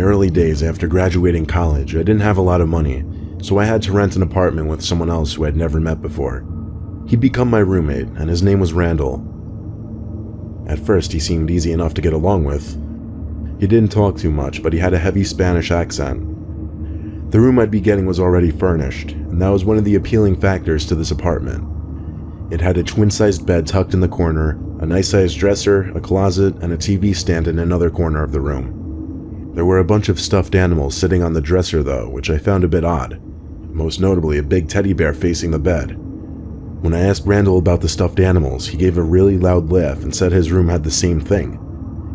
my early days after graduating college, I didn't have a lot of money, so I had to rent an apartment with someone else who I'd never met before. He'd become my roommate, and his name was Randall. At first, he seemed easy enough to get along with. He didn't talk too much, but he had a heavy Spanish accent. The room I'd be getting was already furnished, and that was one of the appealing factors to this apartment. It had a twin-sized bed tucked in the corner, a nice-sized dresser, a closet, and a TV stand in another corner of the room. There were a bunch of stuffed animals sitting on the dresser though, which I found a bit odd, most notably a big teddy bear facing the bed. When I asked Randall about the stuffed animals, he gave a really loud laugh and said his room had the same thing.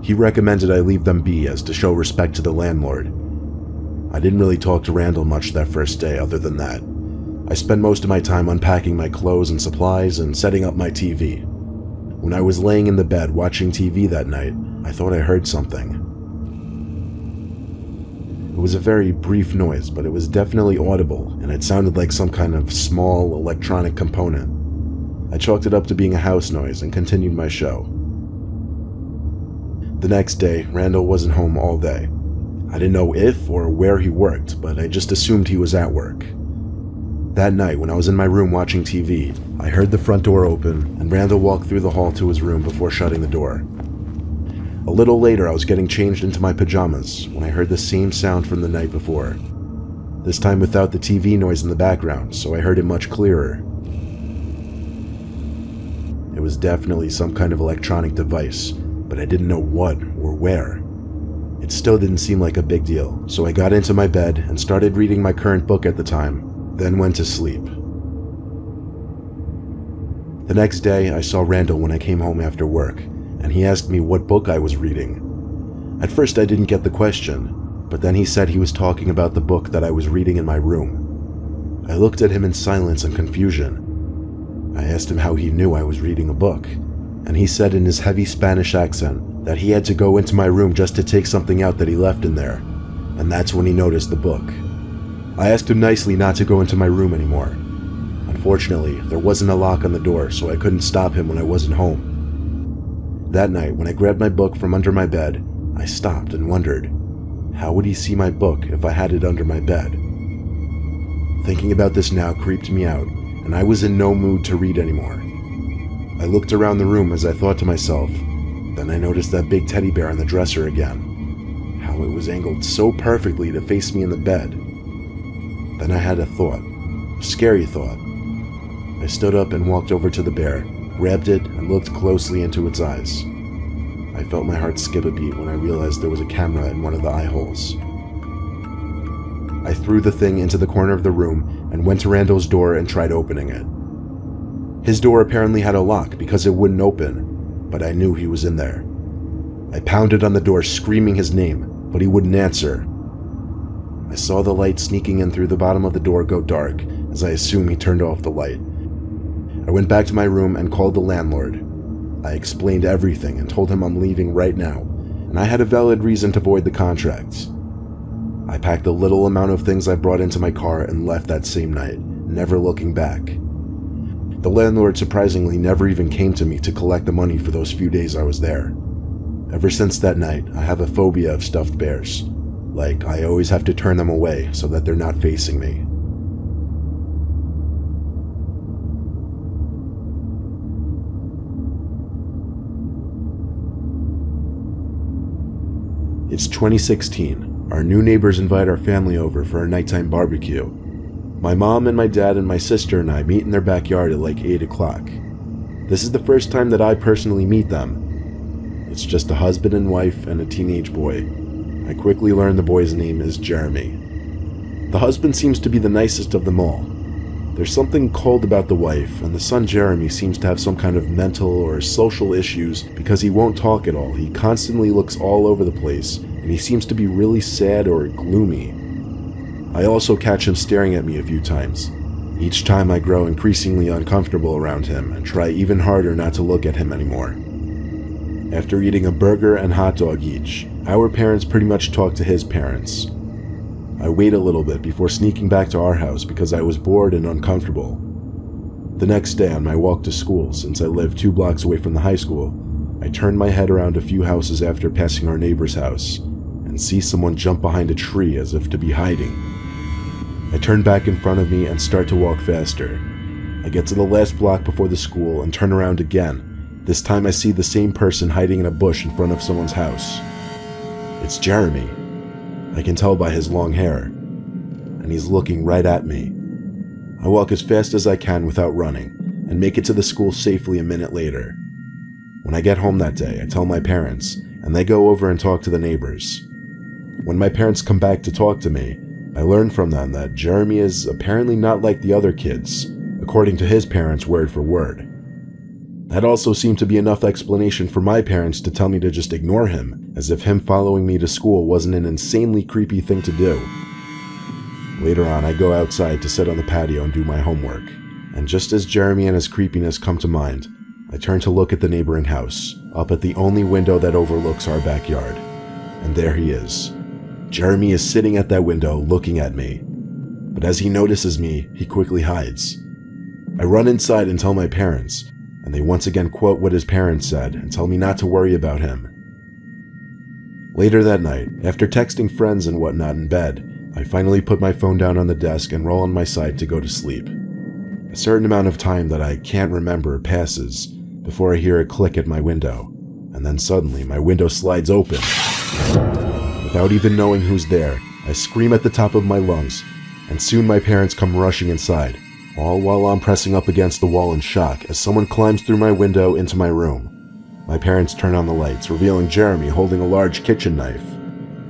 He recommended I leave them be as to show respect to the landlord. I didn't really talk to Randall much that first day other than that. I spent most of my time unpacking my clothes and supplies and setting up my TV. When I was laying in the bed watching TV that night, I thought I heard something. It was a very brief noise, but it was definitely audible, and it sounded like some kind of small electronic component. I chalked it up to being a house noise and continued my show. The next day, Randall wasn't home all day. I didn't know if or where he worked, but I just assumed he was at work. That night, when I was in my room watching TV, I heard the front door open, and Randall walked through the hall to his room before shutting the door. A little later, I was getting changed into my pajamas when I heard the same sound from the night before. This time without the TV noise in the background, so I heard it much clearer. It was definitely some kind of electronic device, but I didn't know what or where. It still didn't seem like a big deal, so I got into my bed and started reading my current book at the time, then went to sleep. The next day, I saw Randall when I came home after work, and he asked me what book I was reading. At first I didn't get the question, but then he said he was talking about the book that I was reading in my room. I looked at him in silence and confusion. I asked him how he knew I was reading a book, and he said in his heavy Spanish accent that he had to go into my room just to take something out that he left in there, and that's when he noticed the book. I asked him nicely not to go into my room anymore. Unfortunately, there wasn't a lock on the door, so I couldn't stop him when I wasn't home. That night, when I grabbed my book from under my bed, I stopped and wondered, how would he see my book if I had it under my bed? Thinking about this now creeped me out, and I was in no mood to read anymore. I looked around the room as I thought to myself, then I noticed that big teddy bear on the dresser again, how it was angled so perfectly to face me in the bed. Then I had a thought, a scary thought. I stood up and walked over to the bear, grabbed it, and looked closely into its eyes. I felt my heart skip a beat when I realized there was a camera in one of the eye holes. I threw the thing into the corner of the room and went to Randall's door and tried opening it. His door apparently had a lock because it wouldn't open, but I knew he was in there. I pounded on the door screaming his name, but he wouldn't answer. I saw the light sneaking in through the bottom of the door go dark, as I assumed he turned off the light. I went back to my room and called the landlord. I explained everything and told him I'm leaving right now, and I had a valid reason to void the contract. I packed the little amount of things I brought into my car and left that same night, never looking back. The landlord surprisingly never even came to me to collect the money for those few days I was there. Ever since that night, I have a phobia of stuffed bears. Like, I always have to turn them away so that they're not facing me. It's 2016. Our new neighbors invite our family over for a nighttime barbecue. My mom and my dad and my sister and I meet in their backyard at like 8 o'clock. This is the first time that I personally meet them. It's just a husband and wife and a teenage boy. I quickly learn the boy's name is Jeremy. The husband seems to be the nicest of them all. There's something cold about the wife, and the son Jeremy seems to have some kind of mental or social issues because he won't talk at all. He constantly looks all over the place, and he seems to be really sad or gloomy. I also catch him staring at me a few times. Each time I grow increasingly uncomfortable around him and try even harder not to look at him anymore. After eating a burger and hot dog each, our parents pretty much talk to his parents. I wait a little bit before sneaking back to our house because I was bored and uncomfortable. The next day on my walk to school, since I live 2 blocks away from the high school, I turned my head around a few houses after passing our neighbor's house, and and see someone jump behind a tree as if to be hiding. I turn back in front of me and start to walk faster. I get to the last block before the school and turn around again. This time I see the same person hiding in a bush in front of someone's house. It's Jeremy. I can tell by his long hair, and he's looking right at me. I walk as fast as I can without running, and make it to the school safely a minute later. When I get home that day, I tell my parents, and they go over and talk to the neighbors. When my parents come back to talk to me, I learn from them that Jeremy is apparently not like the other kids, according to his parents word for word. That also seemed to be enough explanation for my parents to tell me to just ignore him, as if him following me to school wasn't an insanely creepy thing to do. Later on, I go outside to sit on the patio and do my homework, and just as Jeremy and his creepiness come to mind, I turn to look at the neighboring house, up at the only window that overlooks our backyard. And there he is. Jeremy is sitting at that window looking at me. But as he notices me, he quickly hides. I run inside and tell my parents, and they once again quote what his parents said and tell me not to worry about him. Later that night, after texting friends and whatnot in bed, I finally put my phone down on the desk and roll on my side to go to sleep. A certain amount of time that I can't remember passes before I hear a click at my window, and then suddenly my window slides open. Without even knowing who's there, I scream at the top of my lungs, and soon my parents come rushing inside, all while I'm pressing up against the wall in shock as someone climbs through my window into my room. My parents turn on the lights, revealing Jeremy holding a large kitchen knife.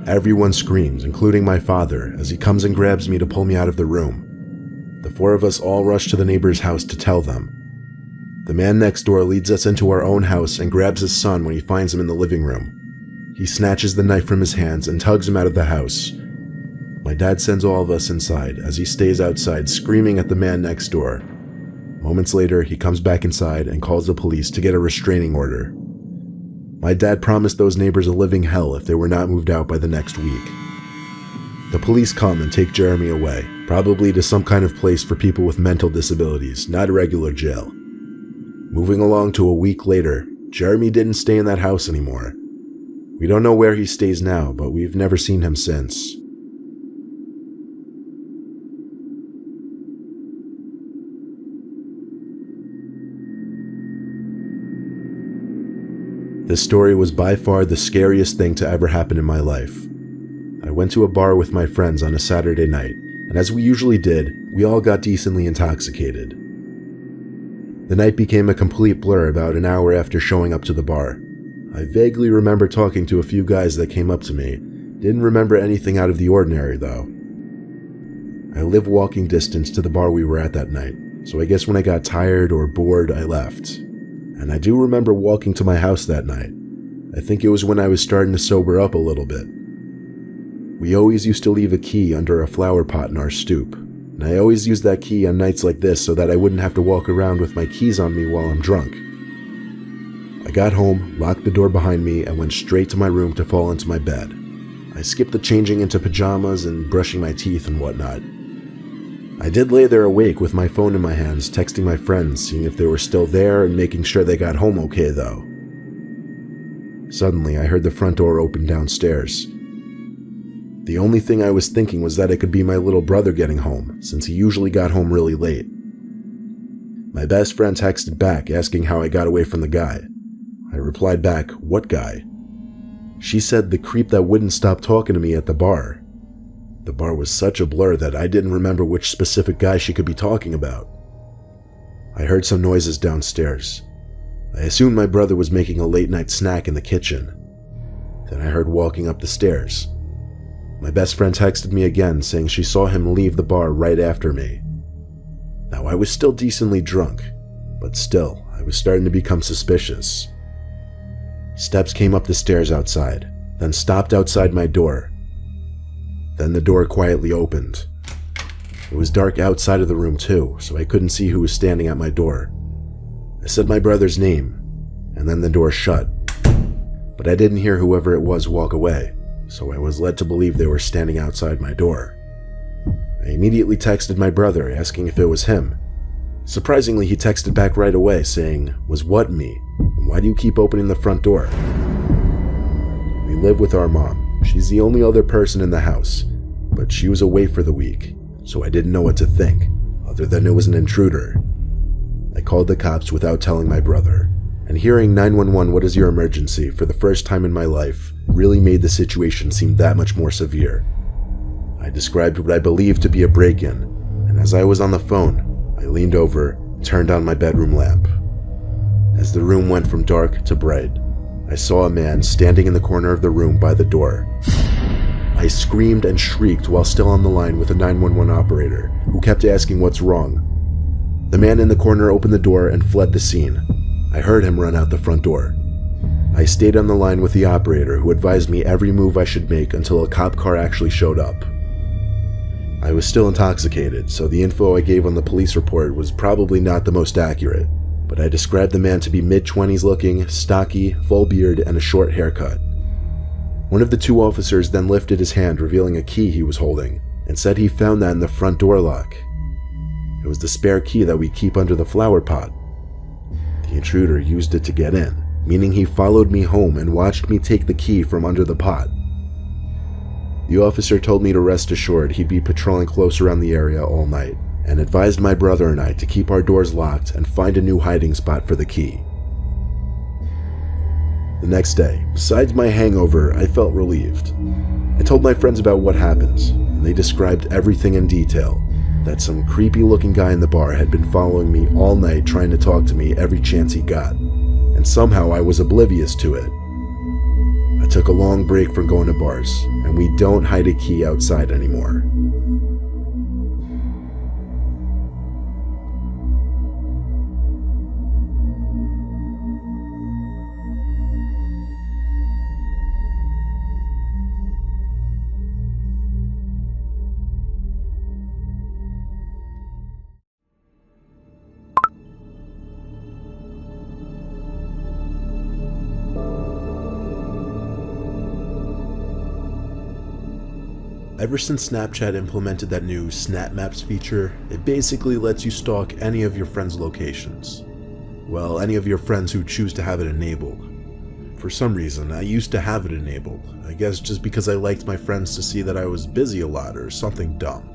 Everyone screams, including my father, as he comes and grabs me to pull me out of the room. The four of us all rush to the neighbor's house to tell them. The man next door leads us into our own house and grabs his son when he finds him in the living room. He snatches the knife from his hands and tugs him out of the house. My dad sends all of us inside as he stays outside screaming at the man next door. Moments later, he comes back inside and calls the police to get a restraining order. My dad promised those neighbors a living hell if they were not moved out by the next week. The police come and take Jeremy away, probably to some kind of place for people with mental disabilities, not a regular jail. Moving along to a week later, Jeremy didn't stay in that house anymore. We don't know where he stays now, but we've never seen him since. This story was by far the scariest thing to ever happen in my life. I went to a bar with my friends on a Saturday night, and as we usually did, we all got decently intoxicated. The night became a complete blur about an hour after showing up to the bar. I vaguely remember talking to a few guys that came up to me. Didn't remember anything out of the ordinary, though. I live walking distance to the bar we were at that night, so I guess when I got tired or bored, I left. And I do remember walking to my house that night. I think it was when I was starting to sober up a little bit. We always used to leave a key under a flower pot in our stoop, and I always used that key on nights like this so that I wouldn't have to walk around with my keys on me while I'm drunk. I got home, locked the door behind me, and went straight to my room to fall into my bed. I skipped the changing into pajamas and brushing my teeth and whatnot. I did lay there awake with my phone in my hands, texting my friends, seeing if they were still there and making sure they got home okay though. Suddenly, I heard the front door open downstairs. The only thing I was thinking was that it could be my little brother getting home, since he usually got home really late. My best friend texted back asking how I got away from the guy. I replied back, "What guy?" She said the creep that wouldn't stop talking to me at the bar. The bar was such a blur that I didn't remember which specific guy she could be talking about. I heard some noises downstairs. I assumed my brother was making a late-night snack in the kitchen. Then I heard walking up the stairs. My best friend texted me again saying she saw him leave the bar right after me. Now I was still decently drunk, but still, I was starting to become suspicious. Steps came up the stairs outside, then stopped outside my door. Then the door quietly opened. It was dark outside of the room too, so I couldn't see who was standing at my door. I said my brother's name, and then the door shut. But I didn't hear whoever it was walk away, so I was led to believe they were standing outside my door. I immediately texted my brother asking if it was him. Surprisingly, he texted back right away saying, "Was what me? And why do you keep opening the front door?" We live with our mom. She's the only other person in the house, but she was away for the week, so I didn't know what to think, other than it was an intruder. I called the cops without telling my brother, and hearing 911 "what is your emergency" for the first time in my life really made the situation seem that much more severe. I described what I believed to be a break-in, and as I was on the phone, I leaned over and turned on my bedroom lamp. As the room went from dark to bright, I saw a man standing in the corner of the room by the door. I screamed and shrieked while still on the line with a 911 operator, who kept asking what's wrong. The man in the corner opened the door and fled the scene. I heard him run out the front door. I stayed on the line with the operator, who advised me every move I should make until a cop car actually showed up. I was still intoxicated, so the info I gave on the police report was probably not the most accurate, but I described the man to be mid-20s looking, stocky, full beard, and a short haircut. One of the two officers then lifted his hand, revealing a key he was holding, and said he found that in the front door lock. It was the spare key that we keep under the flower pot. The intruder used it to get in, meaning he followed me home and watched me take the key from under the pot. The officer told me to rest assured he'd be patrolling close around the area all night, and advised my brother and I to keep our doors locked and find a new hiding spot for the key. The next day, besides my hangover, I felt relieved. I told my friends about what happened, and they described everything in detail. That some creepy-looking guy in the bar had been following me all night trying to talk to me every chance he got, and somehow I was oblivious to it. I took a long break from going to bars, and we don't hide a key outside anymore. Ever since Snapchat implemented that new Snap Maps feature, it basically lets you stalk any of your friends' locations. Well, any of your friends who choose to have it enabled. For some reason, I used to have it enabled. I guess just because I liked my friends to see that I was busy a lot or something dumb.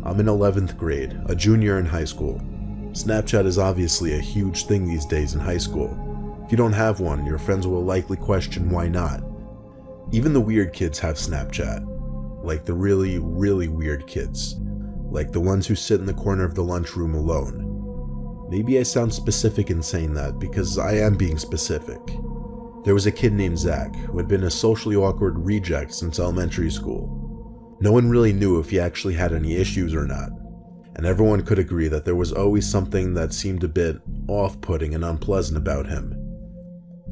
I'm in 11th grade, a junior in high school. Snapchat is obviously a huge thing these days in high school. If you don't have one, your friends will likely question why not. Even the weird kids have Snapchat. Like the really, really weird kids. Like the ones who sit in the corner of the lunchroom alone. Maybe I sound specific in saying that, because I am being specific. There was a kid named Zach, who had been a socially awkward reject since elementary school. No one really knew if he actually had any issues or not, and everyone could agree that there was always something that seemed a bit off-putting and unpleasant about him.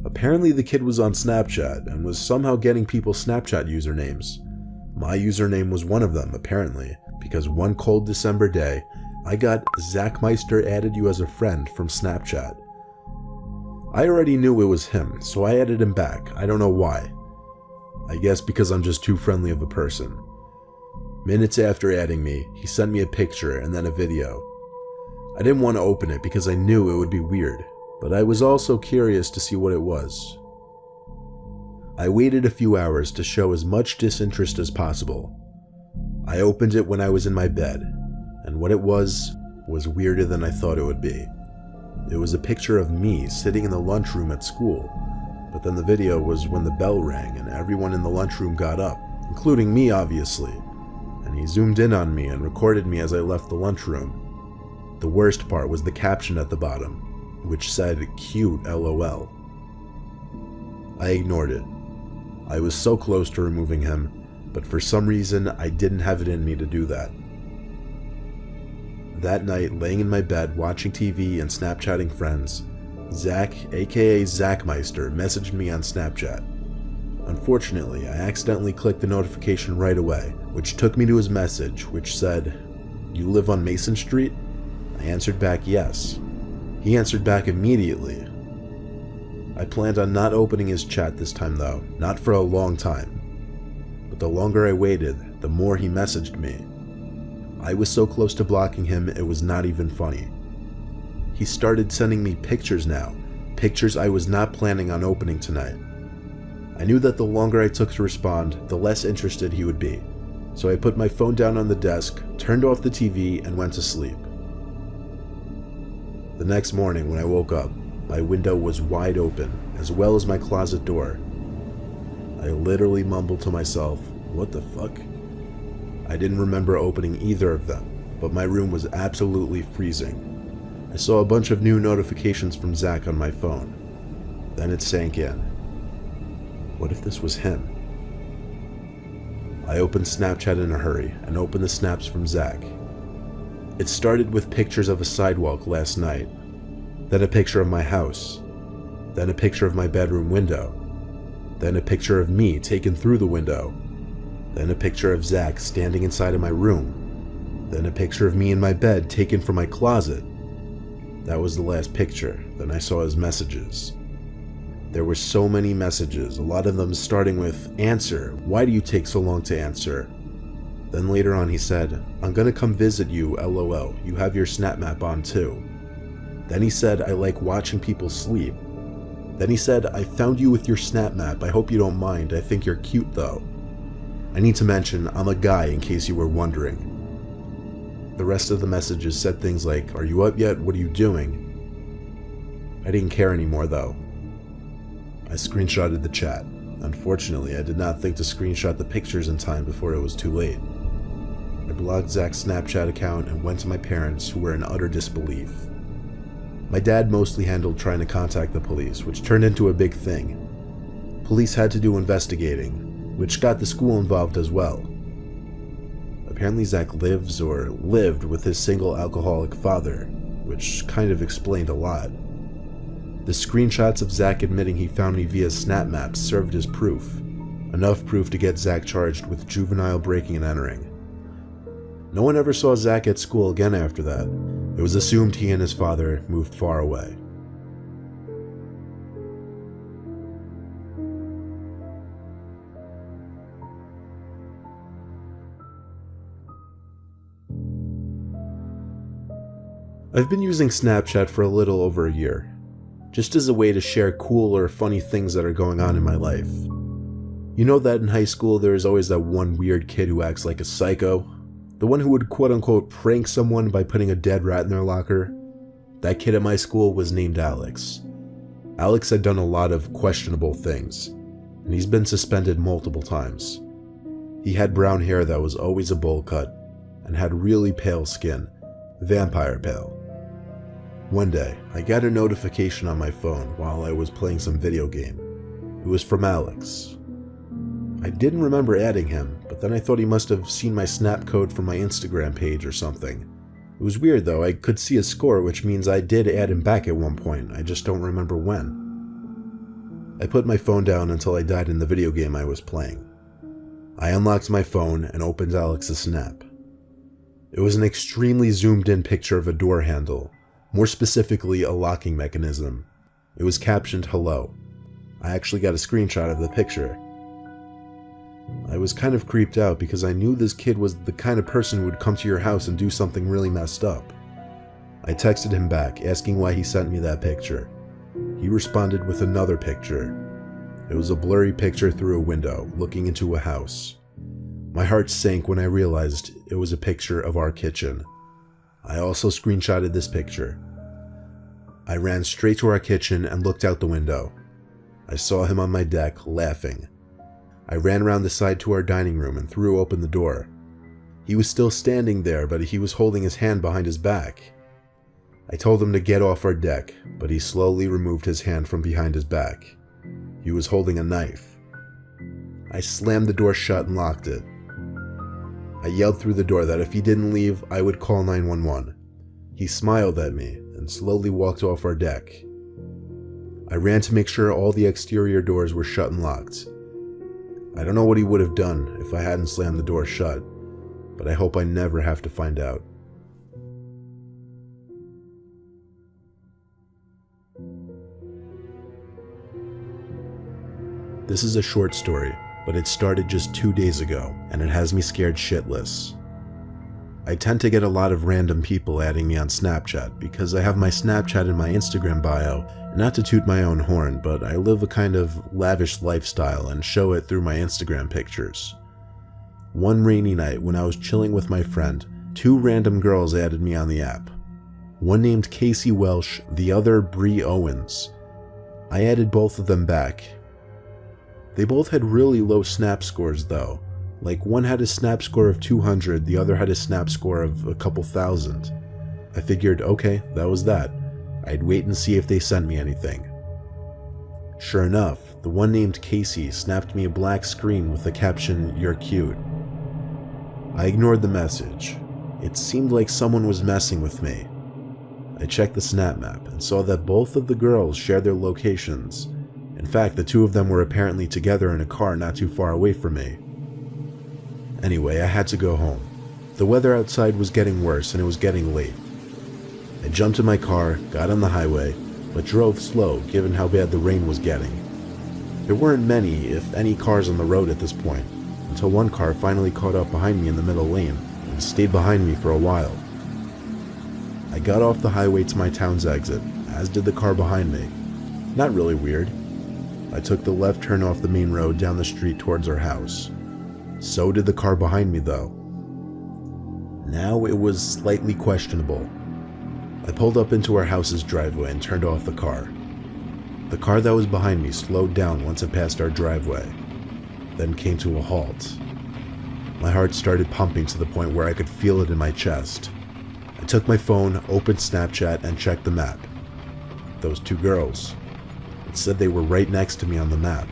Apparently the kid was on Snapchat, and was somehow getting people's Snapchat usernames. My username was one of them, apparently, because one cold December day, I got "Zach Meister added you as a friend" from Snapchat. I already knew it was him, so I added him back. I don't know why. I guess because I'm just too friendly of a person. Minutes after adding me, he sent me a picture and then a video. I didn't want to open it because I knew it would be weird, but I was also curious to see what it was. I waited a few hours to show as much disinterest as possible. I opened it when I was in my bed, and what it was weirder than I thought it would be. It was a picture of me sitting in the lunchroom at school, but then the video was when the bell rang and everyone in the lunchroom got up, including me obviously, and he zoomed in on me and recorded me as I left the lunchroom. The worst part was the caption at the bottom, which said "cute LOL." I ignored it. I was so close to removing him, but for some reason I didn't have it in me to do that. That night, laying in my bed watching TV and Snapchatting friends, Zach, aka Zach Meister, messaged me on Snapchat. Unfortunately, I accidentally clicked the notification right away, which took me to his message, which said, "You live on Mason Street?" I answered back yes. He answered back immediately. I planned on not opening his chat this time though, not for a long time. But the longer I waited, the more he messaged me. I was so close to blocking him, it was not even funny. He started sending me pictures now, pictures I was not planning on opening tonight. I knew that the longer I took to respond, the less interested he would be. So I put my phone down on the desk, turned off the TV, and went to sleep. The next morning when I woke up, my window was wide open, as well as my closet door. I literally mumbled to myself, "What the fuck?" I didn't remember opening either of them, but my room was absolutely freezing. I saw a bunch of new notifications from Zach on my phone. Then it sank in. What if this was him? I opened Snapchat in a hurry and opened the snaps from Zach. It started with pictures of a sidewalk last night, then a picture of my house, then a picture of my bedroom window, then a picture of me taken through the window, then a picture of Zach standing inside of my room, then a picture of me in my bed taken from my closet. That was the last picture. Then I saw his messages. There were so many messages, a lot of them starting with, "Answer, why do you take so long to answer?" Then later on he said, "I'm gonna come visit you, LOL, you have your snap map on too." Then he said, "I like watching people sleep." Then he said, "I found you with your snap map, I hope you don't mind, I think you're cute though." I need to mention, I'm a guy in case you were wondering. The rest of the messages said things like, "Are you up yet? What are you doing?" I didn't care anymore though. I screenshotted the chat. Unfortunately, I did not think to screenshot the pictures in time before it was too late. I blocked Zach's Snapchat account and went to my parents, who were in utter disbelief. My dad mostly handled trying to contact the police, which turned into a big thing. Police had to do investigating, which got the school involved as well. Apparently Zach lives or lived with his single alcoholic father, which kind of explained a lot. The screenshots of Zach admitting he found me via snap maps served as proof. Enough proof to get Zach charged with juvenile breaking and entering. No one ever saw Zach at school again after that. It was assumed he and his father moved far away. I've been using Snapchat for a little over a year, just as a way to share cool or funny things that are going on in my life. You know that in high school there is always that one weird kid who acts like a psycho? The one who would quote-unquote prank someone by putting a dead rat in their locker? That kid at my school was named Alex. Alex had done a lot of questionable things, and he's been suspended multiple times. He had brown hair that was always a bowl cut, and had really pale skin, vampire pale. One day, I got a notification on my phone while I was playing some video game. It was from Alex. I didn't remember adding him, but then I thought he must have seen my snap code from my Instagram page or something. It was weird though, I could see a score, which means I did add him back at one point, I just don't remember when. I put my phone down until I died in the video game I was playing. I unlocked my phone and opened Alex's snap. It was an extremely zoomed in picture of a door handle. More specifically, a locking mechanism. It was captioned "Hello." I actually got a screenshot of the picture. I was kind of creeped out because I knew this kid was the kind of person who would come to your house and do something really messed up. I texted him back, asking why he sent me that picture. He responded with another picture. It was a blurry picture through a window, looking into a house. My heart sank when I realized it was a picture of our kitchen. I also screenshotted this picture. I ran straight to our kitchen and looked out the window. I saw him on my deck, laughing. I ran around the side to our dining room and threw open the door. He was still standing there, but he was holding his hand behind his back. I told him to get off our deck, but he slowly removed his hand from behind his back. He was holding a knife. I slammed the door shut and locked it. I yelled through the door that if he didn't leave, I would call 911. He smiled at me and slowly walked off our deck. I ran to make sure all the exterior doors were shut and locked. I don't know what he would have done if I hadn't slammed the door shut, but I hope I never have to find out. This is a short story, but it started just 2 days ago, and it has me scared shitless. I tend to get a lot of random people adding me on Snapchat because I have my Snapchat in my Instagram bio. Not to toot my own horn, but I live a kind of lavish lifestyle and show it through my Instagram pictures. One rainy night when I was chilling with my friend, 2 random girls added me on the app. One named Casey Welsh, the other Bree Owens. I added both of them back. They both had really low Snap scores though. Like one had a Snap score of 200, the other had a Snap score of a couple thousand. I figured, okay, that was that. I'd wait and see if they sent me anything. Sure enough, the one named Casey snapped me a black screen with the caption, "You're cute." I ignored the message. It seemed like someone was messing with me. I checked the Snap map and saw that both of the girls shared their locations. In fact, the 2 of them were apparently together in a car not too far away from me. Anyway, I had to go home. The weather outside was getting worse and it was getting late. I jumped in my car, got on the highway, but drove slow given how bad the rain was getting. There weren't many, if any, cars on the road at this point, until one car finally caught up behind me in the middle lane and stayed behind me for a while. I got off the highway to my town's exit, as did the car behind me. Not really weird. I took the left turn off the main road down the street towards our house. So did the car behind me though. Now it was slightly questionable. I pulled up into our house's driveway and turned off the car. The car that was behind me slowed down once it passed our driveway, then came to a halt. My heart started pumping to the point where I could feel it in my chest. I took my phone, opened Snapchat, and checked the map. Those 2 girls. It said they were right next to me on the map,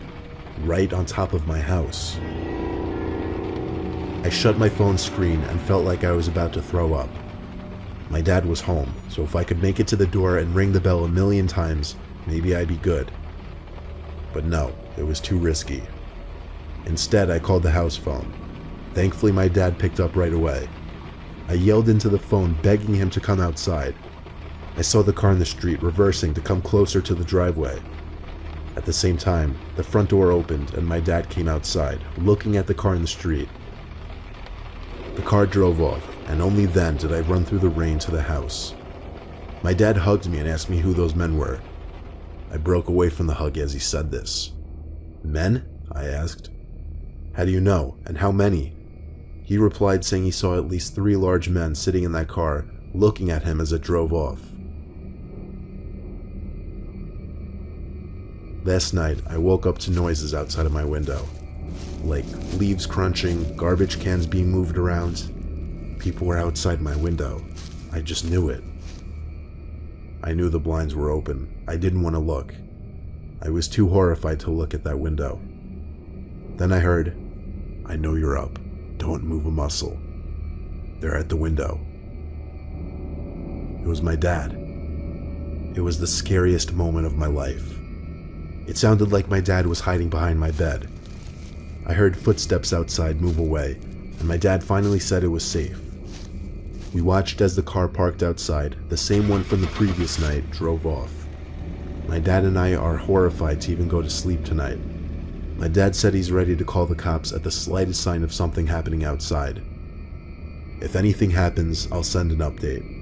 right on top of my house. I shut my phone screen and felt like I was about to throw up. My dad was home, so if I could make it to the door and ring the bell a million times, maybe I'd be good. But no, it was too risky. Instead, I called the house phone. Thankfully, my dad picked up right away. I yelled into the phone, begging him to come outside. I saw the car in the street reversing to come closer to the driveway. At the same time, the front door opened and my dad came outside, looking at the car in the street. The car drove off, and only then did I run through the rain to the house. My dad hugged me and asked me who those men were. I broke away from the hug as he said this. "Men?" I asked. "How do you know, and how many?" He replied saying he saw at least 3 large men sitting in that car, looking at him as it drove off. Last night, I woke up to noises outside of my window. Like leaves crunching, garbage cans being moved around. People were outside my window. I just knew it. I knew the blinds were open. I didn't want to look. I was too horrified to look at that window. Then I heard, "I know you're up. Don't move a muscle. They're at the window." It was my dad. It was the scariest moment of my life. It sounded like my dad was hiding behind my bed. I heard footsteps outside move away, and my dad finally said it was safe. We watched as the car parked outside, the same one from the previous night, drove off. My dad and I are horrified to even go to sleep tonight. My dad said he's ready to call the cops at the slightest sign of something happening outside. If anything happens, I'll send an update.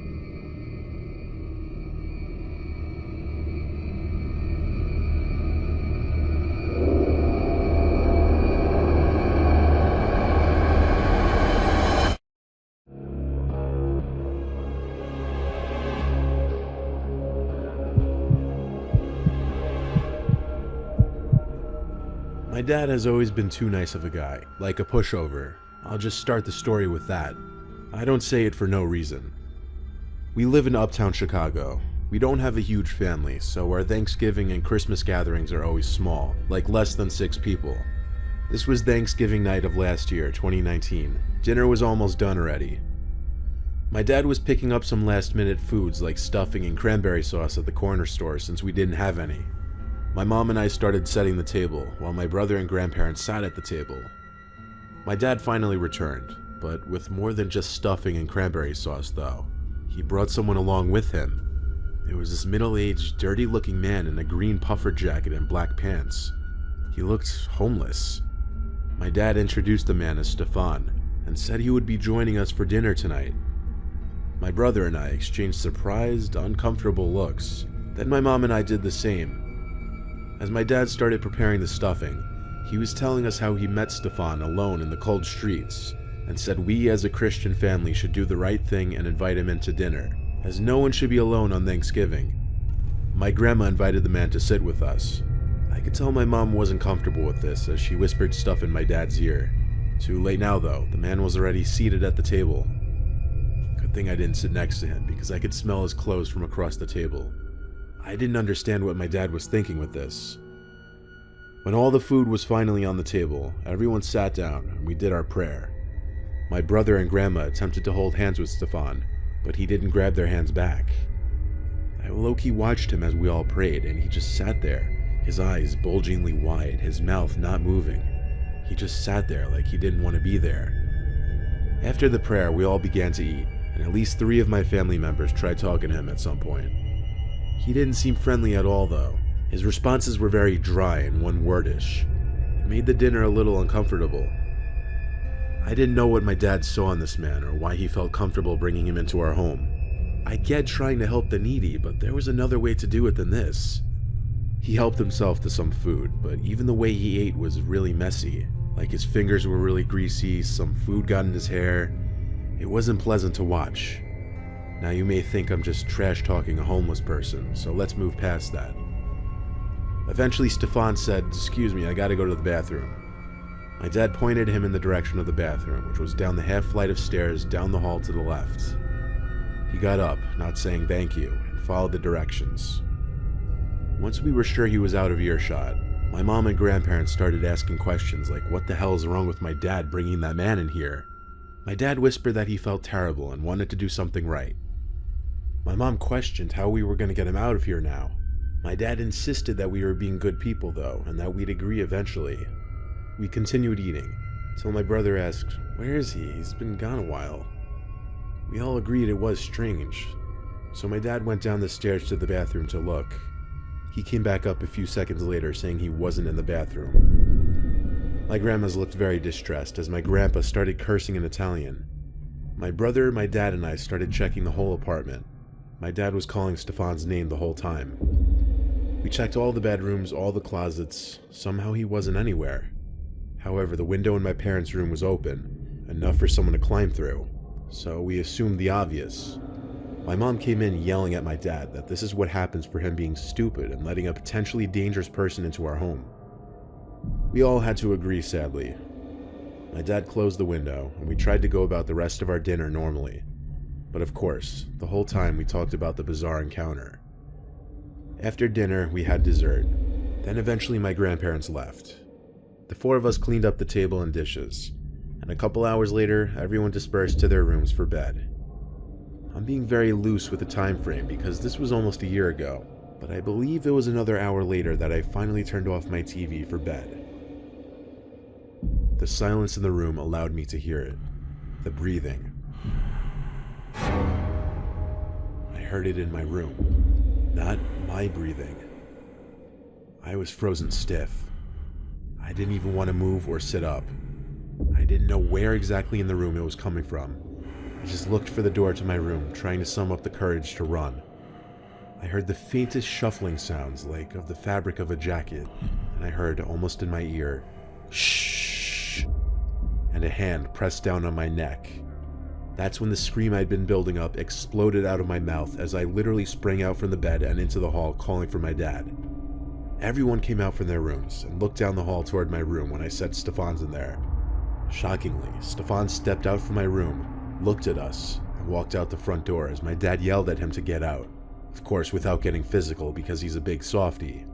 My dad has always been too nice of a guy, like a pushover. I'll just start the story with that. I don't say it for no reason. We live in uptown Chicago. We don't have a huge family, so our Thanksgiving and Christmas gatherings are always small, like less than 6 people. This was Thanksgiving night of last year, 2019. Dinner was almost done already. My dad was picking up some last-minute foods like stuffing and cranberry sauce at the corner store since we didn't have any. My mom and I started setting the table, while my brother and grandparents sat at the table. My dad finally returned, but with more than just stuffing and cranberry sauce though. He brought someone along with him. It was this middle-aged, dirty-looking man in a green puffer jacket and black pants. He looked homeless. My dad introduced the man as Stefan, and said he would be joining us for dinner tonight. My brother and I exchanged surprised, uncomfortable looks. Then my mom and I did the same. As my dad started preparing the stuffing, he was telling us how he met Stefan alone in the cold streets and said we as a Christian family should do the right thing and invite him in to dinner, as no one should be alone on Thanksgiving. My grandma invited the man to sit with us. I could tell my mom wasn't comfortable with this as she whispered stuff in my dad's ear. Too late now though, the man was already seated at the table. Good thing I didn't sit next to him because I could smell his clothes from across the table. I didn't understand what my dad was thinking with this. When all the food was finally on the table, everyone sat down and we did our prayer. My brother and grandma attempted to hold hands with Stefan, but he didn't grab their hands back. I low-key watched him as we all prayed, and he just sat there, his eyes bulgingly wide, his mouth not moving. He just sat there like he didn't want to be there. After the prayer, we all began to eat, and at least 3 of my family members tried talking to him at some point. He didn't seem friendly at all though. His responses were very dry and one-wordish. It made the dinner a little uncomfortable. I didn't know what my dad saw in this man or why he felt comfortable bringing him into our home. I get trying to help the needy, but there was another way to do it than this. He helped himself to some food, but even the way he ate was really messy. Like his fingers were really greasy, some food got in his hair. It wasn't pleasant to watch. Now you may think I'm just trash-talking a homeless person, so let's move past that. Eventually Stefan said, "Excuse me, I gotta go to the bathroom." My dad pointed him in the direction of the bathroom, which was down the half flight of stairs down the hall to the left. He got up, not saying thank you, and followed the directions. Once we were sure he was out of earshot, my mom and grandparents started asking questions like what the hell is wrong with my dad bringing that man in here? My dad whispered that he felt terrible and wanted to do something right. My mom questioned how we were going to get him out of here now. My dad insisted that we were being good people though, and that we'd agree eventually. We continued eating, till my brother asked, "Where is he? He's been gone a while." We all agreed it was strange, so my dad went down the stairs to the bathroom to look. He came back up a few seconds later saying he wasn't in the bathroom. My grandmas looked very distressed as my grandpa started cursing in Italian. My brother, my dad, and I started checking the whole apartment. My dad was calling Stefan's name the whole time. We checked all the bedrooms, all the closets. Somehow he wasn't anywhere. However, the window in my parents' room was open, enough for someone to climb through. So we assumed the obvious. My mom came in yelling at my dad that this is what happens for him being stupid and letting a potentially dangerous person into our home. We all had to agree, sadly. My dad closed the window, and we tried to go about the rest of our dinner normally. But of course, the whole time we talked about the bizarre encounter. After dinner, we had dessert. Then eventually my grandparents left. The 4 of us cleaned up the table and dishes. And a couple hours later, everyone dispersed to their rooms for bed. I'm being very loose with the time frame because this was almost a year ago, but I believe it was another hour later that I finally turned off my TV for bed. The silence in the room allowed me to hear it. The breathing. I heard it in my room, not my breathing. I was frozen stiff. I didn't even want to move or sit up. I didn't know where exactly in the room it was coming from. I just looked for the door to my room, trying to sum up the courage to run. I heard the faintest shuffling sounds, like of the fabric of a jacket, and I heard, almost in my ear, "Shh!" and a hand pressed down on my neck. That's when the scream I'd been building up exploded out of my mouth as I literally sprang out from the bed and into the hall, calling for my dad. Everyone came out from their rooms and looked down the hall toward my room when I said Stefan's in there. Shockingly, Stefan stepped out from my room, looked at us, and walked out the front door as my dad yelled at him to get out. Of course, without getting physical because he's a big softie.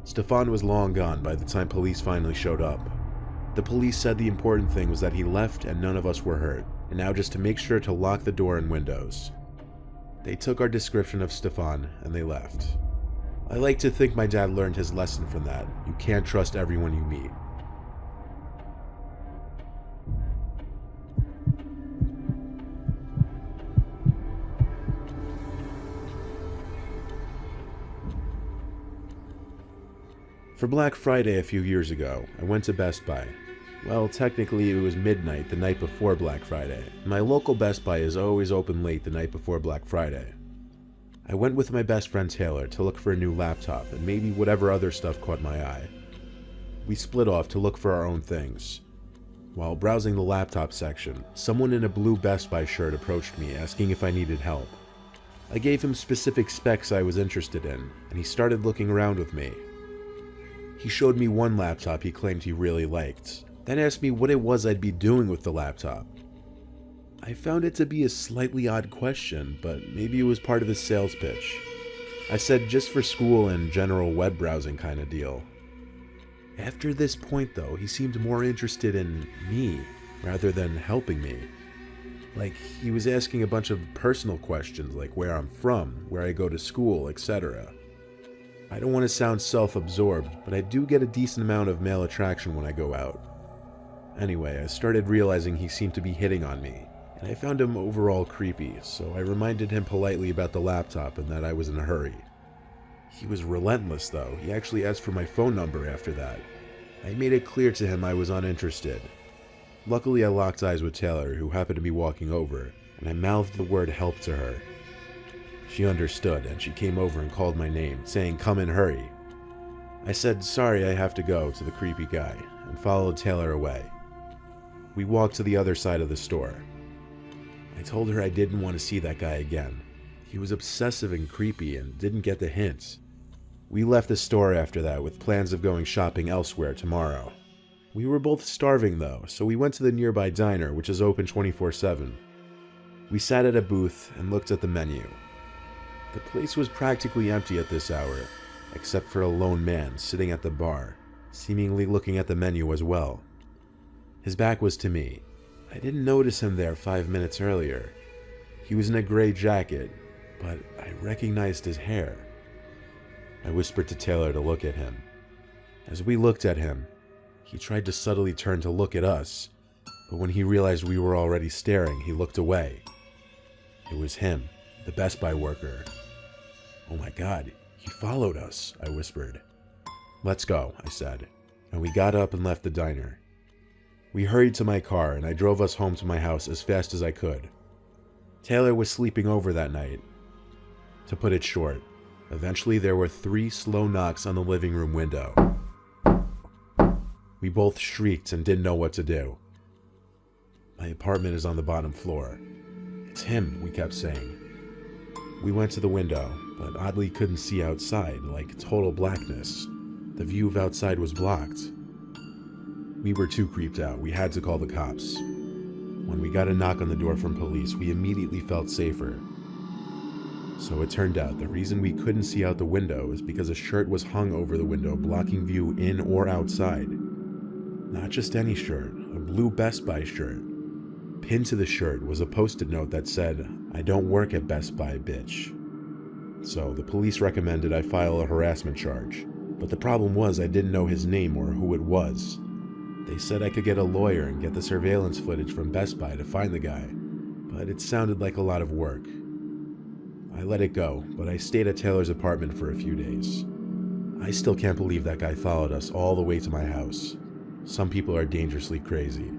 Stefan was long gone by the time police finally showed up. The police said the important thing was that he left and none of us were hurt, and now just to make sure to lock the door and windows. They took our description of Stefan and they left. I like to think my dad learned his lesson from that. You can't trust everyone you meet. For Black Friday a few years ago, I went to Best Buy. Well, technically it was midnight the night before Black Friday. My local Best Buy is always open late the night before Black Friday. I went with my best friend Taylor to look for a new laptop and maybe whatever other stuff caught my eye. We split off to look for our own things. While browsing the laptop section, someone in a blue Best Buy shirt approached me asking if I needed help. I gave him specific specs I was interested in, and he started looking around with me. He showed me one laptop he claimed he really liked, then asked me what it was I'd be doing with the laptop. I found it to be a slightly odd question, but maybe it was part of his sales pitch. I said just for school and general web browsing kind of deal. After this point though, he seemed more interested in me rather than helping me. Like, he was asking a bunch of personal questions like where I'm from, where I go to school, etc. I don't want to sound self-absorbed, but I do get a decent amount of male attraction when I go out. Anyway, I started realizing he seemed to be hitting on me, and I found him overall creepy, so I reminded him politely about the laptop and that I was in a hurry. He was relentless though. He actually asked for my phone number after that. I made it clear to him I was uninterested. Luckily, I locked eyes with Taylor, who happened to be walking over, and I mouthed the word help to her. She understood, and she came over and called my name, saying, "Come in, hurry." I said, "Sorry, I have to go," to the creepy guy, and followed Taylor away. We walked to the other side of the store. I told her I didn't want to see that guy again. He was obsessive and creepy and didn't get the hint. We left the store after that with plans of going shopping elsewhere tomorrow. We were both starving though, so we went to the nearby diner, which is open 24/7. We sat at a booth and looked at the menu. The place was practically empty at this hour, except for a lone man sitting at the bar, seemingly looking at the menu as well. His back was to me. I didn't notice him there 5 minutes earlier. He was in a gray jacket, but I recognized his hair. I whispered to Taylor to look at him. As we looked at him, he tried to subtly turn to look at us, but when he realized we were already staring, he looked away. It was him, the Best Buy worker. "Oh my God, he followed us," I whispered. "Let's go," I said, and we got up and left the diner. We hurried to my car, and I drove us home to my house as fast as I could. Taylor was sleeping over that night. To put it short, eventually there were 3 slow knocks on the living room window. We both shrieked and didn't know what to do. "My apartment is on the bottom floor. It's him," we kept saying. We went to the window, but oddly couldn't see outside, like total blackness. The view of outside was blocked. We were too creeped out. We had to call the cops. When we got a knock on the door from police, we immediately felt safer. So it turned out the reason we couldn't see out the window is because a shirt was hung over the window, blocking view in or outside. Not just any shirt, a blue Best Buy shirt. Pinned to the shirt was a post-it note that said, "I don't work at Best Buy, bitch." So the police recommended I file a harassment charge, but the problem was I didn't know his name or who it was. They said I could get a lawyer and get the surveillance footage from Best Buy to find the guy, but it sounded like a lot of work. I let it go, but I stayed at Taylor's apartment for a few days. I still can't believe that guy followed us all the way to my house. Some people are dangerously crazy.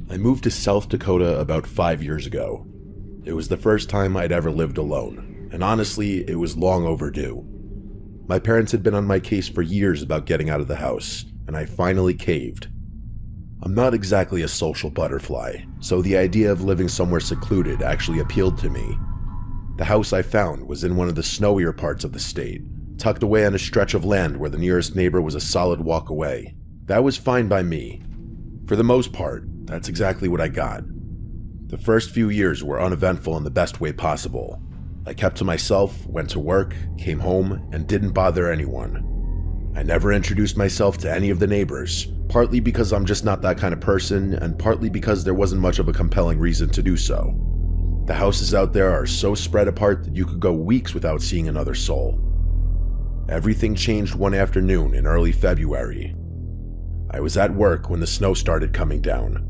I moved to South Dakota about 5 years ago. It was the first time I'd ever lived alone, and honestly, it was long overdue. My parents had been on my case for years about getting out of the house, and I finally caved. I'm not exactly a social butterfly, so the idea of living somewhere secluded actually appealed to me. The house I found was in one of the snowier parts of the state, tucked away on a stretch of land where the nearest neighbor was a solid walk away. That was fine by me. For the most part, that's exactly what I got. The first few years were uneventful in the best way possible. I kept to myself, went to work, came home, and didn't bother anyone. I never introduced myself to any of the neighbors, partly because I'm just not that kind of person, and partly because there wasn't much of a compelling reason to do so. The houses out there are so spread apart that you could go weeks without seeing another soul. Everything changed one afternoon in early February. I was at work when the snow started coming down.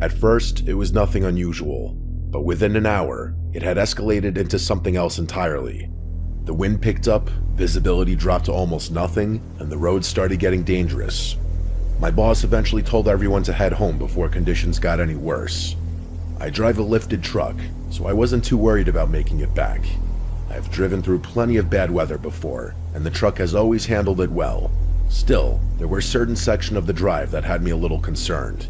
At first, it was nothing unusual, but within an hour, it had escalated into something else entirely. The wind picked up, visibility dropped to almost nothing, and the roads started getting dangerous. My boss eventually told everyone to head home before conditions got any worse. I drive a lifted truck, so I wasn't too worried about making it back. I've driven through plenty of bad weather before, and the truck has always handled it well. Still, there were certain sections of the drive that had me a little concerned.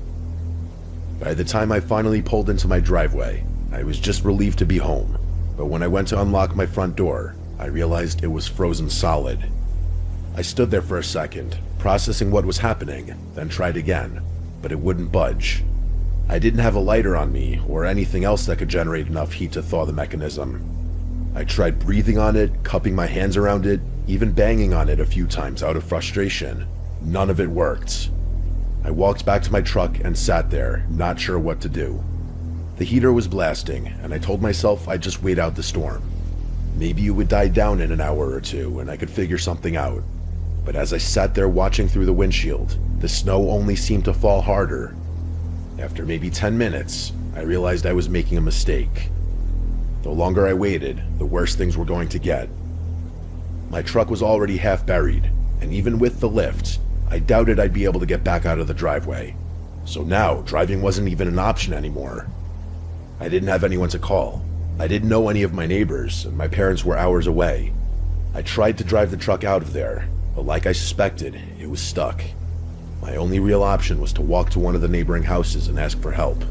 By the time I finally pulled into my driveway, I was just relieved to be home, but when I went to unlock my front door, I realized it was frozen solid. I stood there for a second, processing what was happening, then tried again, but it wouldn't budge. I didn't have a lighter on me or anything else that could generate enough heat to thaw the mechanism. I tried breathing on it, cupping my hands around it, even banging on it a few times out of frustration. None of it worked. I walked back to my truck and sat there, not sure what to do. The heater was blasting, and I told myself I'd just wait out the storm. Maybe it would die down in an hour or two and I could figure something out. But as I sat there watching through the windshield, the snow only seemed to fall harder. After maybe 10 minutes, I realized I was making a mistake. The longer I waited, the worse things were going to get. My truck was already half buried, and even with the lift, I doubted I'd be able to get back out of the driveway. So now, driving wasn't even an option anymore. I didn't have anyone to call. I didn't know any of my neighbors, and my parents were hours away. I tried to drive the truck out of there, but like I suspected, it was stuck. My only real option was to walk to one of the neighboring houses and ask for help.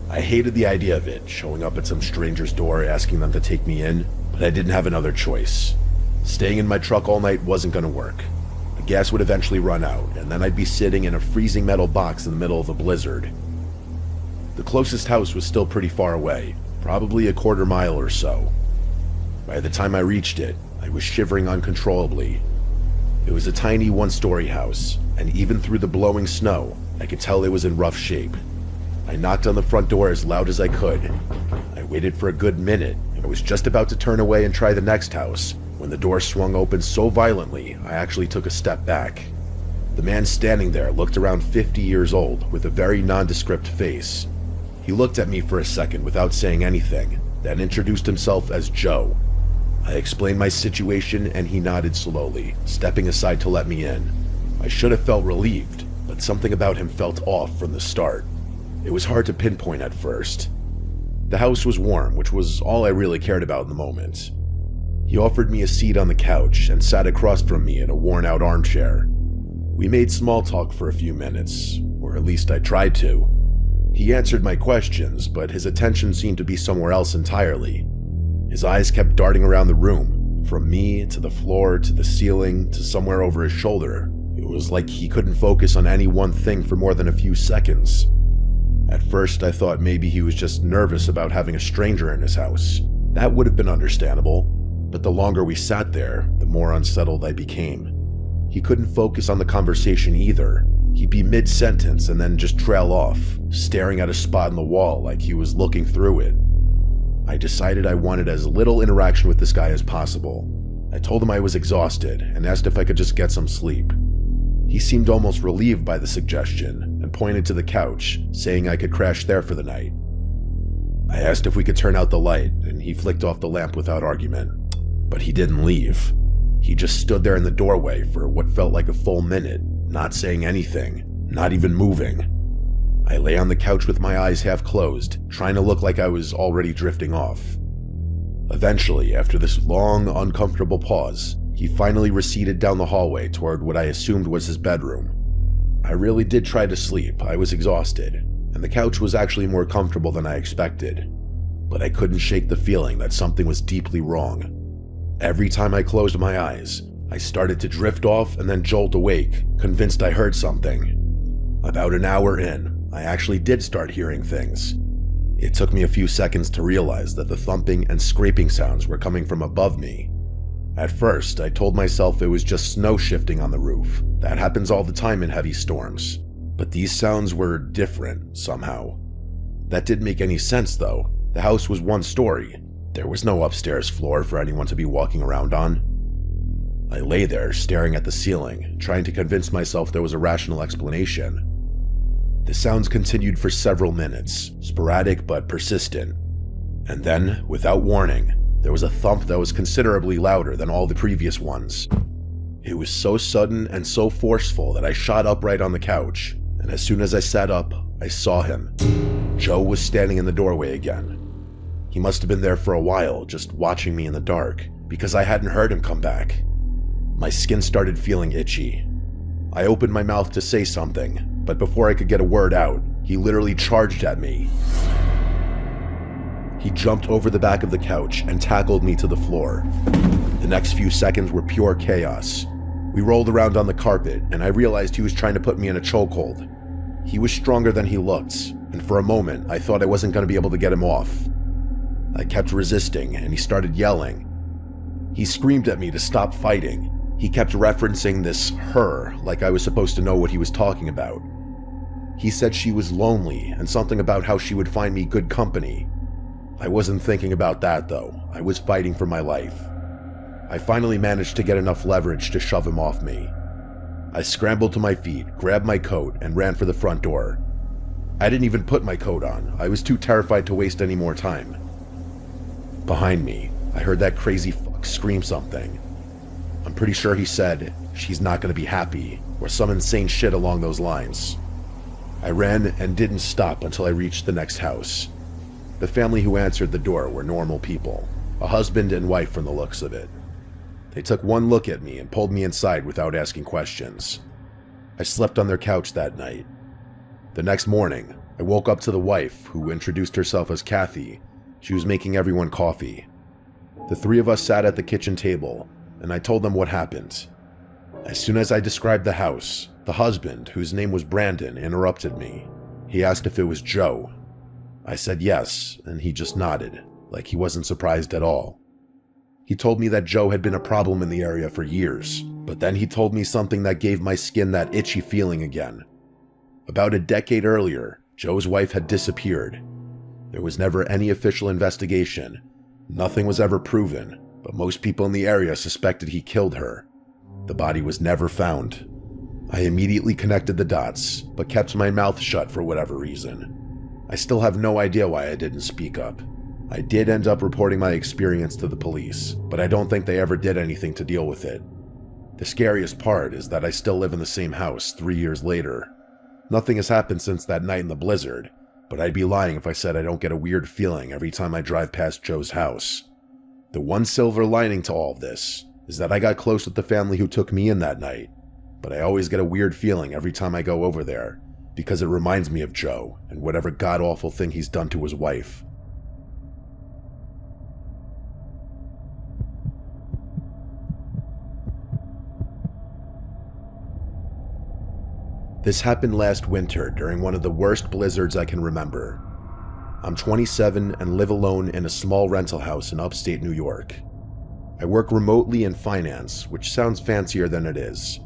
I hated the idea of it, showing up at some stranger's door asking them to take me in, but I didn't have another choice. Staying in my truck all night wasn't going to work. The gas would eventually run out, and then I'd be sitting in a freezing metal box in the middle of a blizzard. The closest house was still pretty far away, probably a quarter mile or so. By the time I reached it, I was shivering uncontrollably. It was a tiny one-story house, and even through the blowing snow, I could tell it was in rough shape. I knocked on the front door as loud as I could. I waited for a good minute, and I was just about to turn away and try the next house, when the door swung open so violently I actually took a step back. The man standing there looked around 50 years old, with a very nondescript face. He looked at me for a second without saying anything, then introduced himself as Joe. I explained my situation and he nodded slowly, stepping aside to let me in. I should have felt relieved, but something about him felt off from the start. It was hard to pinpoint at first. The house was warm, which was all I really cared about in the moment. He offered me a seat on the couch and sat across from me in a worn-out armchair. We made small talk for a few minutes, or at least I tried to. He answered my questions, but his attention seemed to be somewhere else entirely. His eyes kept darting around the room, from me to the floor to the ceiling to somewhere over his shoulder. It was like he couldn't focus on any one thing for more than a few seconds. At first, I thought maybe he was just nervous about having a stranger in his house. That would have been understandable, but the longer we sat there, the more unsettled I became. He couldn't focus on the conversation either. He'd be mid-sentence and then just trail off, staring at a spot in the wall like he was looking through it. I decided I wanted as little interaction with this guy as possible. I told him I was exhausted and asked if I could just get some sleep. He seemed almost relieved by the suggestion and pointed to the couch, saying I could crash there for the night. I asked if we could turn out the light, and he flicked off the lamp without argument. But he didn't leave. He just stood there in the doorway for what felt like a full minute, not saying anything, not even moving. I lay on the couch with my eyes half closed, trying to look like I was already drifting off. Eventually, after this long, uncomfortable pause, he finally receded down the hallway toward what I assumed was his bedroom. I really did try to sleep. I was exhausted, and the couch was actually more comfortable than I expected. But I couldn't shake the feeling that something was deeply wrong. Every time I closed my eyes, I started to drift off and then jolt awake, convinced I heard something. About an hour in, I actually did start hearing things. It took me a few seconds to realize that the thumping and scraping sounds were coming from above me. At first, I told myself it was just snow shifting on the roof. That happens all the time in heavy storms. But these sounds were different, somehow. That didn't make any sense, though. The house was one story. There was no upstairs floor for anyone to be walking around on. I lay there, staring at the ceiling, trying to convince myself there was a rational explanation. The sounds continued for several minutes, sporadic but persistent. And then, without warning, there was a thump that was considerably louder than all the previous ones. It was so sudden and so forceful that I shot upright on the couch, and as soon as I sat up, I saw him. Joe was standing in the doorway again. He must have been there for a while, just watching me in the dark, because I hadn't heard him come back. My skin started feeling itchy. I opened my mouth to say something, but before I could get a word out, he literally charged at me. He jumped over the back of the couch and tackled me to the floor. The next few seconds were pure chaos. We rolled around on the carpet, and I realized he was trying to put me in a chokehold. He was stronger than he looked, and for a moment, I thought I wasn't going to be able to get him off. I kept resisting, and he started yelling. He screamed at me to stop fighting. He kept referencing this her, like I was supposed to know what he was talking about. He said she was lonely, and something about how she would find me good company. I wasn't thinking about that, though. I was fighting for my life. I finally managed to get enough leverage to shove him off me. I scrambled to my feet, grabbed my coat, and ran for the front door. I didn't even put my coat on. I was too terrified to waste any more time. Behind me, I heard that crazy fuck scream something. I'm pretty sure he said, "She's not gonna be happy," or some insane shit along those lines. I ran and didn't stop until I reached the next house. The family who answered the door were normal people, a husband and wife from the looks of it. They took one look at me and pulled me inside without asking questions. I slept on their couch that night. The next morning, I woke up to the wife, who introduced herself as Kathy. She was making everyone coffee. The three of us sat at the kitchen table, and I told them what happened. As soon as I described the house, the husband, whose name was Brandon, interrupted me. He asked if it was Joe. I said yes, and he just nodded, like he wasn't surprised at all. He told me that Joe had been a problem in the area for years, but then he told me something that gave my skin that itchy feeling again. About a decade earlier, Joe's wife had disappeared. There was never any official investigation. Nothing was ever proven, but most people in the area suspected he killed her. The body was never found. I immediately connected the dots, but kept my mouth shut for whatever reason. I still have no idea why I didn't speak up. I did end up reporting my experience to the police, but I don't think they ever did anything to deal with it. The scariest part is that I still live in the same house 3 years later. Nothing has happened since that night in the blizzard, but I'd be lying if I said I don't get a weird feeling every time I drive past Joe's house. The one silver lining to all of this is that I got close with the family who took me in that night, but I always get a weird feeling every time I go over there, because it reminds me of Joe and whatever god-awful thing he's done to his wife. This happened last winter during one of the worst blizzards I can remember. I'm 27 and live alone in a small rental house in upstate New York. I work remotely in finance, which sounds fancier than it is.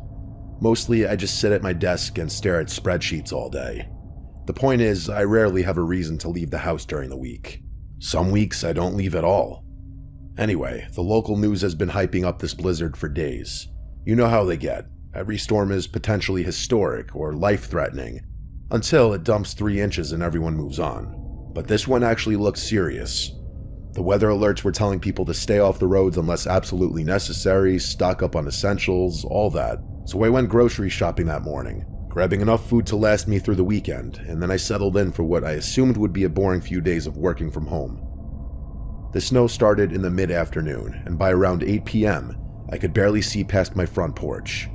Mostly, I just sit at my desk and stare at spreadsheets all day. The point is, I rarely have a reason to leave the house during the week. Some weeks, I don't leave at all. Anyway, the local news has been hyping up this blizzard for days. You know how they get. Every storm is potentially historic or life-threatening, until it dumps 3 inches and everyone moves on. But this one actually looks serious. The weather alerts were telling people to stay off the roads unless absolutely necessary, stock up on essentials, all that. So I went grocery shopping that morning, grabbing enough food to last me through the weekend, and then I settled in for what I assumed would be a boring few days of working from home. The snow started in the mid-afternoon, and by around 8 p.m., I could barely see past my front porch.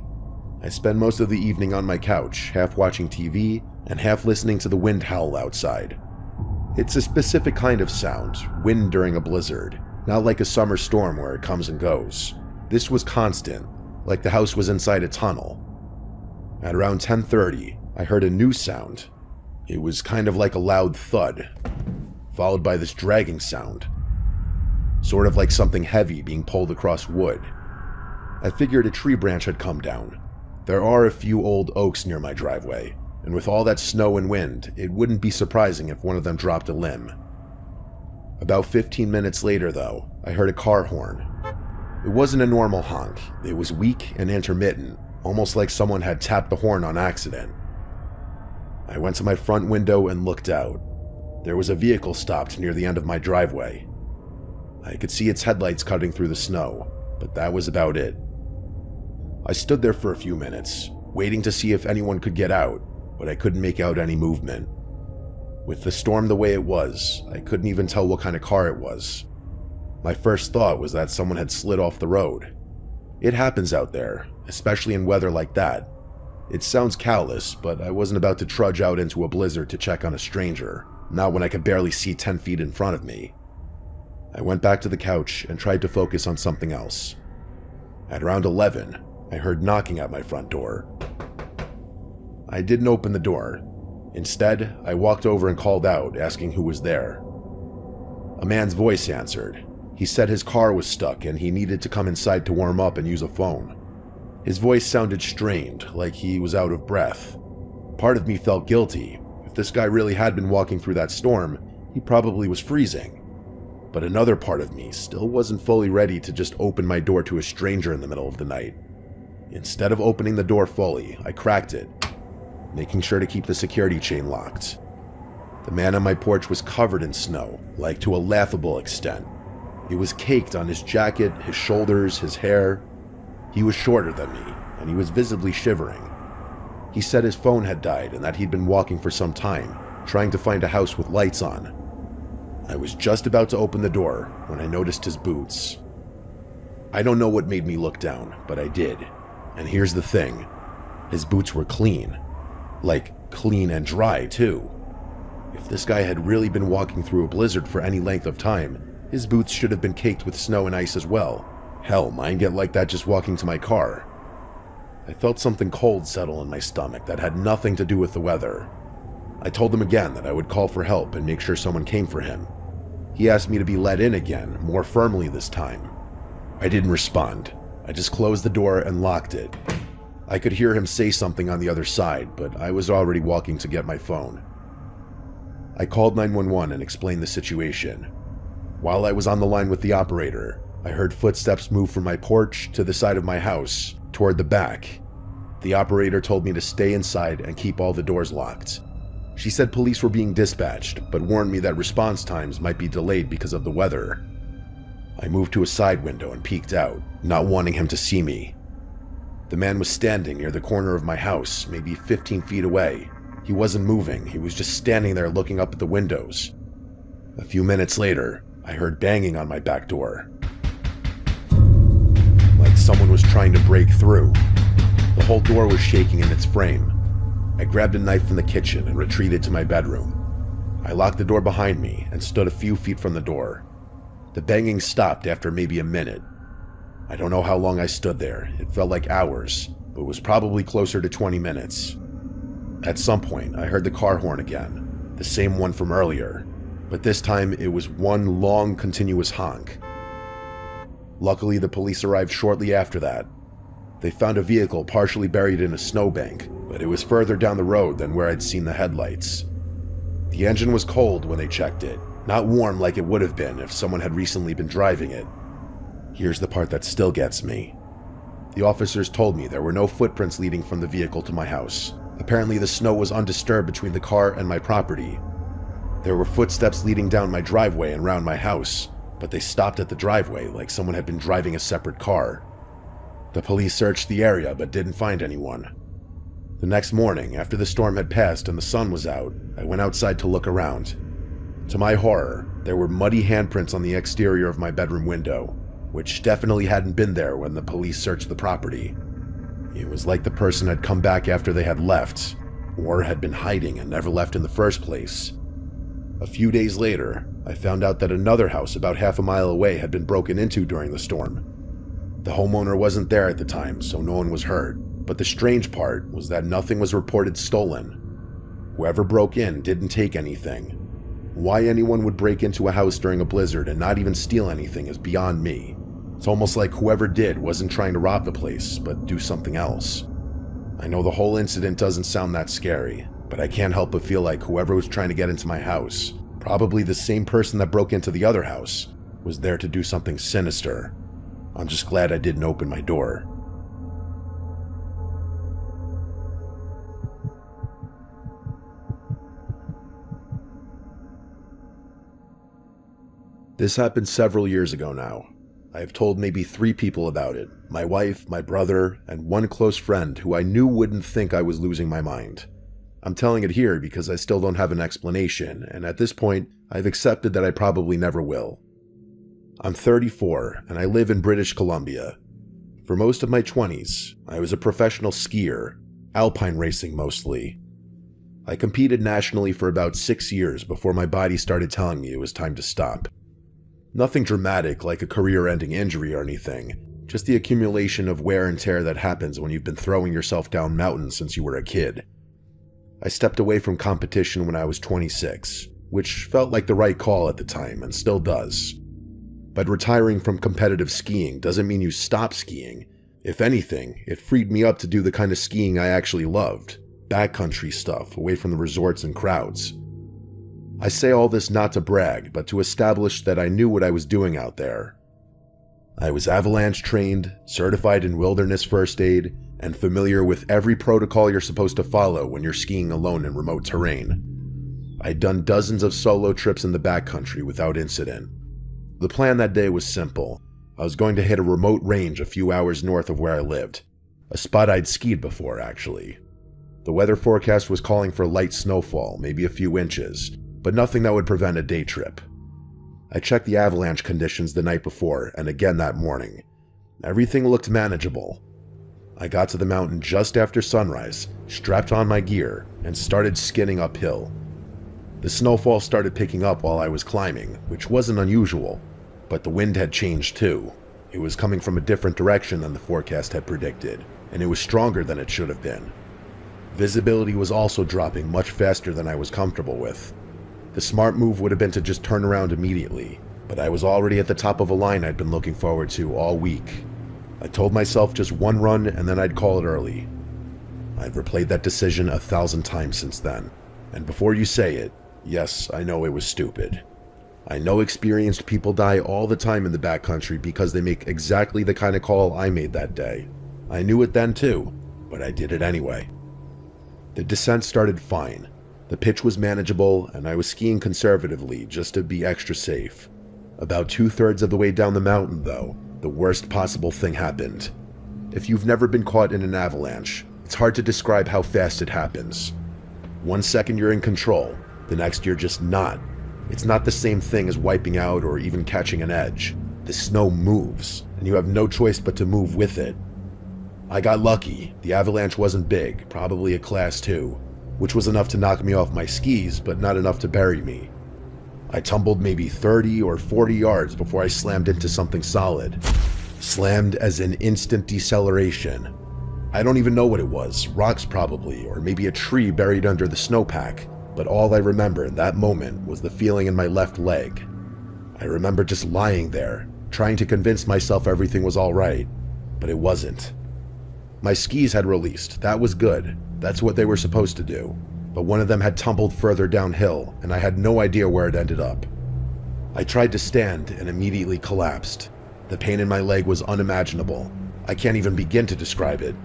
I spend most of the evening on my couch, half watching TV and half listening to the wind howl outside. It's a specific kind of sound, wind during a blizzard, not like a summer storm where it comes and goes. This was constant, like the house was inside a tunnel. At around 10:30, I heard a new sound. It was kind of like a loud thud, followed by this dragging sound, sort of like something heavy being pulled across wood. I figured a tree branch had come down. There are a few old oaks near my driveway, and with all that snow and wind, it wouldn't be surprising if one of them dropped a limb. About 15 minutes later, though, I heard a car horn. It wasn't a normal honk. It was weak and intermittent, almost like someone had tapped the horn on accident. I went to my front window and looked out. There was a vehicle stopped near the end of my driveway. I could see its headlights cutting through the snow, but that was about it. I stood there for a few minutes, waiting to see if anyone could get out, but I couldn't make out any movement. With the storm the way it was, I couldn't even tell what kind of car it was. My first thought was that someone had slid off the road. It happens out there, especially in weather like that. It sounds callous, but I wasn't about to trudge out into a blizzard to check on a stranger, not when I could barely see 10 feet in front of me. I went back to the couch and tried to focus on something else. At around 11, I heard knocking at my front door. I didn't open the door. Instead, I walked over and called out, asking who was there. A man's voice answered. He said his car was stuck and he needed to come inside to warm up and use a phone. His voice sounded strained, like he was out of breath. Part of me felt guilty. If this guy really had been walking through that storm, he probably was freezing. But another part of me still wasn't fully ready to just open my door to a stranger in the middle of the night. Instead of opening the door fully, I cracked it, making sure to keep the security chain locked. The man on my porch was covered in snow, like to a laughable extent. It was caked on his jacket, his shoulders, his hair. He was shorter than me, and he was visibly shivering. He said his phone had died and that he'd been walking for some time, trying to find a house with lights on. I was just about to open the door when I noticed his boots. I don't know what made me look down, but I did. And here's the thing. His boots were clean. Like, clean and dry, too. If this guy had really been walking through a blizzard for any length of time, his boots should have been caked with snow and ice as well. Hell, mine get like that just walking to my car. I felt something cold settle in my stomach that had nothing to do with the weather. I told him again that I would call for help and make sure someone came for him. He asked me to be let in again, more firmly this time. I didn't respond. I just closed the door and locked it. I could hear him say something on the other side, but I was already walking to get my phone. I called 911 and explained the situation. While I was on the line with the operator, I heard footsteps move from my porch to the side of my house, toward the back. The operator told me to stay inside and keep all the doors locked. She said police were being dispatched, but warned me that response times might be delayed because of the weather. I moved to a side window and peeked out, not wanting him to see me. The man was standing near the corner of my house, maybe 15 feet away. He wasn't moving, he was just standing there looking up at the windows. A few minutes later, I heard banging on my back door. Like someone was trying to break through. The whole door was shaking in its frame. I grabbed a knife from the kitchen and retreated to my bedroom. I locked the door behind me and stood a few feet from the door. The banging stopped after maybe a minute. I don't know how long I stood there. It felt like hours, but was probably closer to 20 minutes. At some point, I heard the car horn again, the same one from earlier, but this time it was one long, continuous honk. Luckily, the police arrived shortly after that. They found a vehicle partially buried in a snowbank, but it was further down the road than where I'd seen the headlights. The engine was cold when they checked it, not warm like it would have been if someone had recently been driving it. Here's the part that still gets me. The officers told me there were no footprints leading from the vehicle to my house. Apparently the snow was undisturbed between the car and my property. There were footsteps leading down my driveway and round my house, but they stopped at the driveway like someone had been driving a separate car. The police searched the area but didn't find anyone. The next morning, after the storm had passed and the sun was out, I went outside to look around. To my horror, there were muddy handprints on the exterior of my bedroom window, which definitely hadn't been there when the police searched the property. It was like the person had come back after they had left, or had been hiding and never left in the first place. A few days later, I found out that another house about half a mile away had been broken into during the storm. The homeowner wasn't there at the time, so no one was hurt, but the strange part was that nothing was reported stolen. Whoever broke in didn't take anything. Why anyone would break into a house during a blizzard and not even steal anything is beyond me. It's almost like whoever did wasn't trying to rob the place, but do something else. I know the whole incident doesn't sound that scary, but I can't help but feel like whoever was trying to get into my house, probably the same person that broke into the other house, was there to do something sinister. I'm just glad I didn't open my door. This happened several years ago now. I have told maybe 3 people about it: my wife, my brother, and one close friend who I knew wouldn't think I was losing my mind. I'm telling it here because I still don't have an explanation, and at this point, I've accepted that I probably never will. I'm 34, and I live in British Columbia. For most of my 20s, I was a professional skier, alpine racing mostly. I competed nationally for about 6 years before my body started telling me it was time to stop. Nothing dramatic like a career-ending injury or anything, just the accumulation of wear and tear that happens when you've been throwing yourself down mountains since you were a kid. I stepped away from competition when I was 26, which felt like the right call at the time and still does. But retiring from competitive skiing doesn't mean you stop skiing. If anything, it freed me up to do the kind of skiing I actually loved, backcountry stuff away from the resorts and crowds. I say all this not to brag, but to establish that I knew what I was doing out there. I was avalanche trained, certified in wilderness first aid, and familiar with every protocol you're supposed to follow when you're skiing alone in remote terrain. I'd done dozens of solo trips in the backcountry without incident. The plan that day was simple. I was going to hit a remote range a few hours north of where I lived, a spot I'd skied before actually. The weather forecast was calling for light snowfall, maybe a few inches, but nothing that would prevent a day trip. I checked the avalanche conditions the night before and again that morning. Everything looked manageable. I got to the mountain just after sunrise, strapped on my gear, and started skinning uphill. The snowfall started picking up while I was climbing, which wasn't unusual, but the wind had changed too. It was coming from a different direction than the forecast had predicted, and it was stronger than it should have been. Visibility was also dropping much faster than I was comfortable with. The smart move would have been to just turn around immediately, but I was already at the top of a line I'd been looking forward to all week. I told myself just one run and then I'd call it early. I've replayed that decision 1,000 times since then, and before you say it, yes, I know it was stupid. I know experienced people die all the time in the backcountry because they make exactly the kind of call I made that day. I knew it then too, but I did it anyway. The descent started fine. The pitch was manageable, and I was skiing conservatively just to be extra safe. About 2/3 of the way down the mountain, though, the worst possible thing happened. If you've never been caught in an avalanche, it's hard to describe how fast it happens. 1 second you're in control, the next you're just not. It's not the same thing as wiping out or even catching an edge. The snow moves, and you have no choice but to move with it. I got lucky. The avalanche wasn't big, probably a class 2. Which was enough to knock me off my skis, but not enough to bury me. I tumbled maybe 30 or 40 yards before I slammed into something solid. Slammed as in instant deceleration. I don't even know what it was, rocks probably, or maybe a tree buried under the snowpack, but all I remember in that moment was the feeling in my left leg. I remember just lying there, trying to convince myself everything was alright, but it wasn't. My skis had released, that was good. That's what they were supposed to do, but one of them had tumbled further downhill, and I had no idea where it ended up. I tried to stand and immediately collapsed. The pain in my leg was unimaginable. I can't even begin to describe it.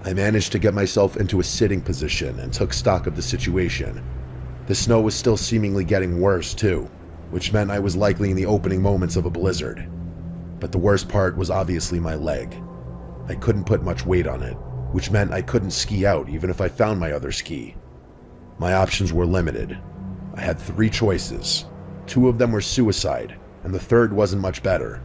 I managed to get myself into a sitting position and took stock of the situation. The snow was still seemingly getting worse too, which meant I was likely in the opening moments of a blizzard. But the worst part was obviously my leg. I couldn't put much weight on it, which meant I couldn't ski out even if I found my other ski. My options were limited. I had 3 choices. 2 of them were suicide, and the third wasn't much better.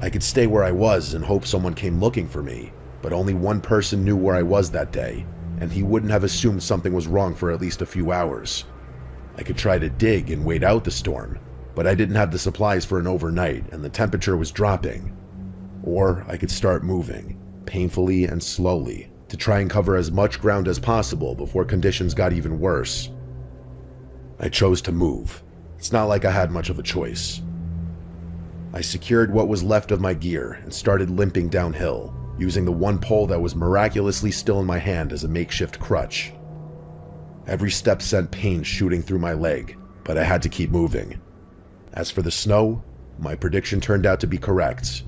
I could stay where I was and hope someone came looking for me, but only one person knew where I was that day, and he wouldn't have assumed something was wrong for at least a few hours. I could try to dig and wait out the storm, but I didn't have the supplies for an overnight and the temperature was dropping. Or I could start moving, painfully and slowly, to try and cover as much ground as possible before conditions got even worse. I chose to move. It's not like I had much of a choice. I secured what was left of my gear and started limping downhill, using the one pole that was miraculously still in my hand as a makeshift crutch. Every step sent pain shooting through my leg, but I had to keep moving. As for the snow, my prediction turned out to be correct.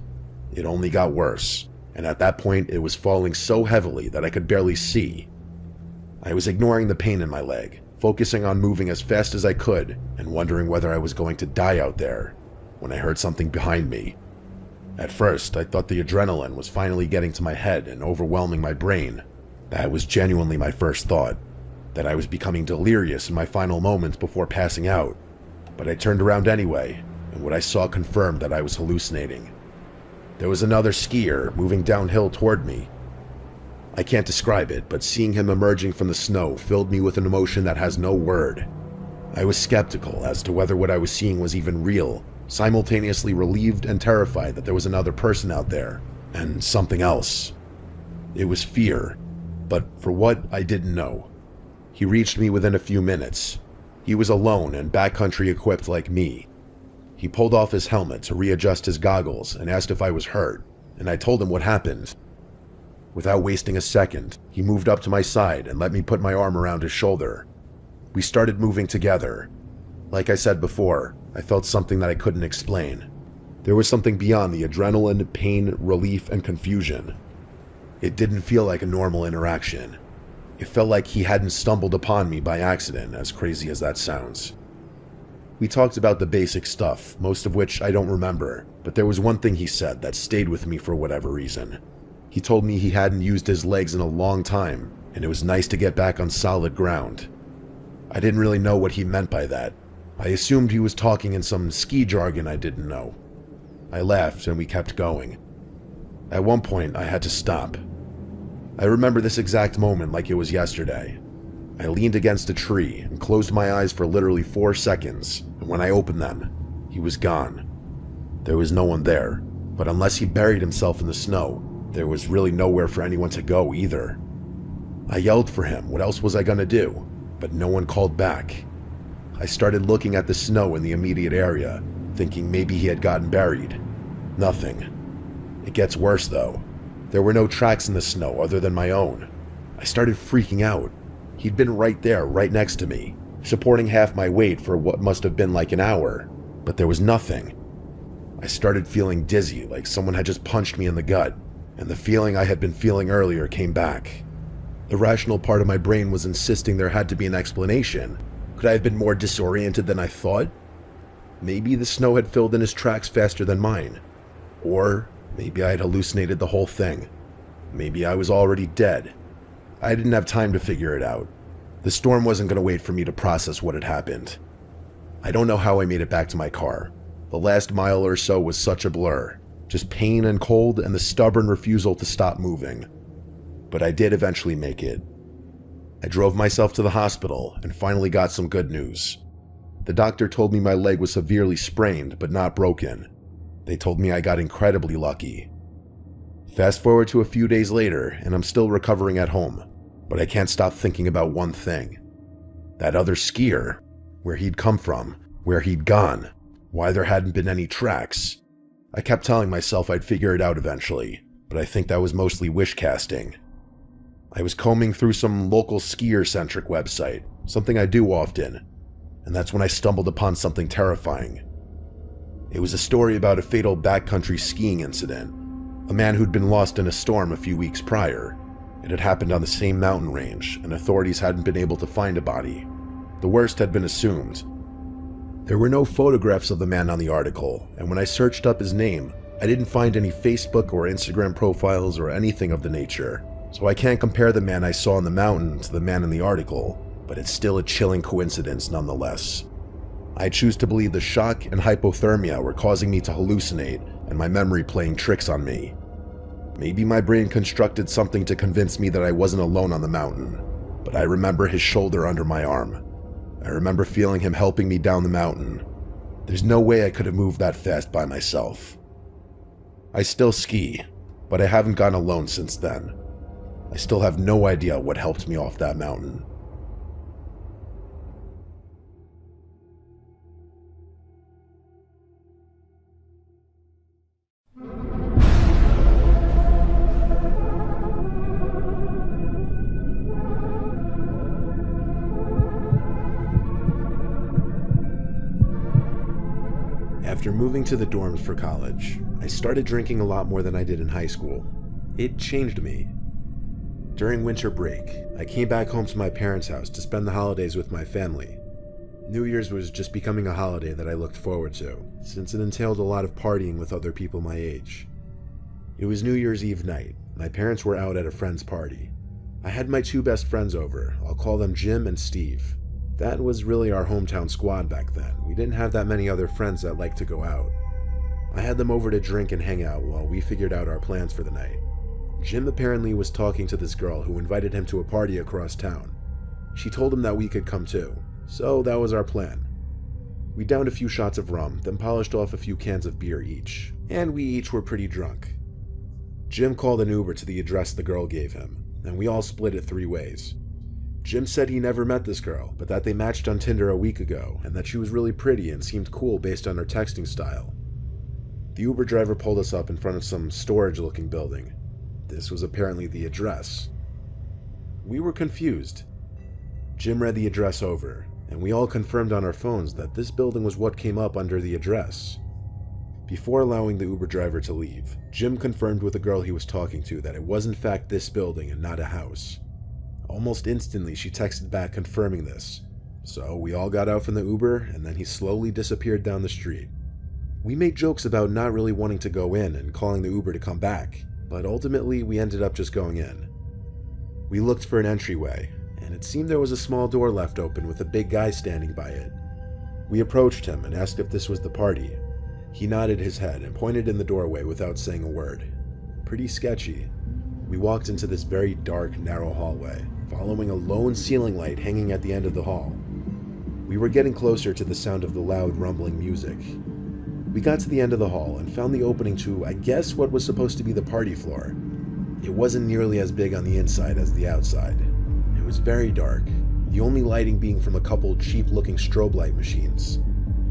It only got worse, and at that point it was falling so heavily that I could barely see. I was ignoring the pain in my leg, focusing on moving as fast as I could and wondering whether I was going to die out there, when I heard something behind me. At first, I thought the adrenaline was finally getting to my head and overwhelming my brain. That was genuinely my first thought, that I was becoming delirious in my final moments before passing out. But I turned around anyway, and what I saw confirmed that I was hallucinating. There was another skier moving downhill toward me. I can't describe it, but seeing him emerging from the snow filled me with an emotion that has no word. I was skeptical as to whether what I was seeing was even real, simultaneously relieved and terrified that there was another person out there, and something else. It was fear, but for what, I didn't know. He reached me within a few minutes. He was alone and backcountry equipped like me. He pulled off his helmet to readjust his goggles and asked if I was hurt, and I told him what happened. Without wasting a second, he moved up to my side and let me put my arm around his shoulder. We started moving together. Like I said before, I felt something that I couldn't explain. There was something beyond the adrenaline, pain, relief, and confusion. It didn't feel like a normal interaction. It felt like he hadn't stumbled upon me by accident, as crazy as that sounds. We talked about the basic stuff, most of which I don't remember, but there was one thing he said that stayed with me for whatever reason. He told me he hadn't used his legs in a long time, and it was nice to get back on solid ground. I didn't really know what he meant by that. I assumed he was talking in some ski jargon I didn't know. I laughed and we kept going. At one point, I had to stop. I remember this exact moment like it was yesterday. I leaned against a tree and closed my eyes for literally 4 seconds, and when I opened them, he was gone. There was no one there, but unless he buried himself in the snow, there was really nowhere for anyone to go either. I yelled for him, what else was I gonna do? But no one called back. I started looking at the snow in the immediate area, thinking maybe he had gotten buried. Nothing. It gets worse though. There were no tracks in the snow other than my own. I started freaking out. He'd been right there, right next to me, supporting half my weight for what must have been like an hour, but there was nothing. I started feeling dizzy, like someone had just punched me in the gut, and the feeling I had been feeling earlier came back. The rational part of my brain was insisting there had to be an explanation. Could I have been more disoriented than I thought? Maybe the snow had filled in his tracks faster than mine. Or maybe I had hallucinated the whole thing. Maybe I was already dead. I didn't have time to figure it out. The storm wasn't going to wait for me to process what had happened. I don't know how I made it back to my car. The last mile or so was such a blur. Just pain and cold and the stubborn refusal to stop moving. But I did eventually make it. I drove myself to the hospital and finally got some good news. The doctor told me my leg was severely sprained but not broken. They told me I got incredibly lucky. Fast forward to a few days later and I'm still recovering at home, but I can't stop thinking about one thing. That other skier, where he'd come from, where he'd gone, why there hadn't been any tracks. I kept telling myself I'd figure it out eventually, but I think that was mostly wish casting. I was combing through some local skier-centric website, something I do often, and that's when I stumbled upon something terrifying. It was a story about a fatal backcountry skiing incident, a man who'd been lost in a storm a few weeks prior. It had happened on the same mountain range, and authorities hadn't been able to find a body. The worst had been assumed. There were no photographs of the man on the article, and when I searched up his name, I didn't find any Facebook or Instagram profiles or anything of the nature. So I can't compare the man I saw in the mountain to the man in the article, but it's still a chilling coincidence nonetheless. I choose to believe the shock and hypothermia were causing me to hallucinate and my memory playing tricks on me. Maybe my brain constructed something to convince me that I wasn't alone on the mountain, but I remember his shoulder under my arm. I remember feeling him helping me down the mountain. There's no way I could have moved that fast by myself. I still ski, but I haven't gone alone since then. I still have no idea what helped me off that mountain. After moving to the dorms for college, I started drinking a lot more than I did in high school. It changed me. During winter break, I came back home to my parents' house to spend the holidays with my family. New Year's was just becoming a holiday that I looked forward to, since it entailed a lot of partying with other people my age. It was New Year's Eve night. My parents were out at a friend's party. I had my two best friends over. I'll call them Jim and Steve. That was really our hometown squad back then. We didn't have that many other friends that liked to go out. I had them over to drink and hang out while we figured out our plans for the night. Jim apparently was talking to this girl who invited him to a party across town. She told him that we could come too, so that was our plan. We downed a few shots of rum, then polished off a few cans of beer each, and we each were pretty drunk. Jim called an Uber to the address the girl gave him, and we all split it 3 ways. Jim said he never met this girl, but that they matched on Tinder a week ago, and that she was really pretty and seemed cool based on her texting style. The Uber driver pulled us up in front of some storage-looking building. This was apparently the address. We were confused. Jim read the address over, and we all confirmed on our phones that this building was what came up under the address. Before allowing the Uber driver to leave, Jim confirmed with the girl he was talking to that it was in fact this building and not a house. Almost instantly, she texted back confirming this. So we all got out from the Uber, and then he slowly disappeared down the street. We made jokes about not really wanting to go in and calling the Uber to come back, but ultimately we ended up just going in. We looked for an entryway, and it seemed there was a small door left open with a big guy standing by it. We approached him and asked if this was the party. He nodded his head and pointed in the doorway without saying a word. Pretty sketchy. We walked into this very dark, narrow hallway, following a lone ceiling light hanging at the end of the hall. We were getting closer to the sound of the loud, rumbling music. We got to the end of the hall and found the opening to, I guess, what was supposed to be the party floor. It wasn't nearly as big on the inside as the outside. It was very dark, the only lighting being from a couple cheap-looking strobe light machines.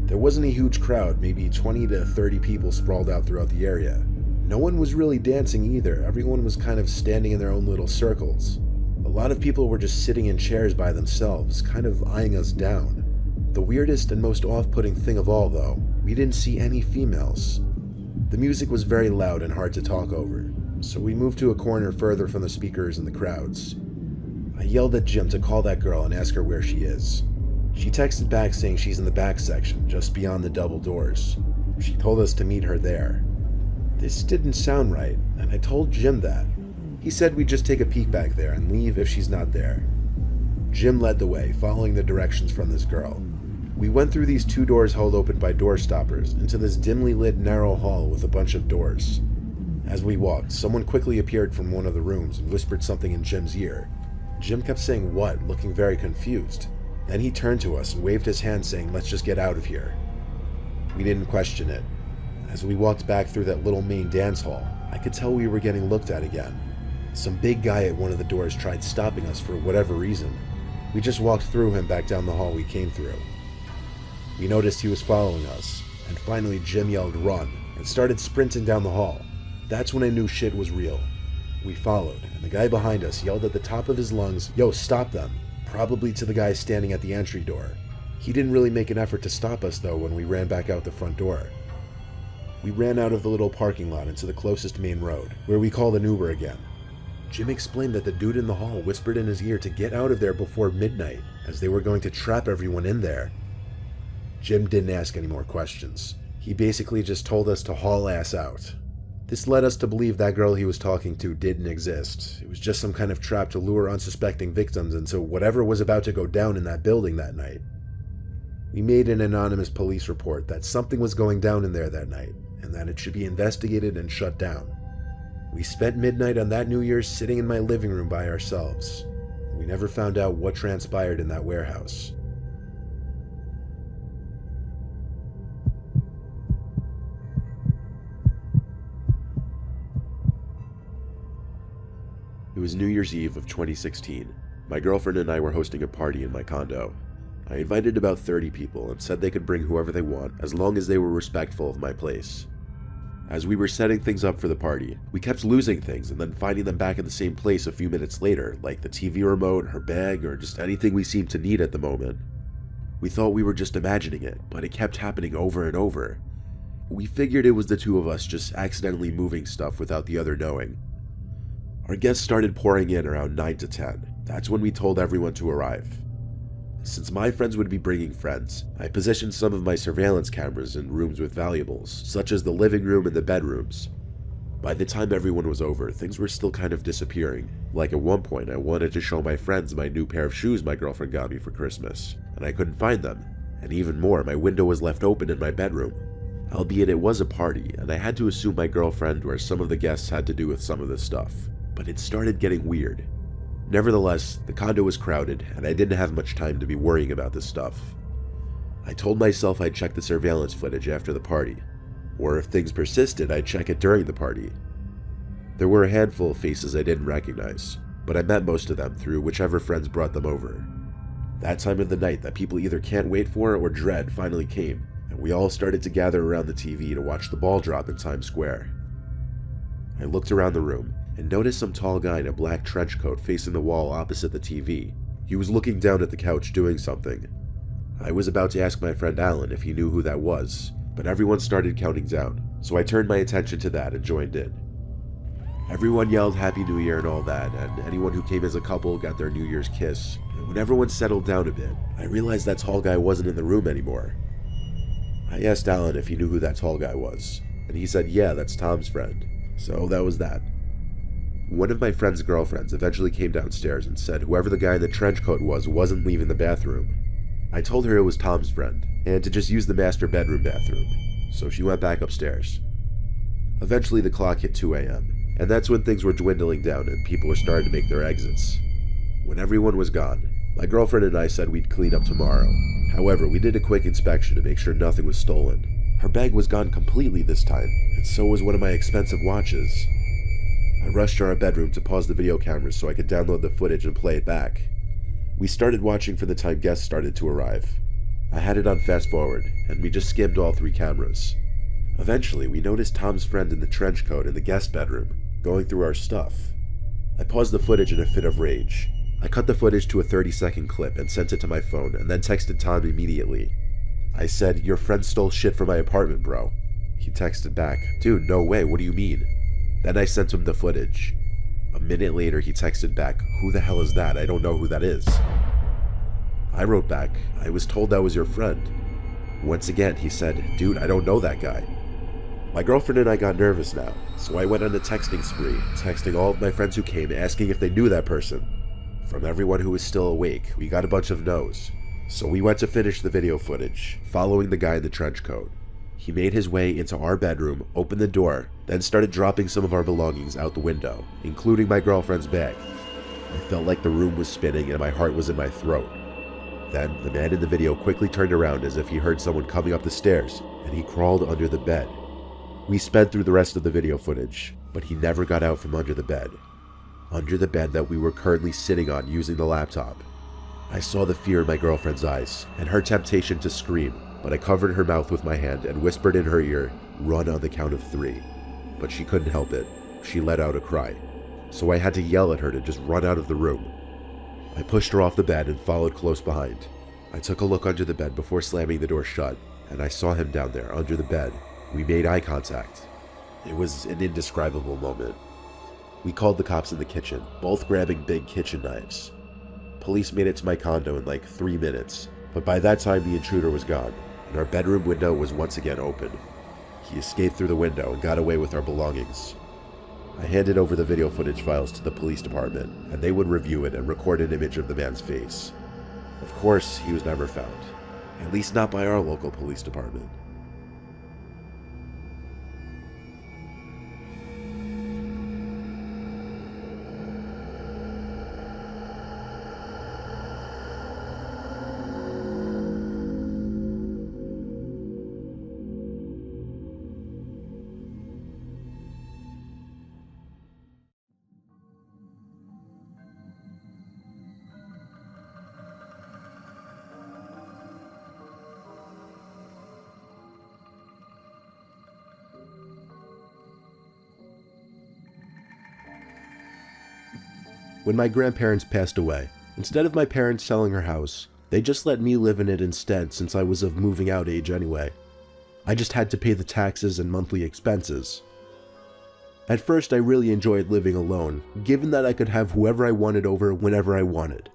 There wasn't a huge crowd, maybe 20 to 30 people sprawled out throughout the area. No one was really dancing either. Everyone was kind of standing in their own little circles. A lot of people were just sitting in chairs by themselves, kind of eyeing us down. The weirdest and most off-putting thing of all, though, we didn't see any females. The music was very loud and hard to talk over, so we moved to a corner further from the speakers and the crowds. I yelled at Jim to call that girl and ask her where she is. She texted back saying she's in the back section, just beyond the double doors. She told us to meet her there. This didn't sound right, and I told Jim that. He said we'd just take a peek back there and leave if she's not there. Jim led the way, following the directions from this girl. We went through these 2 doors held open by door stoppers into this dimly lit narrow hall with a bunch of doors. As we walked, someone quickly appeared from one of the rooms and whispered something in Jim's ear. Jim kept saying what, looking very confused. Then he turned to us and waved his hand saying, "Let's just get out of here." We didn't question it. As we walked back through that little main dance hall, I could tell we were getting looked at again. Some big guy at one of the doors tried stopping us for whatever reason. We just walked through him back down the hall we came through. We noticed he was following us, and finally Jim yelled "run" and started sprinting down the hall. That's when I knew shit was real. We followed, and the guy behind us yelled at the top of his lungs, "Yo, stop them," probably to the guy standing at the entry door. He didn't really make an effort to stop us though when we ran back out the front door. We ran out of the little parking lot into the closest main road, where we called an Uber again. Jim explained that the dude in the hall whispered in his ear to get out of there before midnight, as they were going to trap everyone in there. Jim didn't ask any more questions. He basically just told us to haul ass out. This led us to believe that girl he was talking to didn't exist. It was just some kind of trap to lure unsuspecting victims into whatever was about to go down in that building that night. We made an anonymous police report that something was going down in there that night, and that it should be investigated and shut down. We spent midnight on that New Year's sitting in my living room by ourselves. We never found out what transpired in that warehouse. It was New Year's Eve of 2016. My girlfriend and I were hosting a party in my condo. I invited about 30 people and said they could bring whoever they want as long as they were respectful of my place. As we were setting things up for the party, we kept losing things and then finding them back in the same place a few minutes later, like the TV remote, her bag, or just anything we seemed to need at the moment. We thought we were just imagining it, but it kept happening over and over. We figured it was the two of us just accidentally moving stuff without the other knowing. Our guests started pouring in around 9 to 10. That's when we told everyone to arrive. Since my friends would be bringing friends, I positioned some of my surveillance cameras in rooms with valuables, such as the living room and the bedrooms. By the time everyone was over, things were still kind of disappearing. Like at one point, I wanted to show my friends my new pair of shoes my girlfriend got me for Christmas, and I couldn't find them. And even more, my window was left open in my bedroom. Albeit it was a party, and I had to assume my girlfriend or some of the guests had to do with some of this stuff. But it started getting weird. Nevertheless, the condo was crowded, and I didn't have much time to be worrying about this stuff. I told myself I'd check the surveillance footage after the party, or if things persisted, I'd check it during the party. There were a handful of faces I didn't recognize, but I met most of them through whichever friends brought them over. That time of the night that people either can't wait for or dread finally came, and we all started to gather around the TV to watch the ball drop in Times Square. I looked around the room and noticed some tall guy in a black trench coat facing the wall opposite the TV. He was looking down at the couch doing something. I was about to ask my friend Alan if he knew who that was, but everyone started counting down, so I turned my attention to that and joined in. Everyone yelled Happy New Year and all that, and anyone who came as a couple got their New Year's kiss. And when everyone settled down a bit, I realized that tall guy wasn't in the room anymore. I asked Alan if he knew who that tall guy was, and he said yeah, that's Tom's friend. So that was that. One of my friend's girlfriends eventually came downstairs and said whoever the guy in the trench coat wasn't leaving the bathroom. I told her it was Tom's friend, and to just use the master bedroom bathroom, so she went back upstairs. Eventually the clock hit 2 a.m., and that's when things were dwindling down and people were starting to make their exits. When everyone was gone, my girlfriend and I said we'd clean up tomorrow. However, we did a quick inspection to make sure nothing was stolen. Her bag was gone completely this time, and so was one of my expensive watches. I rushed to our bedroom to pause the video cameras so I could download the footage and play it back. We started watching for the time guests started to arrive. I had it on fast forward, and we just skimmed all 3 cameras. Eventually, we noticed Tom's friend in the trench coat in the guest bedroom, going through our stuff. I paused the footage in a fit of rage. I cut the footage to a 30-second clip and sent it to my phone, and then texted Tom immediately. I said, "Your friend stole shit from my apartment, bro." He texted back, "Dude, no way, what do you mean?" Then I sent him the footage. A minute later, he texted back, "Who the hell is that? I don't know who that is." I wrote back, "I was told that was your friend." Once again, he said, "Dude, I don't know that guy." My girlfriend and I got nervous now, so I went on a texting spree, texting all of my friends who came, asking if they knew that person. From everyone who was still awake, we got a bunch of no's. So we went to finish the video footage, following the guy in the trench coat. He made his way into our bedroom, opened the door, then started dropping some of our belongings out the window, including my girlfriend's bag. I felt like the room was spinning and my heart was in my throat. Then, the man in the video quickly turned around as if he heard someone coming up the stairs, and he crawled under the bed. We sped through the rest of the video footage, but he never got out from under the bed. Under the bed that we were currently sitting on using the laptop. I saw the fear in my girlfriend's eyes, and her temptation to scream, but I covered her mouth with my hand and whispered in her ear, "Run on the count of 3. But she couldn't help it. She let out a cry. So I had to yell at her to just run out of the room. I pushed her off the bed and followed close behind. I took a look under the bed before slamming the door shut, and I saw him down there under the bed. We made eye contact. It was an indescribable moment. We called the cops in the kitchen, both grabbing big kitchen knives. Police made it to my condo in like 3 minutes, but by that time the intruder was gone, and our bedroom window was once again open. He escaped through the window and got away with our belongings. I handed over the video footage files to the police department, and they would review it and record an image of the man's face. Of course, he was never found, at least not by our local police department. When my grandparents passed away, instead of my parents selling our house, they just let me live in it instead since I was of moving out age anyway. I just had to pay the taxes and monthly expenses. At first, I really enjoyed living alone, given that I could have whoever I wanted over whenever I wanted.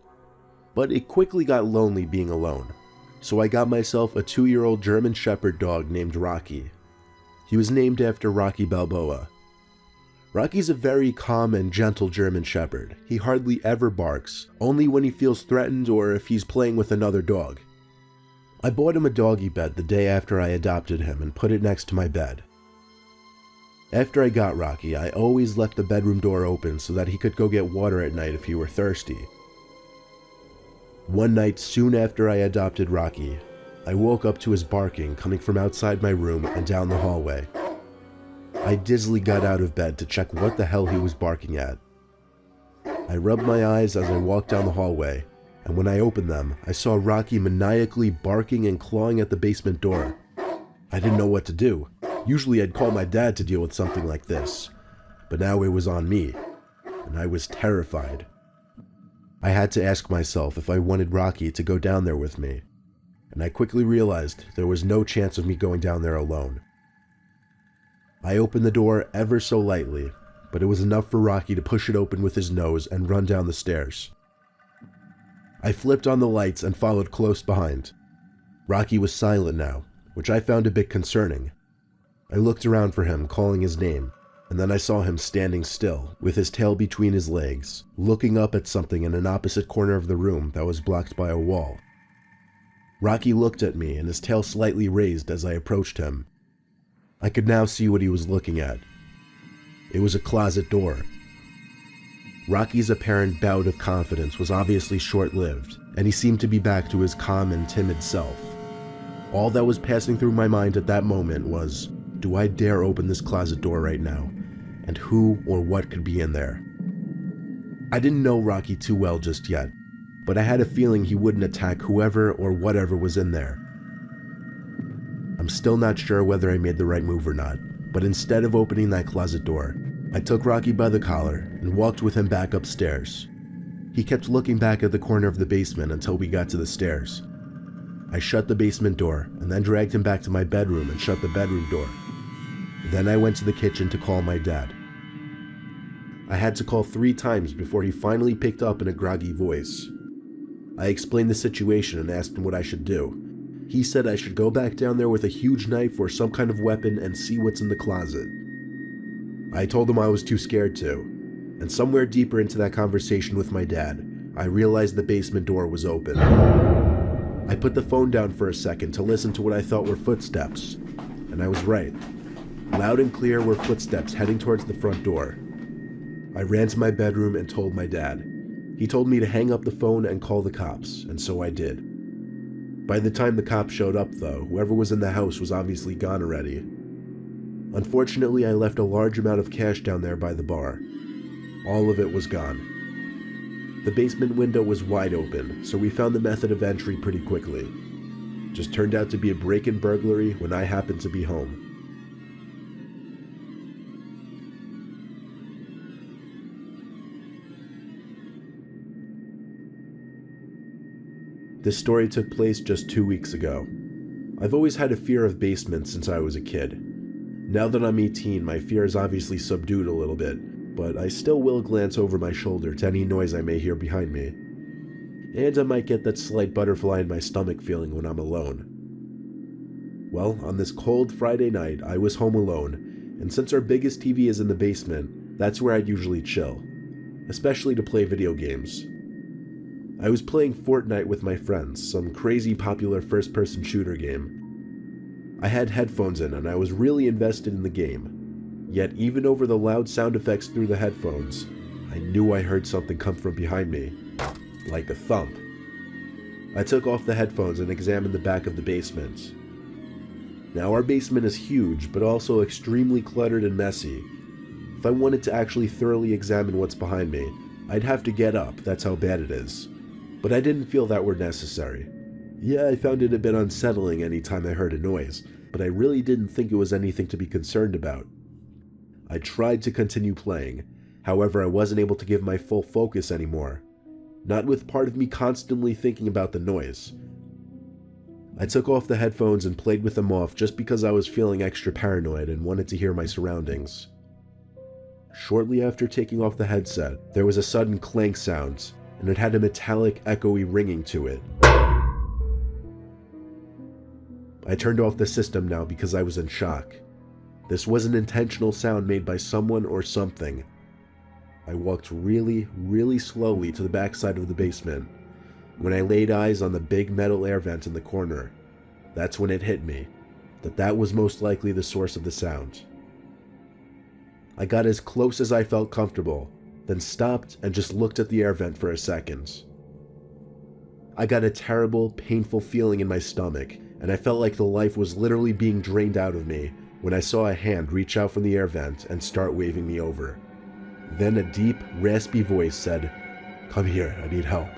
But it quickly got lonely being alone, so I got myself a 2-year-old German Shepherd dog named Rocky. He was named after Rocky Balboa. Rocky's a very calm and gentle German Shepherd. He hardly ever barks, only when he feels threatened or if he's playing with another dog. I bought him a doggy bed the day after I adopted him and put it next to my bed. After I got Rocky, I always left the bedroom door open so that he could go get water at night if he were thirsty. One night soon after I adopted Rocky, I woke up to his barking coming from outside my room and down the hallway. I dizzily got out of bed to check what the hell he was barking at. I rubbed my eyes as I walked down the hallway, and when I opened them, I saw Rocky maniacally barking and clawing at the basement door. I didn't know what to do. Usually I'd call my dad to deal with something like this, but now it was on me, and I was terrified. I had to ask myself if I wanted Rocky to go down there with me, and I quickly realized there was no chance of me going down there alone. I opened the door ever so lightly, but it was enough for Rocky to push it open with his nose and run down the stairs. I flipped on the lights and followed close behind. Rocky was silent now, which I found a bit concerning. I looked around for him, calling his name, and then I saw him standing still, with his tail between his legs, looking up at something in an opposite corner of the room that was blocked by a wall. Rocky looked at me, and his tail slightly raised as I approached him. I could now see what he was looking at. It was a closet door. Rocky's apparent bout of confidence was obviously short-lived, and he seemed to be back to his calm and timid self. All that was passing through my mind at that moment was, do I dare open this closet door right now? And who or what could be in there? I didn't know Rocky too well just yet, but I had a feeling he wouldn't attack whoever or whatever was in there. I'm still not sure whether I made the right move or not, but instead of opening that closet door, I took Rocky by the collar and walked with him back upstairs. He kept looking back at the corner of the basement until we got to the stairs. I shut the basement door and then dragged him back to my bedroom and shut the bedroom door. Then I went to the kitchen to call my dad. I had to call 3 times before he finally picked up in a groggy voice. I explained the situation and asked him what I should do. He said I should go back down there with a huge knife or some kind of weapon and see what's in the closet. I told him I was too scared to, and somewhere deeper into that conversation with my dad, I realized the basement door was open. I put the phone down for a second to listen to what I thought were footsteps, and I was right. Loud and clear were footsteps heading towards the front door. I ran to my bedroom and told my dad. He told me to hang up the phone and call the cops, and so I did. By the time the cops showed up, though, whoever was in the house was obviously gone already. Unfortunately, I left a large amount of cash down there by the bar. All of it was gone. The basement window was wide open, so we found the method of entry pretty quickly. Just turned out to be a break-in burglary when I happened to be home. This story took place just 2 weeks ago. I've always had a fear of basements since I was a kid. Now that I'm 18, my fear is obviously subdued a little bit, but I still will glance over my shoulder to any noise I may hear behind me. And I might get that slight butterfly in my stomach feeling when I'm alone. Well, on this cold Friday night, I was home alone, and since our biggest TV is in the basement, that's where I'd usually chill, especially to play video games. I was playing Fortnite with my friends, some crazy popular first-person shooter game. I had headphones in and I was really invested in the game. Yet even over the loud sound effects through the headphones, I knew I heard something come from behind me, like a thump. I took off the headphones and examined the back of the basement. Now our basement is huge, but also extremely cluttered and messy. If I wanted to actually thoroughly examine what's behind me, I'd have to get up, that's how bad it is. But I didn't feel that were necessary. Yeah, I found it a bit unsettling any time I heard a noise, but I really didn't think it was anything to be concerned about. I tried to continue playing, however I wasn't able to give my full focus anymore, not with part of me constantly thinking about the noise. I took off the headphones and played with them off just because I was feeling extra paranoid and wanted to hear my surroundings. Shortly after taking off the headset, there was a sudden clank sound, and it had a metallic, echoey ringing to it. I turned off the system now because I was in shock. This was an intentional sound made by someone or something. I walked really, really slowly to the backside of the basement. When I laid eyes on the big metal air vent in the corner, that's when it hit me that that was most likely the source of the sound. I got as close as I felt comfortable, then stopped and just looked at the air vent for a second. I got a terrible, painful feeling in my stomach, and I felt like the life was literally being drained out of me when I saw a hand reach out from the air vent and start waving me over. Then a deep, raspy voice said, "Come here, I need help."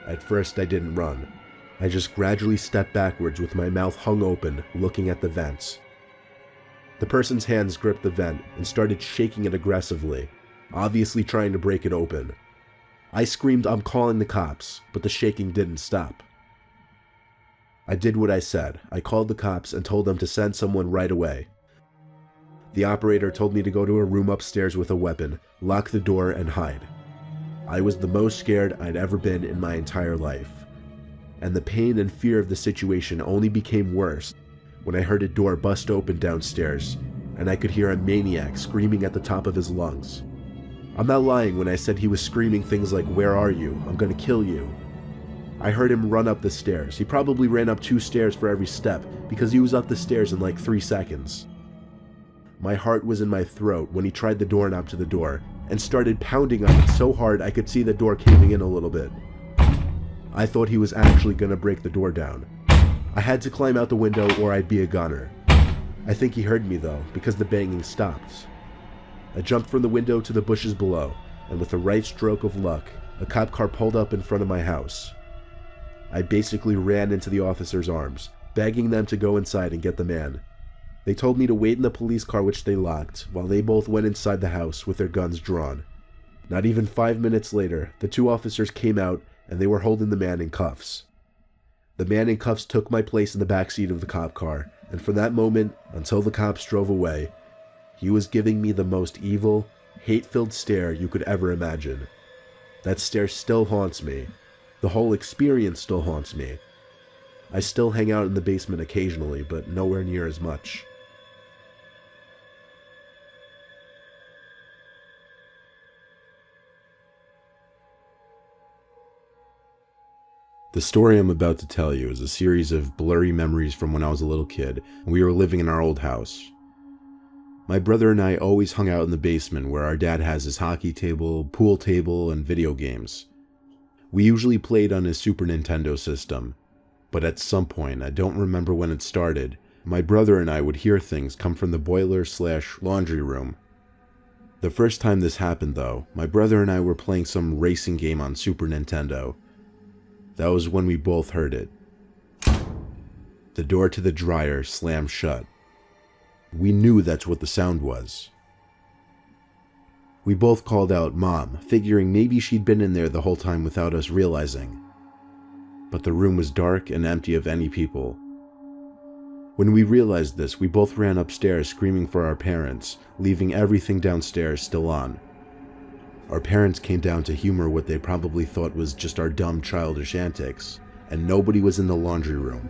At first I didn't run. I just gradually stepped backwards with my mouth hung open, looking at the vents. The person's hands gripped the vent and started shaking it aggressively, obviously trying to break it open. I screamed, "I'm calling the cops," but the shaking didn't stop. I did what I said. I called the cops and told them to send someone right away. The operator told me to go to a room upstairs with a weapon, lock the door, and hide. I was the most scared I'd ever been in my entire life. And the pain and fear of the situation only became worse when I heard a door bust open downstairs, and I could hear a maniac screaming at the top of his lungs. I'm not lying when I said he was screaming things like, "Where are you? I'm gonna kill you." I heard him run up the stairs. He probably ran up 2 stairs for every step because he was up the stairs in like 3 seconds. My heart was in my throat when he tried the doorknob to the door and started pounding on it so hard I could see the door caving in a little bit. I thought he was actually gonna break the door down. I had to climb out the window or I'd be a goner. I think he heard me though, because the banging stopped. I jumped from the window to the bushes below, and with the right stroke of luck, a cop car pulled up in front of my house. I basically ran into the officer's arms, begging them to go inside and get the man. They told me to wait in the police car, which they locked, while they both went inside the house with their guns drawn. Not even 5 minutes later, the 2 officers came out and they were holding the man in cuffs. The man in cuffs took my place in the backseat of the cop car, and from that moment, until the cops drove away, he was giving me the most evil, hate-filled stare you could ever imagine. That stare still haunts me. The whole experience still haunts me. I still hang out in the basement occasionally, but nowhere near as much. The story I'm about to tell you is a series of blurry memories from when I was a little kid and we were living in our old house. My brother and I always hung out in the basement where our dad has his hockey table, pool table, and video games. We usually played on his Super Nintendo system, but at some point, I don't remember when it started, my brother and I would hear things come from the boiler/laundry room. The first time this happened though, my brother and I were playing some racing game on Super Nintendo. That was when we both heard it. The door to the dryer slammed shut. We knew that's what the sound was. We both called out Mom, figuring maybe she'd been in there the whole time without us realizing. But the room was dark and empty of any people. When we realized this, we both ran upstairs screaming for our parents, leaving everything downstairs still on. Our parents came down to humor what they probably thought was just our dumb childish antics, and nobody was in the laundry room.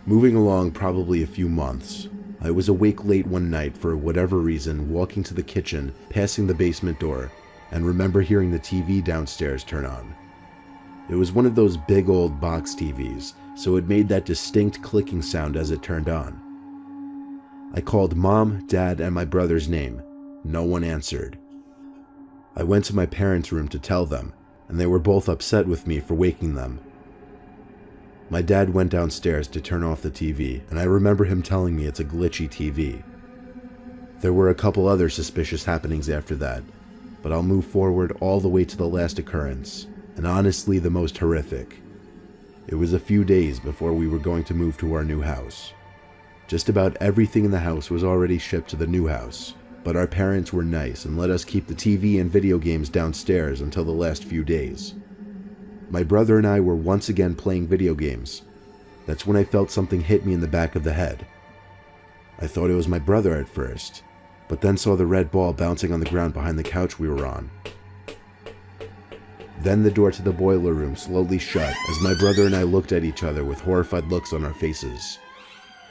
Moving along probably a few months, I was awake late one night for whatever reason, walking to the kitchen, passing the basement door, and remember hearing the TV downstairs turn on. It was one of those big old box TVs, so it made that distinct clicking sound as it turned on. I called Mom, Dad, and my brother's name. No one answered. I went to my parents' room to tell them, and they were both upset with me for waking them. My dad went downstairs to turn off the TV, and I remember him telling me it's a glitchy TV. There were a couple other suspicious happenings after that, but I'll move forward all the way to the last occurrence, and honestly the most horrific. It was a few days before we were going to move to our new house. Just about everything in the house was already shipped to the new house, but our parents were nice and let us keep the TV and video games downstairs until the last few days. My brother and I were once again playing video games. That's when I felt something hit me in the back of the head. I thought it was my brother at first, but then saw the red ball bouncing on the ground behind the couch we were on. Then the door to the boiler room slowly shut as my brother and I looked at each other with horrified looks on our faces.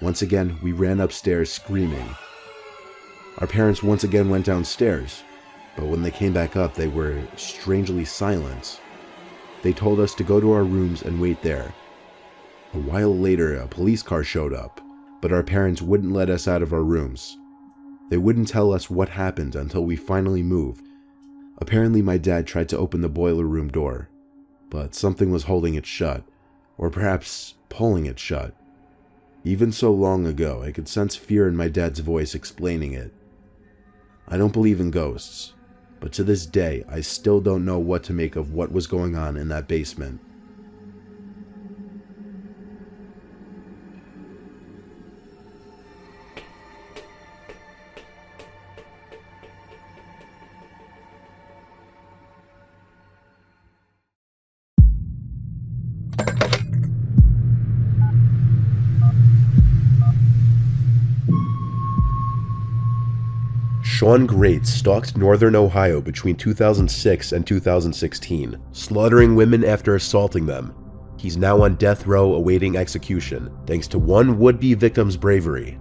Once again, we ran upstairs screaming. Our parents once again went downstairs, but when they came back up, they were strangely silent. They told us to go to our rooms and wait there. A while later, a police car showed up, but our parents wouldn't let us out of our rooms. They wouldn't tell us what happened until we finally moved. Apparently, my dad tried to open the boiler room door, but something was holding it shut, or perhaps pulling it shut. Even so long ago, I could sense fear in my dad's voice explaining it. I don't believe in ghosts, but to this day, I still don't know what to make of what was going on in that basement. Sean Great stalked northern Ohio between 2006 and 2016, slaughtering women after assaulting them. He's now on death row awaiting execution, thanks to one would-be victim's bravery.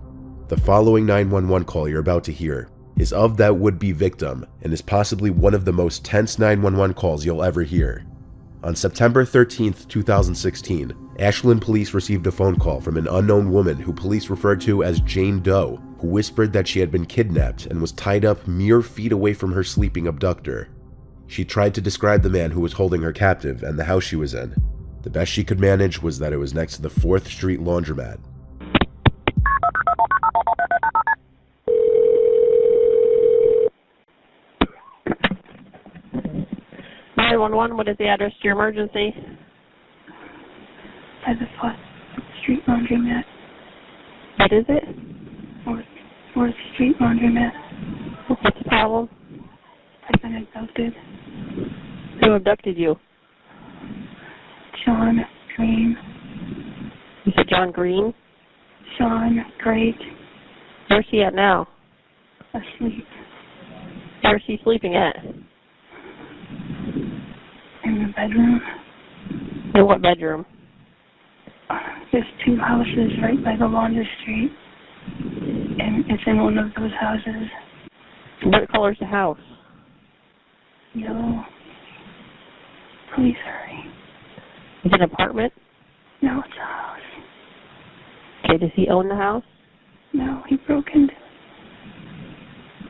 The following 911 call you're about to hear is of that would-be victim and is possibly one of the most tense 911 calls you'll ever hear. On September 13, 2016, Ashland police received a phone call from an unknown woman who police referred to as Jane Doe, who whispered that she had been kidnapped and was tied up mere feet away from her sleeping abductor. She tried to describe the man who was holding her captive and the house she was in. The best she could manage was that it was next to the 4th Street laundromat. What is the address to your emergency? By the 4th Street laundromat. What is it? 4th Street laundromat. What's the problem? I've been abducted. Who abducted you? Sean Green. You said John Green? Sean Great. Where's he at now? Asleep. Where's he sleeping at? In the bedroom. In what bedroom? There's 2 houses right by the laundry street. And it's in one of those houses. What color's the house? Yellow. Please hurry. Is it an apartment? No, it's a house. Okay, does he own the house? No, he broke into it.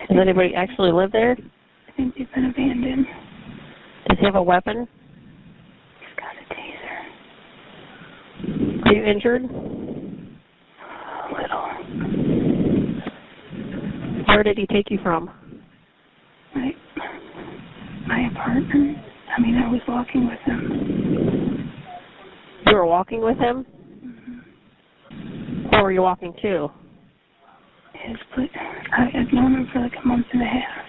Does anybody actually live there? I think they've been abandoned. Does he have a weapon? He's got a taser. Are you injured? A little. Where did he take you from? My apartment. I was walking with him. You were walking with him? Mm-hmm. Where were you walking to? I've known him for like a month and a half.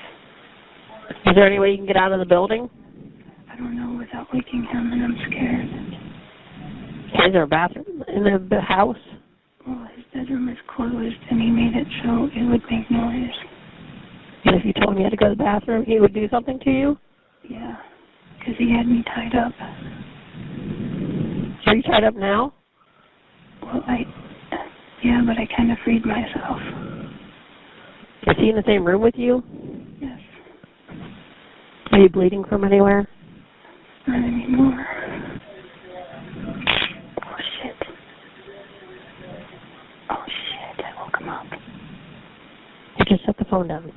Is there any way you can get out of the building? I don't know without waking him, and I'm scared. Is there a bathroom in the house? Well, his bedroom is closed, and he made it so it would make noise. And if you told him you had to go to the bathroom, he would do something to you? Yeah, because he had me tied up. So are you tied up now? Well, yeah, but I kind of freed myself. Is he in the same room with you? Yes. Are you bleeding from anywhere? Not anymore. Oh, shit. I woke him up. You just set the phone down.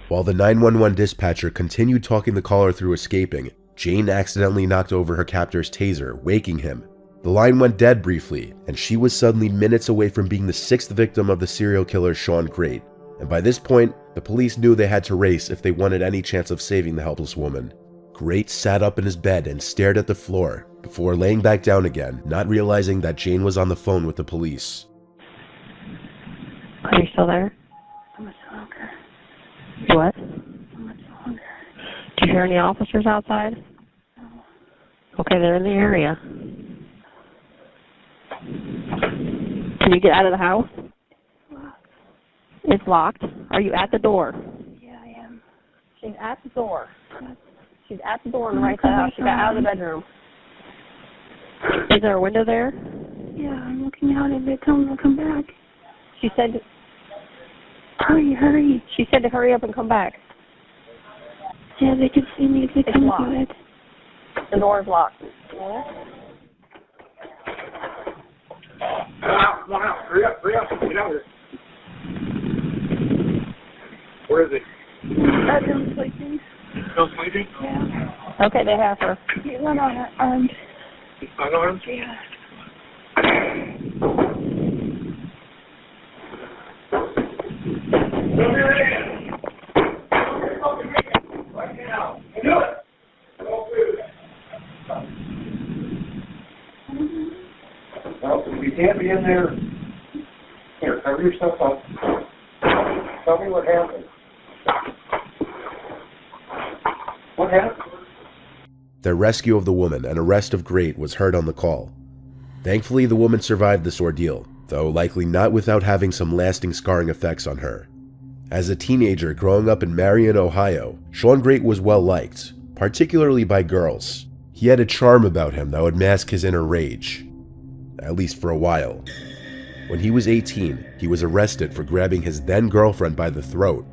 While the 911 dispatcher continued talking the caller through escaping, Jane accidentally knocked over her captor's taser, waking him. The line went dead briefly, and she was suddenly minutes away from being the 6th victim of the serial killer Sean Great. And by this point, the police knew they had to race if they wanted any chance of saving the helpless woman. Great sat up in his bed and stared at the floor, before laying back down again, not realizing that Jane was on the phone with the police. Are you still there? I'm a smoker. What? So much longer. Do you hear any officers outside? No. Okay, they're in the area. Can you get out of the house? Locked. It's locked. Are you at the door? Yeah, I am. She's at the door. But She's at the door on the right side of the house. She got out of the bedroom. Is there a window there? yeah, I'm looking out and they tell me to come back. She said Hurry, hurry. she said to hurry up and come back. Yeah, they can see me if they It's come locked. to it. The door is locked. Come on out, hurry up, get out of here. Where is he? Bedroom sleeping. Still sleeping? Yeah. Okay, they have her. He went unarmed. Unarmed? Yeah. Right now. Do it. Don't do it. Well, if you can't be in there, here, cover yourself up. Tell me what happened. What happened? Their rescue of the woman and arrest of Great was heard on the call. Thankfully, the woman survived this ordeal, though likely not without having some lasting scarring effects on her. As a teenager growing up in Marion, Ohio, Sean Great was well liked, particularly by girls. He had a charm about him that would mask his inner rage, at least for a while. When he was 18, he was arrested for grabbing his then-girlfriend by the throat.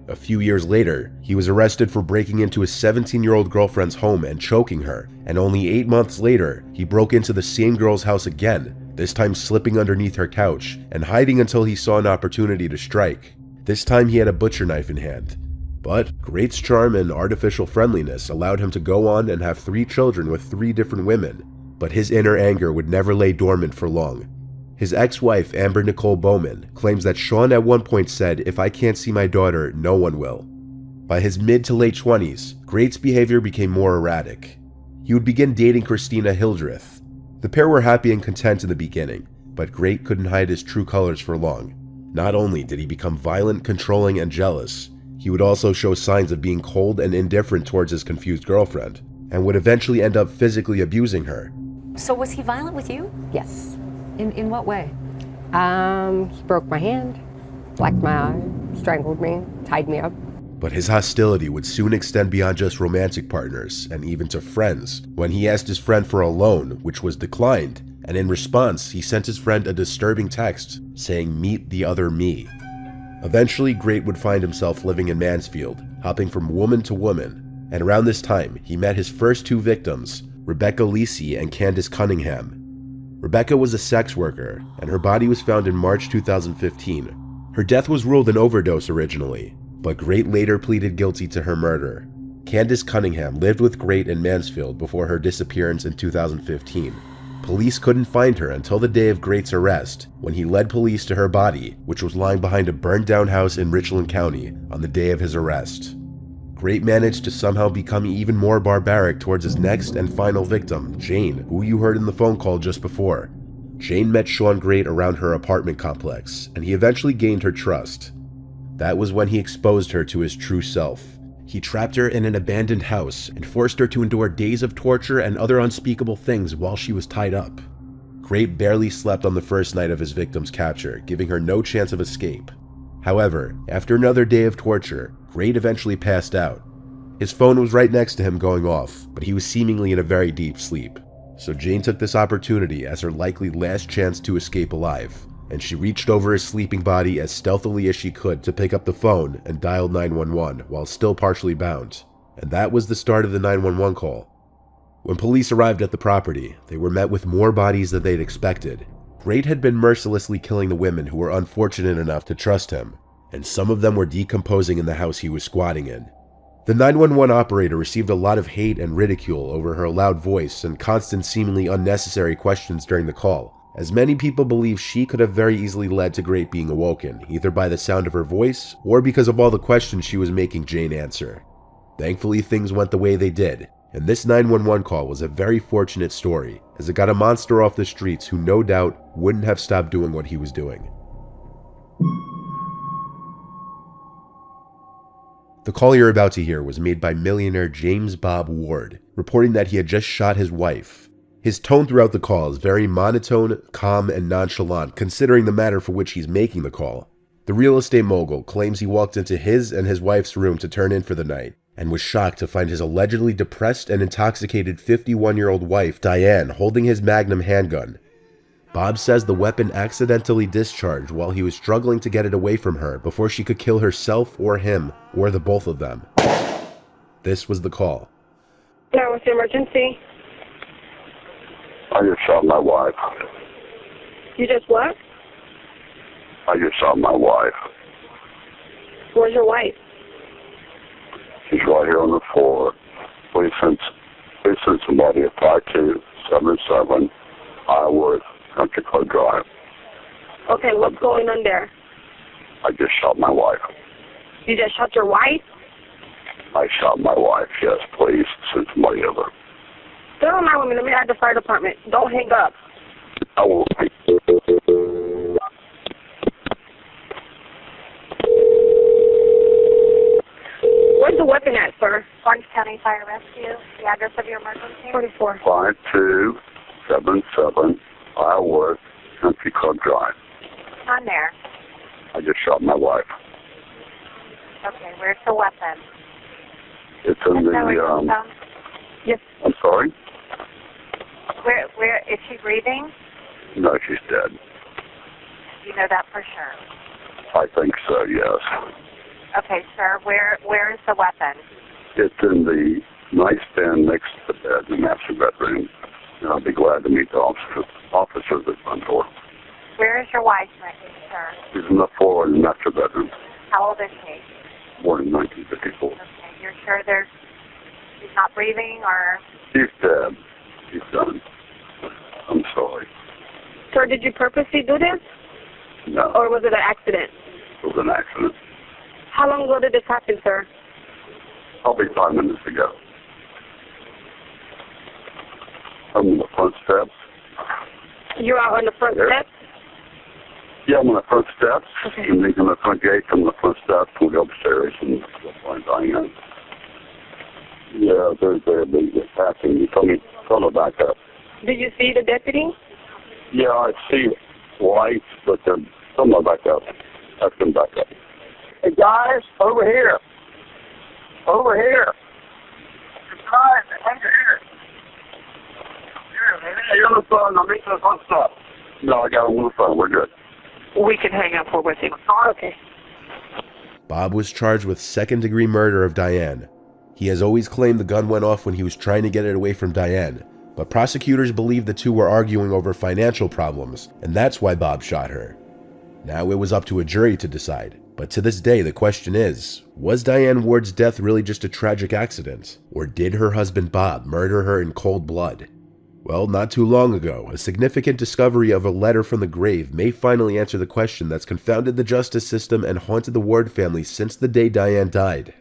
A few years later, he was arrested for breaking into his 17-year-old girlfriend's home and choking her, and only 8 months later, he broke into the same girl's house again, this time slipping underneath her couch and hiding until he saw an opportunity to strike. This time he had a butcher knife in hand. But Great's charm and artificial friendliness allowed him to go on and have 3 children with 3 different women, but his inner anger would never lay dormant for long. His ex-wife, Amber Nicole Bowman, claims that Sean at one point said, "If I can't see my daughter, no one will." By his mid to late 20s, Great's behavior became more erratic. He would begin dating Christina Hildreth. The pair were happy and content in the beginning, but Great couldn't hide his true colors for long. Not only did he become violent, controlling, and jealous, he would also show signs of being cold and indifferent towards his confused girlfriend, and would eventually end up physically abusing her. So was he violent with you? Yes. In what way? He broke my hand, blacked my eye, strangled me, tied me up. But his hostility would soon extend beyond just romantic partners, and even to friends, when he asked his friend for a loan, which was declined, and in response, he sent his friend a disturbing text saying, "Meet the other me." Eventually, Great would find himself living in Mansfield, hopping from woman to woman, and around this time, he met his first 2 victims, Rebecca Lisi and Candace Cunningham. Rebecca was a sex worker, and her body was found in March 2015. Her death was ruled an overdose originally, but Great later pleaded guilty to her murder. Candace Cunningham lived with Great in Mansfield before her disappearance in 2015. Police couldn't find her until the day of Great's arrest, when he led police to her body, which was lying behind a burned-down house in Richland County on the day of his arrest. Great managed to somehow become even more barbaric towards his next and final victim, Jane, who you heard in the phone call just before. Jane met Sean Great around her apartment complex, and he eventually gained her trust. That was when he exposed her to his true self. He trapped her in an abandoned house and forced her to endure days of torture and other unspeakable things while she was tied up. Great barely slept on the first night of his victim's capture, giving her no chance of escape. However, after another day of torture, Great eventually passed out. His phone was right next to him going off, but he was seemingly in a very deep sleep. So Jane took this opportunity as her likely last chance to escape alive, and she reached over his sleeping body as stealthily as she could to pick up the phone and dialed 911 while still partially bound. And that was the start of the 911 call. When police arrived at the property, they were met with more bodies than they'd expected. Great had been mercilessly killing the women who were unfortunate enough to trust him, and some of them were decomposing in the house he was squatting in. The 911 operator received a lot of hate and ridicule over her loud voice and constant seemingly unnecessary questions during the call, as many people believe she could have very easily led to Great being awoken, either by the sound of her voice or because of all the questions she was making Jane answer. Thankfully, things went the way they did, and this 911 call was a very fortunate story, as it got a monster off the streets who no doubt wouldn't have stopped doing what he was doing. The call you're about to hear was made by millionaire James Bob Ward, reporting that he had just shot his wife. His tone throughout the call is very monotone, calm, and nonchalant considering the matter for which he's making the call. The real estate mogul claims he walked into his and his wife's room to turn in for the night and was shocked to find his allegedly depressed and intoxicated 51-year-old wife, Diane, holding his Magnum handgun. Bob says the weapon accidentally discharged while he was struggling to get it away from her before she could kill herself or him, or the both of them. This was the call. Yeah, what's the emergency? I just shot my wife. You just what? I just shot my wife. Where's your wife? She's right here on the floor. Please send somebody at 5277 Iowa Country Club Drive. Okay, what's going on there? I just shot my wife. You just shot your wife? I shot my wife, yes, please send somebody over. Stay on my woman. Let me add the fire department. Don't hang up. I will. Where's the weapon at, sir? Orange County Fire Rescue. The address of your emergency? 44. 5277 Iowa Country Club Drive. On there. I just shot my wife. Okay, where's the weapon? It's in Yes. I'm sorry? Where is she breathing? No, she's dead. You know that for sure. I think so, yes. Okay, sir, where is the weapon? It's in the nightstand next to the bed in the master bedroom. And I'll be glad to meet the officers at the front door. Where is your wife, sir? She's on the floor in the master bedroom. How old is she? Born in 1954. Okay, you're sure she's not breathing or? She's dead. She's done. I'm sorry. Sir, did you purposely do this? No, Or was it an accident? it was an accident. How long ago did this happen, sir? Probably 5 minutes ago. I'm on the front steps. You're out on the front There. steps? Yeah, I'm on the front steps. Okay. I'm leaving the front gate from the front steps. We'll go upstairs and we'll find Diane. Yeah, they're passing. You told me back up. Did you see the deputy? Yeah, I see lights, but they're somewhere back up. Ask them back up. Hey, guys, over here. Over here. Guys, over here. Here, you're on the phone. I'm making the phone stop. No, I got him on the phone. We're good. We can hang up. We're with him. Okay. Bob was charged with second-degree murder of Diane. He has always claimed the gun went off when he was trying to get it away from Diane, but prosecutors believe the two were arguing over financial problems, and that's why Bob shot her. Now it was up to a jury to decide, but to this day the question is, was Diane Ward's death really just a tragic accident, or did her husband Bob murder her in cold blood? Well, not too long ago, a significant discovery of a letter from the grave may finally answer the question that's confounded the justice system and haunted the Ward family since the day Diane died.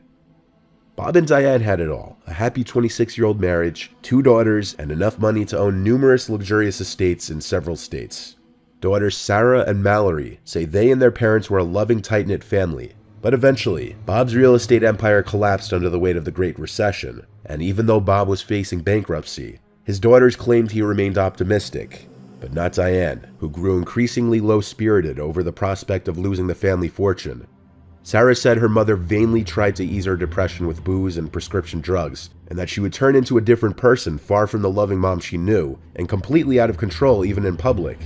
Bob and Diane had it all, a happy 26-year-old marriage, 2 daughters, and enough money to own numerous luxurious estates in several states. Daughters Sarah and Mallory say they and their parents were a loving, tight-knit family. But eventually, Bob's real estate empire collapsed under the weight of the Great Recession, and even though Bob was facing bankruptcy, his daughters claimed he remained optimistic, but not Diane, who grew increasingly low-spirited over the prospect of losing the family fortune. Sarah said her mother vainly tried to ease her depression with booze and prescription drugs, and that she would turn into a different person far from the loving mom she knew, and completely out of control even in public.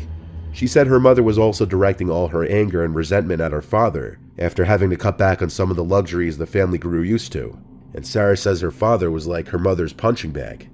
She said her mother was also directing all her anger and resentment at her father, after having to cut back on some of the luxuries the family grew used to, and Sarah says her father was like her mother's punching bag.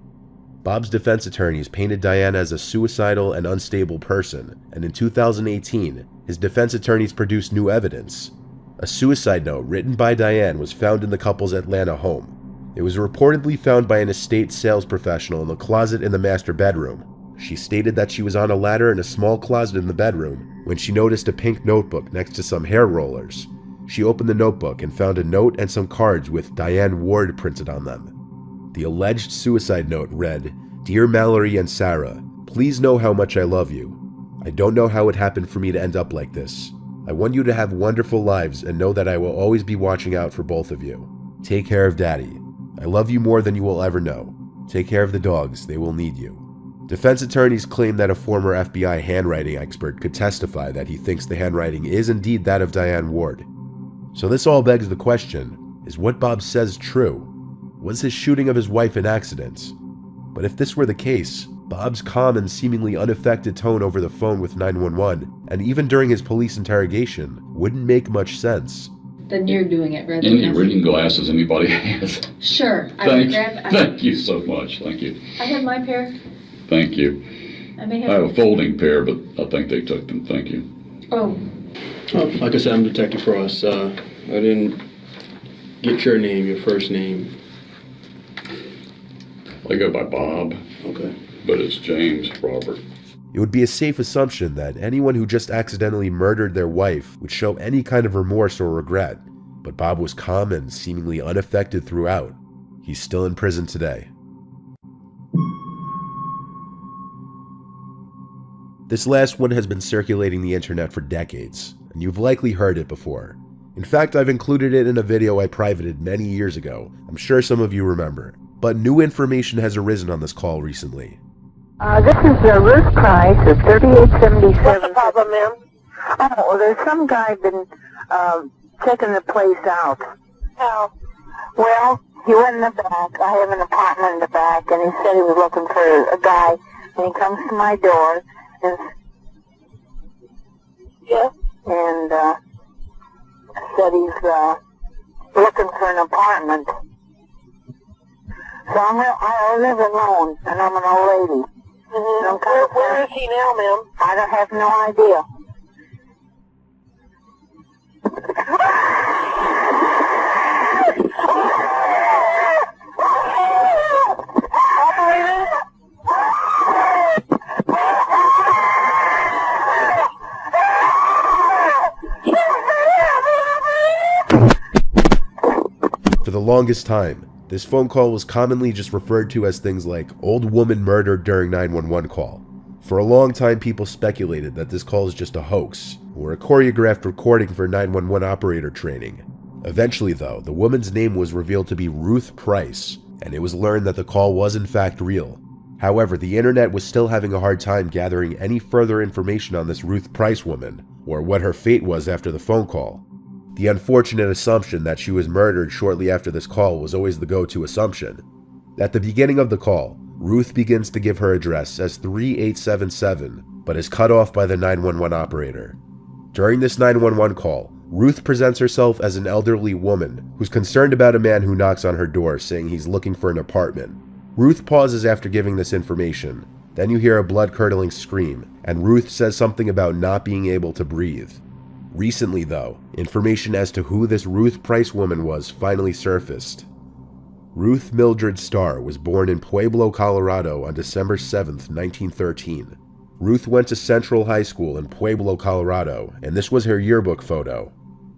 Bob's defense attorneys painted Diane as a suicidal and unstable person, and in 2018, his defense attorneys produced new evidence. A suicide note written by Diane was found in the couple's Atlanta home. It was reportedly found by an estate sales professional in the closet in the master bedroom. She stated that she was on a ladder in a small closet in the bedroom when she noticed a pink notebook next to some hair rollers. She opened the notebook and found a note and some cards with Diane Ward printed on them. The alleged suicide note read, "Dear Mallory and Sarah, please know how much I love you. I don't know how it happened for me to end up like this. I want you to have wonderful lives and know that I will always be watching out for both of you. Take care of Daddy. I love you more than you will ever know. Take care of the dogs. They will need you. Defense attorneys claim that a former FBI handwriting expert could testify that he thinks the handwriting is indeed that of Diane Ward. So this all begs the question, is what Bob says true? Was his shooting of his wife an accident? But if this were the case, Bob's calm and seemingly unaffected tone over the phone with 911, and even during his police interrogation, wouldn't make much sense. Then you're doing it rather Any than... reading glasses anybody has? Sure. I will grab... Thank you so much. Thank you. I have my pair. Thank you. I may I have a folding pair, but I think they took them. Thank you. Oh. Oh, like I said, I'm Detective Frost. I didn't get your name, your first name. I go by Bob. Okay. But it's James Robert. It would be a safe assumption that anyone who just accidentally murdered their wife would show any kind of remorse or regret, but Bob was calm and seemingly unaffected throughout. He's still in prison today. This last one has been circulating the internet for decades, and you've likely heard it before. In fact, I've included it in a video I privated many years ago. I'm sure some of you remember. But new information has arisen on this call recently. This is Ruth Price of 3877. What's the problem, ma'am? Oh, well, there's some guy been checking the place out. How? Well, he went in the back. I have an apartment in the back, and he said he was looking for a guy, and he comes to my door, and said he's looking for an apartment. So I live alone, and I'm an old lady. Mm-hmm. Where is he now, ma'am? I don't have no idea. For the longest time, this phone call was commonly just referred to as things like old woman murdered during 911 call. For a long time, people speculated that this call is just a hoax, or a choreographed recording for 911 operator training. Eventually though, the woman's name was revealed to be Ruth Price, and it was learned that the call was in fact real. However, the internet was still having a hard time gathering any further information on this Ruth Price woman, or what her fate was after the phone call. The unfortunate assumption that she was murdered shortly after this call was always the go-to assumption. At the beginning of the call, Ruth begins to give her address as 3877, but is cut off by the 911 operator. During this 911 call, Ruth presents herself as an elderly woman who's concerned about a man who knocks on her door saying he's looking for an apartment. Ruth pauses after giving this information. Then you hear a blood-curdling scream, and Ruth says something about not being able to breathe. Recently though, information as to who this Ruth Price woman was finally surfaced. Ruth Mildred Starr was born in Pueblo, Colorado on December 7, 1913. Ruth went to Central High School in Pueblo, Colorado, and this was her yearbook photo.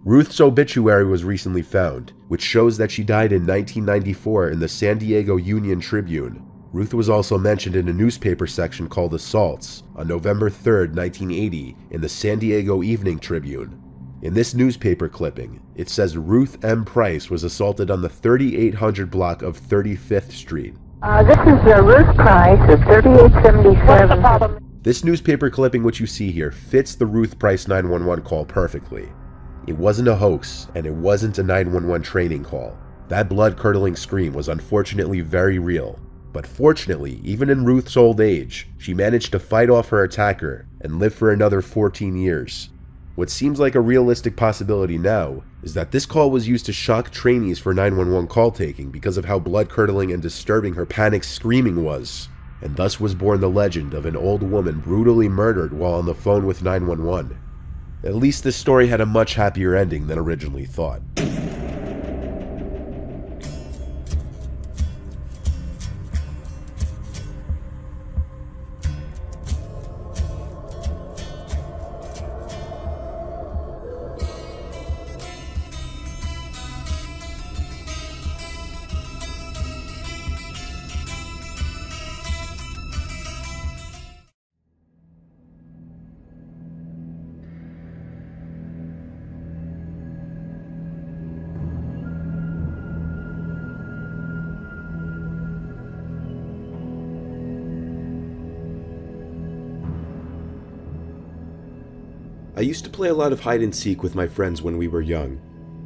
Ruth's obituary was recently found, which shows that she died in 1994 in the San Diego Union-Tribune. Ruth was also mentioned in a newspaper section called Assaults on November 3, 1980 in the San Diego Evening Tribune. In this newspaper clipping, it says Ruth M. Price was assaulted on the 3800 block of 35th Street. This is Ruth Price of 3877. This newspaper clipping which you see here fits the Ruth Price 911 call perfectly. It wasn't a hoax, and it wasn't a 911 training call. That blood-curdling scream was unfortunately very real. But fortunately, even in Ruth's old age, she managed to fight off her attacker and live for another 14 years. What seems like a realistic possibility now is that this call was used to shock trainees for 911 call taking because of how blood-curdling and disturbing her panicked screaming was, and thus was born the legend of an old woman brutally murdered while on the phone with 911. At least this story had a much happier ending than originally thought. I used to play a lot of hide and seek with my friends when we were young.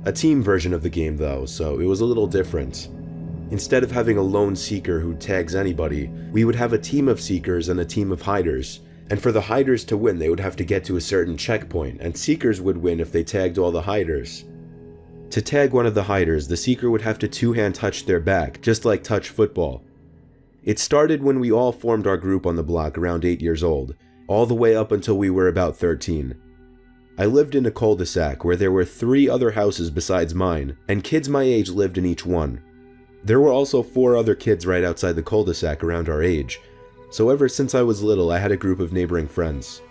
A team version of the game though, so it was a little different. Instead of having a lone seeker who tags anybody, we would have a team of seekers and a team of hiders. And for the hiders to win, they would have to get to a certain checkpoint, and seekers would win if they tagged all the hiders. To tag one of the hiders, the seeker would have to two-hand touch their back, just like touch football. It started when we all formed our group on the block around 8 years old, all the way up until we were about 13. I lived in a cul-de-sac where there were 3 other houses besides mine, and kids my age lived in each one. There were also 4 other kids right outside the cul-de-sac around our age, so ever since I was little I had a group of neighboring friends.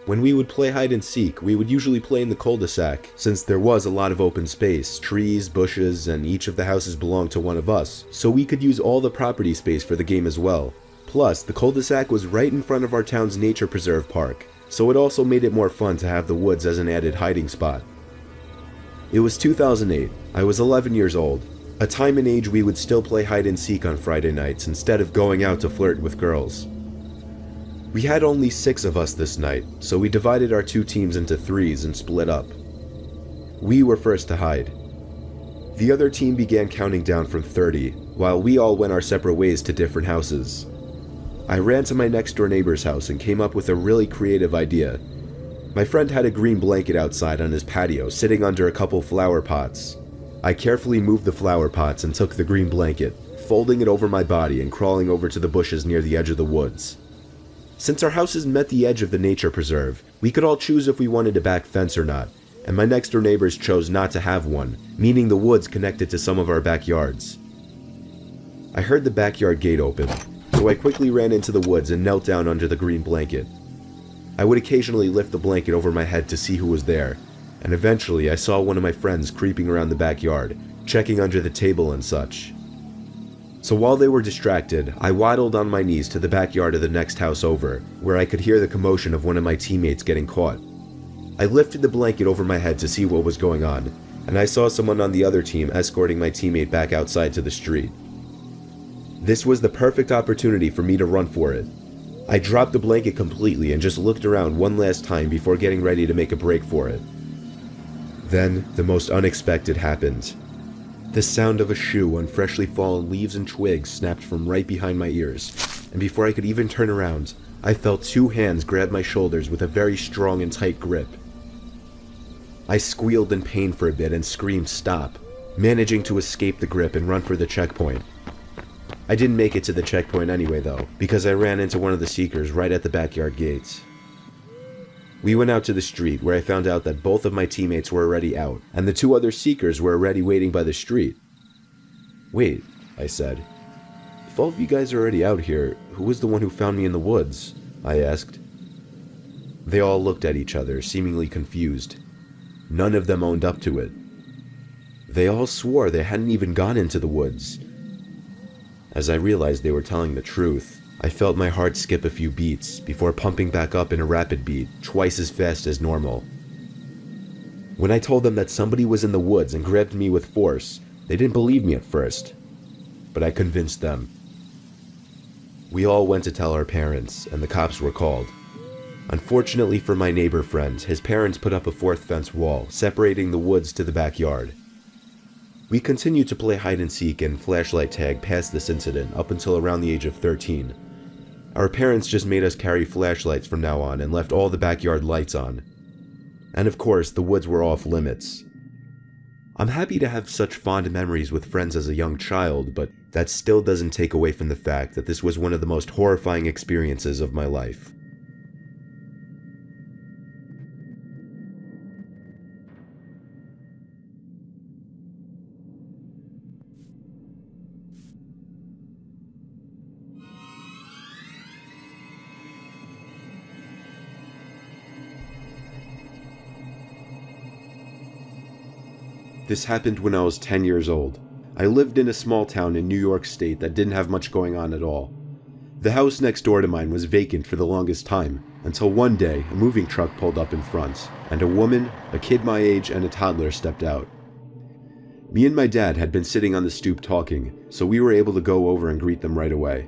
When we would play hide and seek, we would usually play in the cul-de-sac, since there was a lot of open space, trees, bushes, and each of the houses belonged to one of us, so we could use all the property space for the game as well. Plus, the cul-de-sac was right in front of our town's nature preserve park, so it also made it more fun to have the woods as an added hiding spot. It was 2008. I was 11 years old, a time and age we would still play hide and seek on Friday nights instead of going out to flirt with girls. We had only 6 of us this night, so we divided our 2 teams into 3s and split up. We were first to hide. The other team began counting down from 30, while we all went our separate ways to different houses. I ran to my next door neighbor's house and came up with a really creative idea. My friend had a green blanket outside on his patio, sitting under a couple flower pots. I carefully moved the flower pots and took the green blanket, folding it over my body and crawling over to the bushes near the edge of the woods. Since our houses met the edge of the nature preserve, we could all choose if we wanted a back fence or not, and my next door neighbors chose not to have one, meaning the woods connected to some of our backyards. I heard the backyard gate open, so I quickly ran into the woods and knelt down under the green blanket. I would occasionally lift the blanket over my head to see who was there, and eventually I saw one of my friends creeping around the backyard, checking under the table and such. So while they were distracted, I waddled on my knees to the backyard of the next house over, where I could hear the commotion of one of my teammates getting caught. I lifted the blanket over my head to see what was going on, and I saw someone on the other team escorting my teammate back outside to the street. This was the perfect opportunity for me to run for it. I dropped the blanket completely and just looked around one last time before getting ready to make a break for it. Then, the most unexpected happened. The sound of a shoe on freshly fallen leaves and twigs snapped from right behind my ears, and before I could even turn around, I felt 2 hands grab my shoulders with a very strong and tight grip. I squealed in pain for a bit and screamed stop, managing to escape the grip and run for the checkpoint. I didn't make it to the checkpoint anyway though, because I ran into one of the seekers right at the backyard gates. We went out to the street where I found out that both of my teammates were already out, and the 2 other seekers were already waiting by the street. Wait, I said. If all of you guys are already out here, who was the one who found me in the woods? I asked. They all looked at each other, seemingly confused. None of them owned up to it. They all swore they hadn't even gone into the woods. As I realized they were telling the truth, I felt my heart skip a few beats before pumping back up in a rapid beat, twice as fast as normal. When I told them that somebody was in the woods and grabbed me with force, they didn't believe me at first, but I convinced them. We all went to tell our parents, and the cops were called. Unfortunately for my neighbor friend, his parents put up a 4th fence wall, separating the woods to the backyard. We continued to play hide and seek and flashlight tag past this incident up until around the age of 13. Our parents just made us carry flashlights from now on and left all the backyard lights on. And of course, the woods were off limits. I'm happy to have such fond memories with friends as a young child, but that still doesn't take away from the fact that this was one of the most horrifying experiences of my life. This happened when I was 10 years old. I lived in a small town in New York State that didn't have much going on at all. The house next door to mine was vacant for the longest time, until one day a moving truck pulled up in front, and a woman, a kid my age, and a toddler stepped out. Me and my dad had been sitting on the stoop talking, so we were able to go over and greet them right away.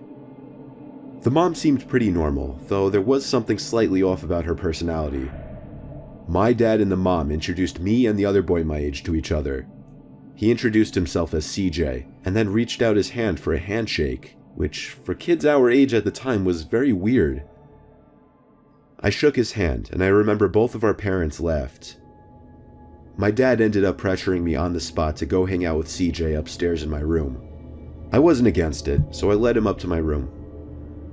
The mom seemed pretty normal, though there was something slightly off about her personality. My dad and the mom introduced me and the other boy my age to each other. He introduced himself as CJ, and then reached out his hand for a handshake, which for kids our age at the time was very weird. I shook his hand, and I remember both of our parents laughed. My dad ended up pressuring me on the spot to go hang out with CJ upstairs in my room. I wasn't against it, so I led him up to my room.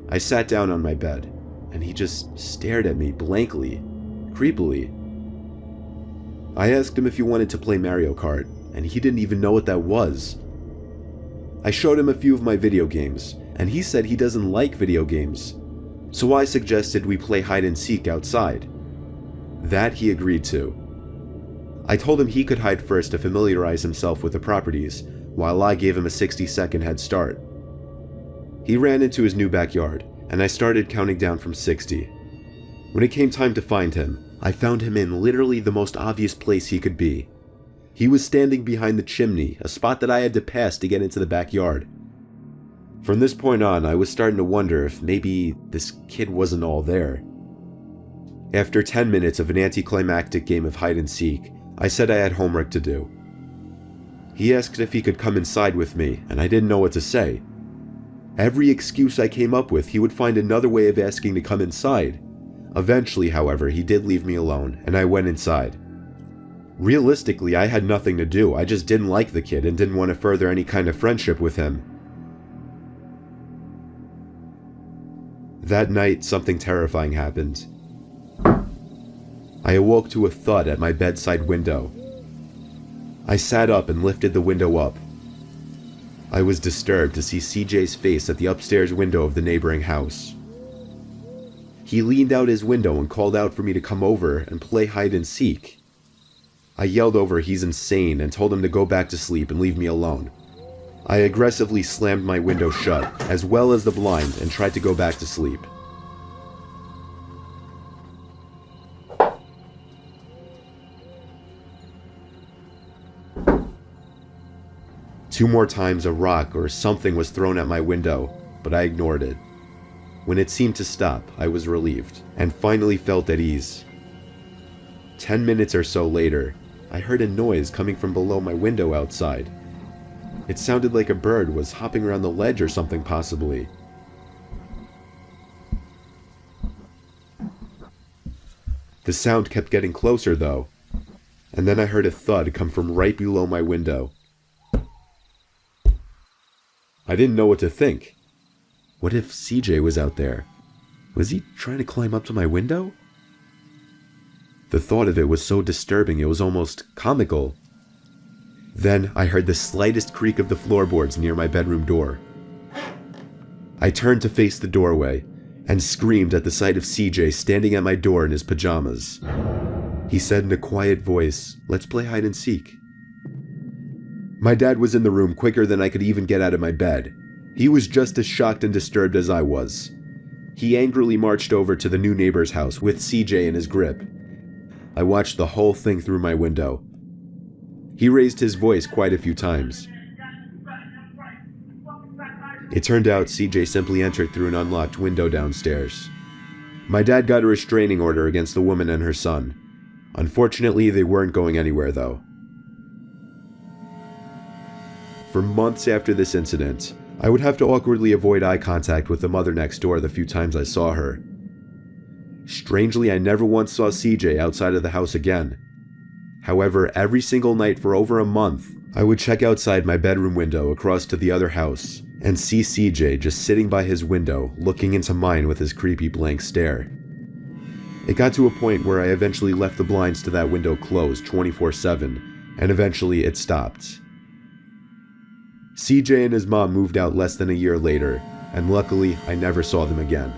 I sat down on my bed, and he just stared at me blankly, creepily. I asked him if he wanted to play Mario Kart, and he didn't even know what that was. I showed him a few of my video games, and he said he doesn't like video games, so I suggested we play hide and seek outside. That he agreed to. I told him he could hide first to familiarize himself with the properties, while I gave him a 60-second head start. He ran into his new backyard, and I started counting down from 60. When it came time to find him, I found him in literally the most obvious place he could be. He was standing behind the chimney, a spot that I had to pass to get into the backyard. From this point on, I was starting to wonder if maybe this kid wasn't all there. After 10 minutes of an anticlimactic game of hide and seek, I said I had homework to do. He asked if he could come inside with me, and I didn't know what to say. Every excuse I came up with, he would find another way of asking to come inside. Eventually, however, he did leave me alone, and I went inside. Realistically, I had nothing to do. I just didn't like the kid and didn't want to further any kind of friendship with him. That night, something terrifying happened. I awoke to a thud at my bedside window. I sat up and lifted the window up. I was disturbed to see CJ's face at the upstairs window of the neighboring house. He leaned out his window and called out for me to come over and play hide and seek. I yelled over he's insane and told him to go back to sleep and leave me alone. I aggressively slammed my window shut, as well as the blind, and tried to go back to sleep. Two more times a rock or something was thrown at my window, but I ignored it. When it seemed to stop, I was relieved, and finally felt at ease. 10 minutes or so later, I heard a noise coming from below my window outside. It sounded like a bird was hopping around the ledge or something possibly. The sound kept getting closer though, and then I heard a thud come from right below my window. I didn't know what to think. What if CJ was out there? Was he trying to climb up to my window? The thought of it was so disturbing it was almost comical. Then I heard the slightest creak of the floorboards near my bedroom door. I turned to face the doorway and screamed at the sight of CJ standing at my door in his pajamas. He said in a quiet voice, "Let's play hide and seek." My dad was in the room quicker than I could even get out of my bed. He was just as shocked and disturbed as I was. He angrily marched over to the new neighbor's house with CJ in his grip. I watched the whole thing through my window. He raised his voice quite a few times. It turned out CJ simply entered through an unlocked window downstairs. My dad got a restraining order against the woman and her son. Unfortunately, they weren't going anywhere though. For months after this incident, I would have to awkwardly avoid eye contact with the mother next door the few times I saw her. Strangely, I never once saw CJ outside of the house again. However, every single night for over a month, I would check outside my bedroom window across to the other house and see CJ just sitting by his window looking into mine with his creepy blank stare. It got to a point where I eventually left the blinds to that window closed 24/7, and eventually it stopped. CJ and his mom moved out less than a year later, and luckily I never saw them again.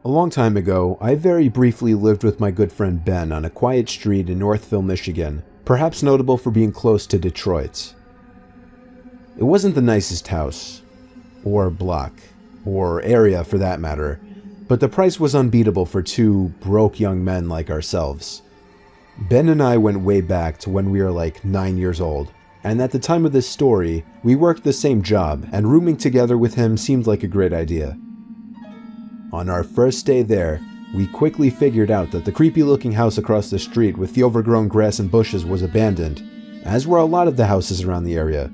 A long time ago, I very briefly lived with my good friend Ben on a quiet street in Northville, Michigan, perhaps notable for being close to Detroit. It wasn't the nicest house, or block, or area for that matter, but the price was unbeatable for two broke young men like ourselves. Ben and I went way back to when we were like 9 years old, and at the time of this story, we worked the same job, and rooming together with him seemed like a great idea. On our first day there, we quickly figured out that the creepy-looking house across the street with the overgrown grass and bushes was abandoned, as were a lot of the houses around the area.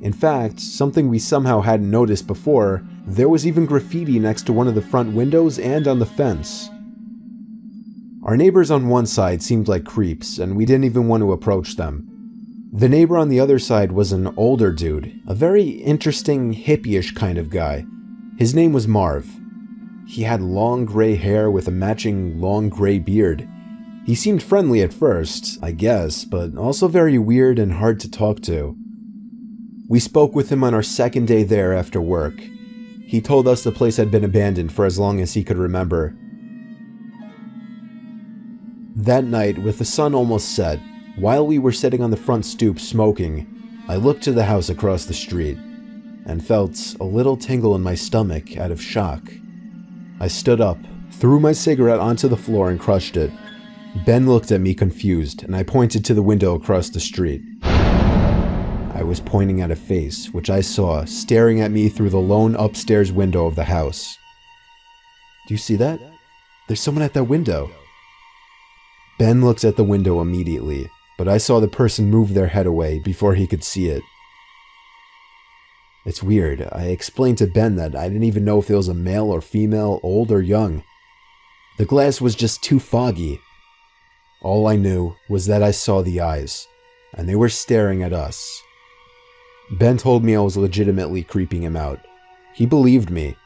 In fact, something we somehow hadn't noticed before, there was even graffiti next to one of the front windows and on the fence. Our neighbors on one side seemed like creeps, and we didn't even want to approach them. The neighbor on the other side was an older dude, a very interesting hippie-ish kind of guy. His name was Marv. He had long gray hair with a matching long gray beard. He seemed friendly at first, I guess, but also very weird and hard to talk to. We spoke with him on our second day there after work. He told us the place had been abandoned for as long as he could remember. That night, with the sun almost set, while we were sitting on the front stoop smoking, I looked to the house across the street and felt a little tingle in my stomach out of shock. I stood up, threw my cigarette onto the floor and crushed it. Ben looked at me confused, and I pointed to the window across the street. I was pointing at a face, which I saw staring at me through the lone upstairs window of the house. Do you see that? There's someone at that window. Ben looked at the window immediately, but I saw the person move their head away before he could see it. It's weird. I explained to Ben that I didn't even know if it was a male or female, old or young. The glass was just too foggy. All I knew was that I saw the eyes, and they were staring at us. Ben told me I was legitimately creeping him out. He believed me.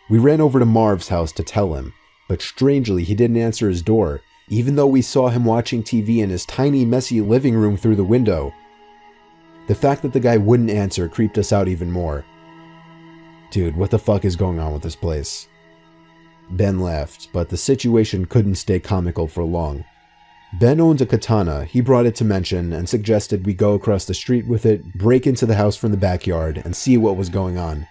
We ran over to Marv's house to tell him, but strangely he didn't answer his door, even though we saw him watching TV in his tiny, messy living room through the window. The fact that the guy wouldn't answer creeped us out even more. Dude, what the fuck is going on with this place? Ben laughed, but the situation couldn't stay comical for long. Ben owned a katana. He brought it to mention and suggested we go across the street with it, break into the house from the backyard, and see what was going on.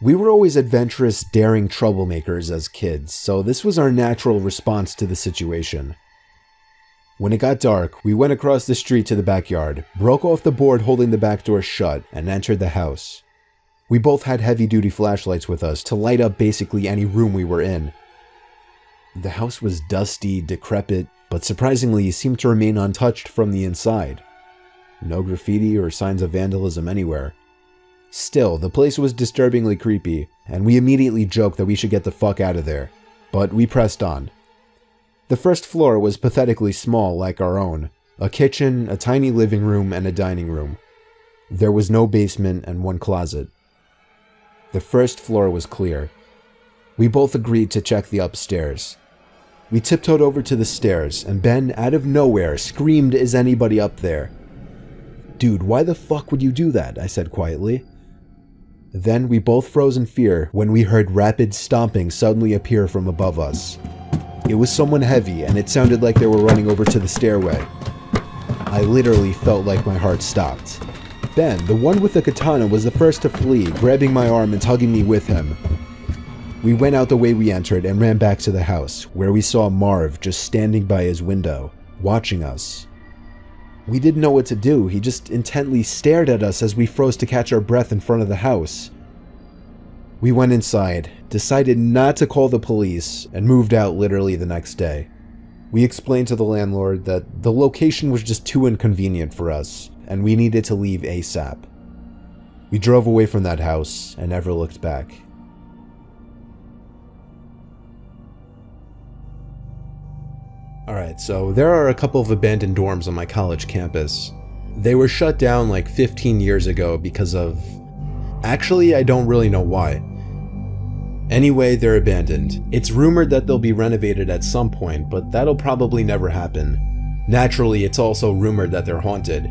We were always adventurous, daring troublemakers as kids, so this was our natural response to the situation. When it got dark, we went across the street to the backyard, broke off the board holding the back door shut, and entered the house. We both had heavy-duty flashlights with us to light up basically any room we were in. The house was dusty, decrepit, but surprisingly seemed to remain untouched from the inside. No graffiti or signs of vandalism anywhere. Still, the place was disturbingly creepy, and we immediately joked that we should get the fuck out of there, but we pressed on. The first floor was pathetically small like our own, a kitchen, a tiny living room, and a dining room. There was no basement and one closet. The first floor was clear. We both agreed to check the upstairs. We tiptoed over to the stairs, and Ben, out of nowhere, screamed, "Is anybody up there?" "Dude, why the fuck would you do that?" I said quietly. Then we both froze in fear when we heard rapid stomping suddenly appear from above us. It was someone heavy, and it sounded like they were running over to the stairway. I literally felt like my heart stopped. Ben, the one with the katana, was the first to flee, grabbing my arm and tugging me with him. We went out the way we entered and ran back to the house, where we saw Marv just standing by his window, watching us. We didn't know what to do. He just intently stared at us as we froze to catch our breath in front of the house. We went inside, decided not to call the police, and moved out literally the next day. We explained to the landlord that the location was just too inconvenient for us, and we needed to leave ASAP. We drove away from that house and never looked back. Alright, so there are a couple of abandoned dorms on my college campus. They were shut down like 15 years ago because of... Actually, I don't really know why. Anyway, they're abandoned. It's rumored that they'll be renovated at some point, but that'll probably never happen. Naturally, it's also rumored that they're haunted.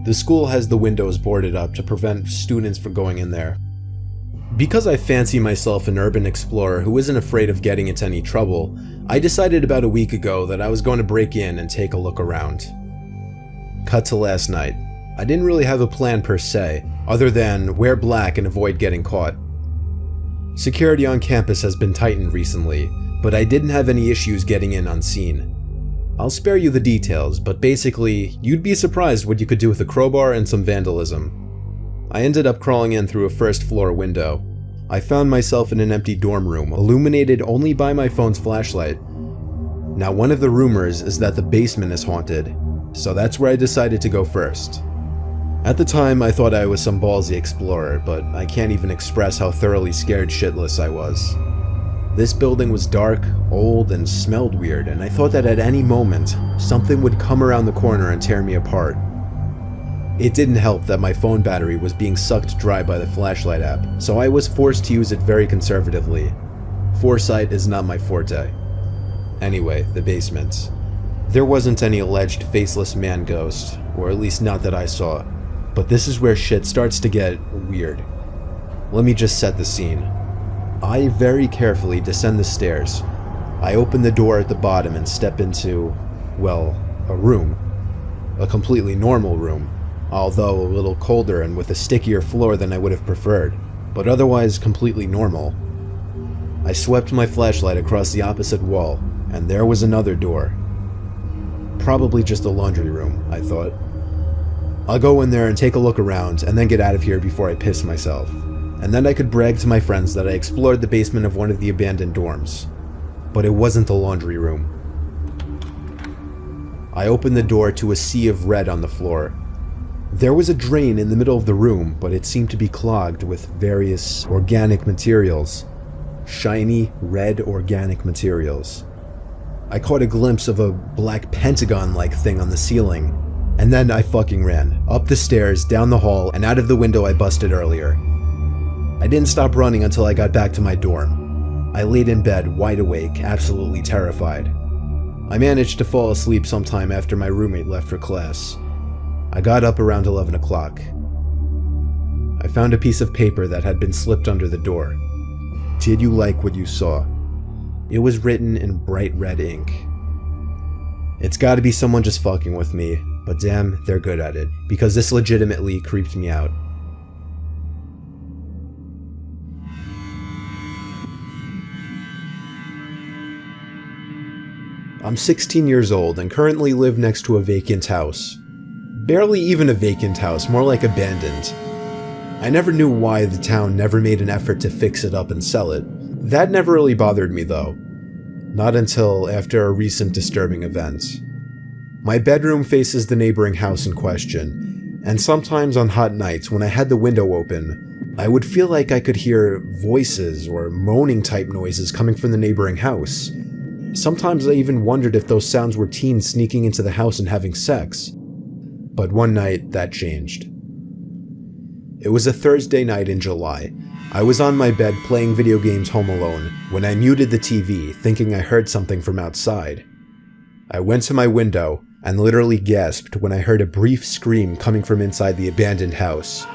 The school has the windows boarded up to prevent students from going in there. Because I fancy myself an urban explorer who isn't afraid of getting into any trouble, I decided about a week ago that I was going to break in and take a look around. Cut to last night. I didn't really have a plan per se, other than wear black and avoid getting caught. Security on campus has been tightened recently, but I didn't have any issues getting in unseen. I'll spare you the details, but basically, you'd be surprised what you could do with a crowbar and some vandalism. I ended up crawling in through a first floor window. I found myself in an empty dorm room, illuminated only by my phone's flashlight. Now, one of the rumors is that the basement is haunted, so that's where I decided to go first. At the time, I thought I was some ballsy explorer, but I can't even express how thoroughly scared shitless I was. This building was dark, old, and smelled weird, and I thought that at any moment, something would come around the corner and tear me apart. It didn't help that my phone battery was being sucked dry by the flashlight app, so I was forced to use it very conservatively. Foresight is not my forte. Anyway, the basement. There wasn't any alleged faceless man ghost, or at least not that I saw, but this is where shit starts to get weird. Let me just set the scene. I very carefully descend the stairs. I open the door at the bottom and step into, well, a room. A completely normal room, although a little colder and with a stickier floor than I would have preferred, but otherwise completely normal. I swept my flashlight across the opposite wall, and there was another door. Probably just a laundry room, I thought. I'll go in there and take a look around, and then get out of here before I piss myself. And then I could brag to my friends that I explored the basement of one of the abandoned dorms. But it wasn't the laundry room. I opened the door to a sea of red on the floor. There was a drain in the middle of the room, but it seemed to be clogged with various organic materials. Shiny, red organic materials. I caught a glimpse of a black pentagon-like thing on the ceiling, and then I fucking ran. Up the stairs, down the hall, and out of the window I busted earlier. I didn't stop running until I got back to my dorm. I laid in bed, wide awake, absolutely terrified. I managed to fall asleep sometime after my roommate left for class. I got up around 11 o'clock. I found a piece of paper that had been slipped under the door. Did you like what you saw? It was written in bright red ink. It's gotta be someone just fucking with me, but damn, they're good at it, because this legitimately creeped me out. I'm 16 years old and currently live next to a vacant house. Barely even a vacant house, more like abandoned. I never knew why the town never made an effort to fix it up and sell it. That never really bothered me though. Not until after a recent disturbing event. My bedroom faces the neighboring house in question, and sometimes on hot nights when I had the window open, I would feel like I could hear voices or moaning type noises coming from the neighboring house. Sometimes I even wondered if those sounds were teens sneaking into the house and having sex. But one night, that changed. It was a Thursday night in July. I was on my bed playing video games home alone when I muted the TV, thinking I heard something from outside. I went to my window and literally gasped when I heard a brief scream coming from inside the abandoned house.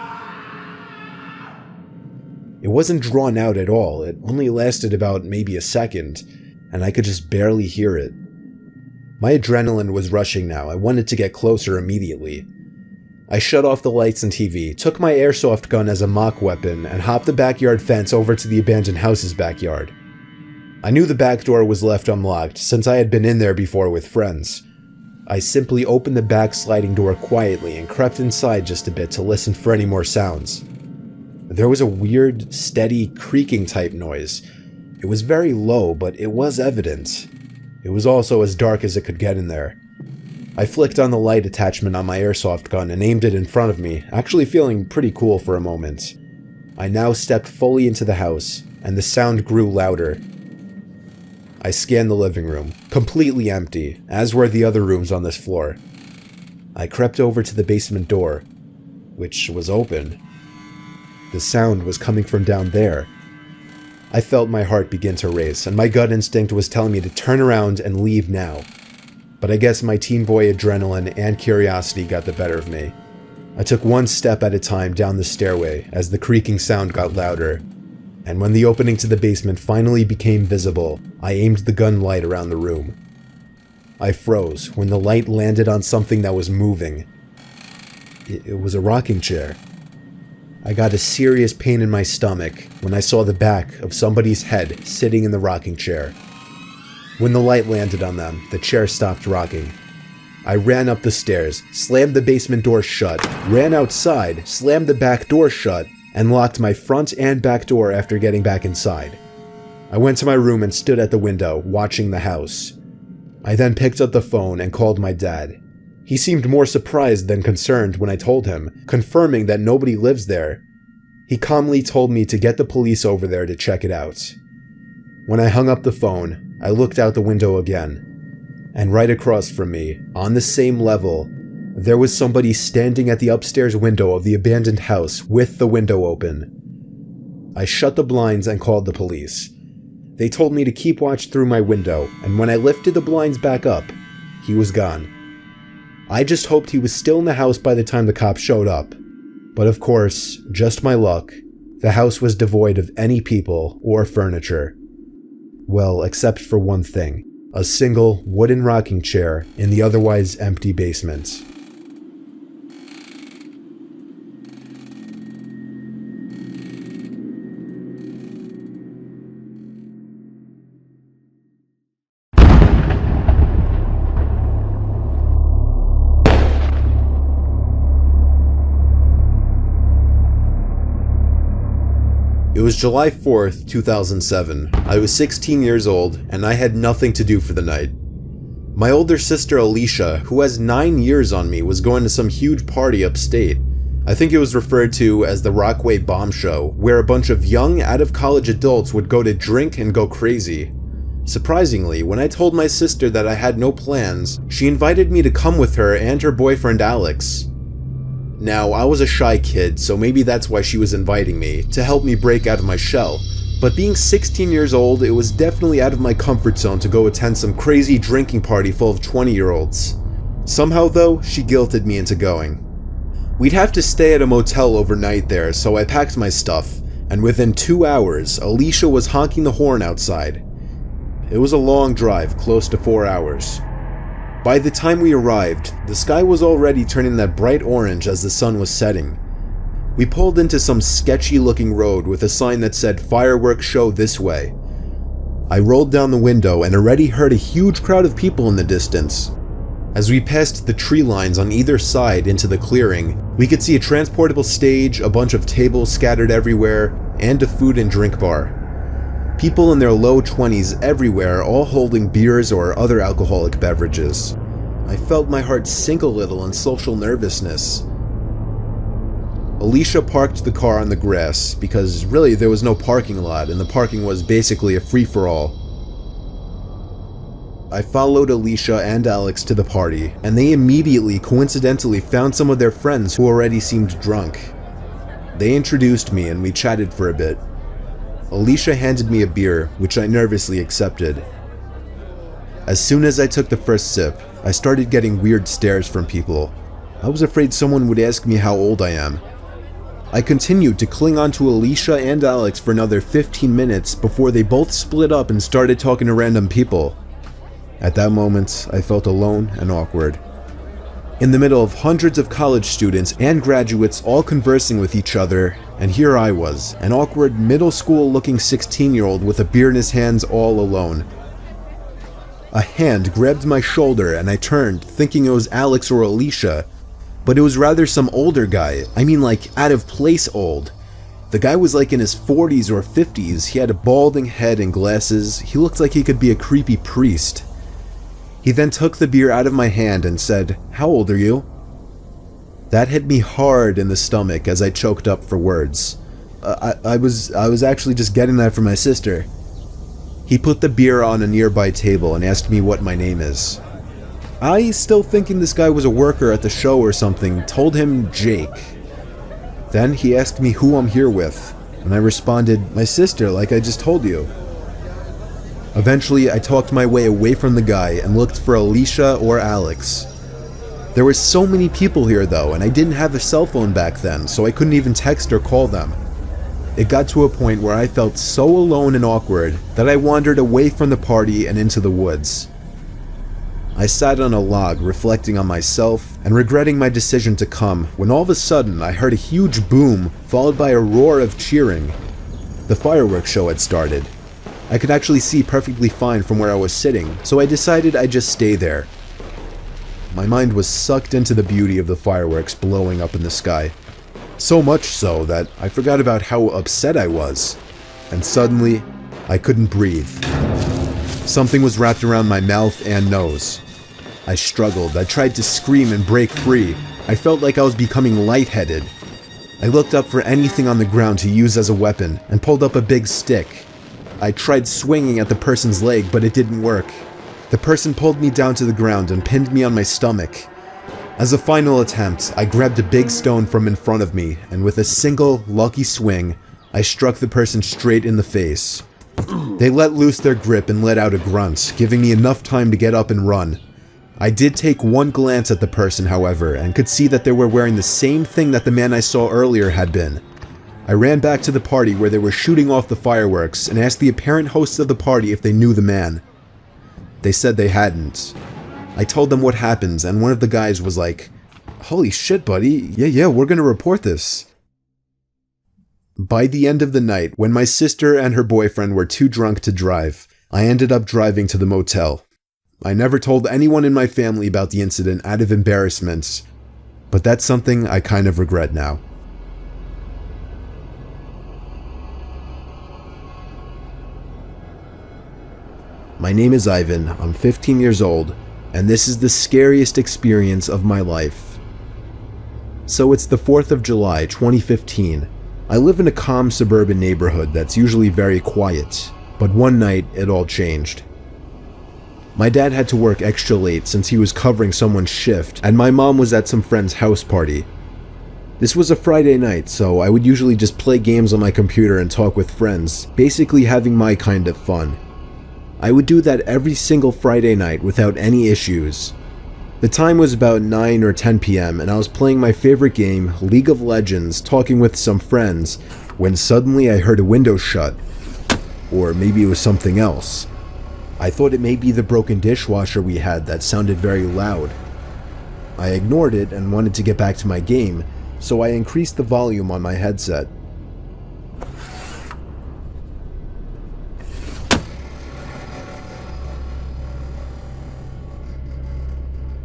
It wasn't drawn out at all, it only lasted about maybe a second, and I could just barely hear it. My adrenaline was rushing now. I wanted to get closer immediately. I shut off the lights and TV, took my airsoft gun as a mock weapon, and hopped the backyard fence over to the abandoned house's backyard. I knew the back door was left unlocked since I had been in there before with friends. I simply opened the back sliding door quietly and crept inside just a bit to listen for any more sounds. There was a weird, steady, creaking type noise. It was very low, but it was evident. It was also as dark as it could get in there. I flicked on the light attachment on my airsoft gun and aimed it in front of me, actually feeling pretty cool for a moment. I now stepped fully into the house, and the sound grew louder. I scanned the living room, completely empty, as were the other rooms on this floor. I crept over to the basement door, which was open. The sound was coming from down there. I felt my heart begin to race, and my gut instinct was telling me to turn around and leave now. But I guess my teen boy adrenaline and curiosity got the better of me. I took one step at a time down the stairway as the creaking sound got louder. and when the opening to the basement finally became visible, I aimed the gun light around the room. I froze when the light landed on something that was moving. It was a rocking chair. I got a serious pain in my stomach when I saw the back of somebody's head sitting in the rocking chair. When the light landed on them, the chair stopped rocking. I ran up the stairs, slammed the basement door shut, ran outside, slammed the back door shut, and locked my front and back door after getting back inside. I went to my room and stood at the window, watching the house. I then picked up the phone and called my dad. He seemed more surprised than concerned when I told him, confirming that nobody lives there. He calmly told me to get the police over there to check it out. When I hung up the phone, I looked out the window again. And right across from me, on the same level, there was somebody standing at the upstairs window of the abandoned house with the window open. I shut the blinds and called the police. They told me to keep watch through my window, and when I lifted the blinds back up, he was gone. I just hoped he was still in the house by the time the cops showed up. But of course, just my luck, the house was devoid of any people or furniture. Well, except for one thing. A single wooden rocking chair in the otherwise empty basement. It was July 4th, 2007. I was 16 years old, and I had nothing to do for the night. My older sister Alicia, who has 9 years on me, was going to some huge party upstate. I think it was referred to as the Rockaway Bomb Show, where a bunch of young, out-of-college adults would go to drink and go crazy. Surprisingly, when I told my sister that I had no plans, she invited me to come with her and her boyfriend Alex. Now, I was a shy kid, so maybe that's why she was inviting me, to help me break out of my shell. But being 16 years old, it was definitely out of my comfort zone to go attend some crazy drinking party full of 20-year-olds. Somehow though, she guilted me into going. We'd have to stay at a motel overnight there, so I packed my stuff, and within 2 hours, Alicia was honking the horn outside. It was a long drive, close to 4 hours. By the time we arrived, the sky was already turning that bright orange as the sun was setting. We pulled into some sketchy-looking road with a sign that said "Fireworks Show This Way." I rolled down the window and already heard a huge crowd of people in the distance. As we passed the tree lines on either side into the clearing, we could see a transportable stage, a bunch of tables scattered everywhere, and a food and drink bar. People in their low 20s everywhere, all holding beers or other alcoholic beverages. I felt my heart sink a little in social nervousness. Alicia parked the car on the grass because really there was no parking lot and the parking was basically a free-for-all. I followed Alicia and Alex to the party, and they immediately coincidentally found some of their friends who already seemed drunk. They introduced me and we chatted for a bit. Alicia handed me a beer, which I nervously accepted. As soon as I took the first sip, I started getting weird stares from people. I was afraid someone would ask me how old I am. I continued to cling on to Alicia and Alex for another 15 minutes before they both split up and started talking to random people. At that moment, I felt alone and awkward. In the middle of hundreds of college students and graduates all conversing with each other, and here I was, an awkward middle school looking 16-year-old with a beer in his hands all alone. A hand grabbed my shoulder and I turned, thinking it was Alex or Alicia, but it was rather some older guy. I mean, like out of place old. The guy was like in his 40s or 50s, he had a balding head and glasses, he looked like he could be a creepy priest. He then took the beer out of my hand and said, "How old are you?" That hit me hard in the stomach as I choked up for words. I was actually just getting that from my sister. He put the beer on a nearby table and asked me what my name is. I, still thinking this guy was a worker at the show or something, told him Jake. Then he asked me who I'm here with, and I responded, "My sister, like I just told you." Eventually, I talked my way away from the guy and looked for Alicia or Alex. There were so many people here though, and I didn't have a cell phone back then, so I couldn't even text or call them. It got to a point where I felt so alone and awkward that I wandered away from the party and into the woods. I sat on a log reflecting on myself and regretting my decision to come when all of a sudden I heard a huge boom followed by a roar of cheering. The fireworks show had started. I could actually see perfectly fine from where I was sitting, so I decided I'd just stay there. My mind was sucked into the beauty of the fireworks blowing up in the sky. So much so that I forgot about how upset I was. And suddenly, I couldn't breathe. Something was wrapped around my mouth and nose. I struggled. I tried to scream and break free. I felt like I was becoming lightheaded. I looked up for anything on the ground to use as a weapon and pulled up a big stick. I tried swinging at the person's leg, but it didn't work. The person pulled me down to the ground and pinned me on my stomach. As a final attempt, I grabbed a big stone from in front of me, and with a single, lucky swing, I struck the person straight in the face. They let loose their grip and let out a grunt, giving me enough time to get up and run. I did take one glance at the person, however, and could see that they were wearing the same thing that the man I saw earlier had been. I ran back to the party where they were shooting off the fireworks and asked the apparent hosts of the party if they knew the man. They said they hadn't. I told them what happened, and one of the guys was like, "Holy shit, buddy, yeah, we're gonna report this." By the end of the night, when my sister and her boyfriend were too drunk to drive, I ended up driving to the motel. I never told anyone in my family about the incident out of embarrassment, but that's something I kind of regret now. My name is Ivan, I'm 15 years old, and this is the scariest experience of my life. So it's the 4th of July, 2015. I live in a calm suburban neighborhood that's usually very quiet, but one night it all changed. My dad had to work extra late since he was covering someone's shift, and my mom was at some friend's house party. This was a Friday night, so I would usually just play games on my computer and talk with friends, basically having my kind of fun. I would do that every single Friday night without any issues. The time was about 9 or 10 p.m. and I was playing my favorite game, League of Legends, talking with some friends, when suddenly I heard a window shut. Or maybe it was something else. I thought it may be the broken dishwasher we had that sounded very loud. I ignored it and wanted to get back to my game, so I increased the volume on my headset.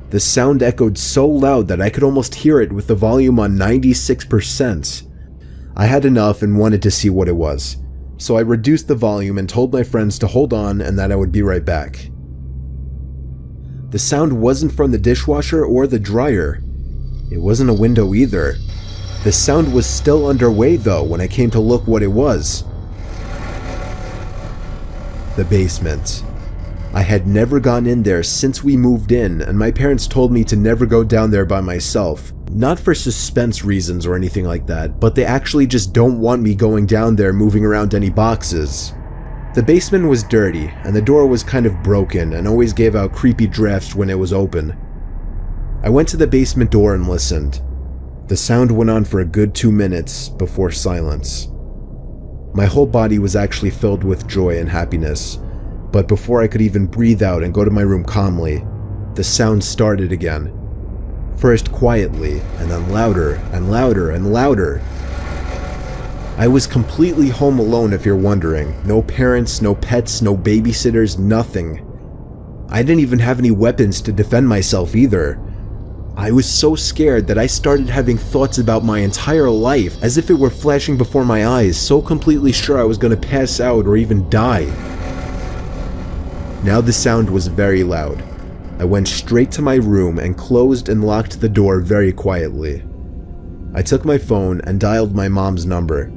The sound echoed so loud that I could almost hear it with the volume on 96%. I had enough and wanted to see what it was, so I reduced the volume and told my friends to hold on and that I would be right back. The sound wasn't from the dishwasher or the dryer. It wasn't a window either. The sound was still underway though when I came to look what it was. The basement. I had never gone in there since we moved in, and my parents told me to never go down there by myself. Not for suspense reasons or anything like that, but they actually just don't want me going down there moving around any boxes. The basement was dirty, and the door was kind of broken and always gave out creepy drafts when it was open. I went to the basement door and listened. The sound went on for a good 2 minutes before silence. My whole body was actually filled with joy and happiness. But before I could even breathe out and go to my room calmly, the sound started again. First quietly, and then louder and louder and louder. I was completely home alone if you're wondering. No parents, no pets, no babysitters, nothing. I didn't even have any weapons to defend myself either. I was so scared that I started having thoughts about my entire life as if it were flashing before my eyes, so completely sure I was going to pass out or even die. Now the sound was very loud. I went straight to my room and closed and locked the door very quietly. I took my phone and dialed my mom's number.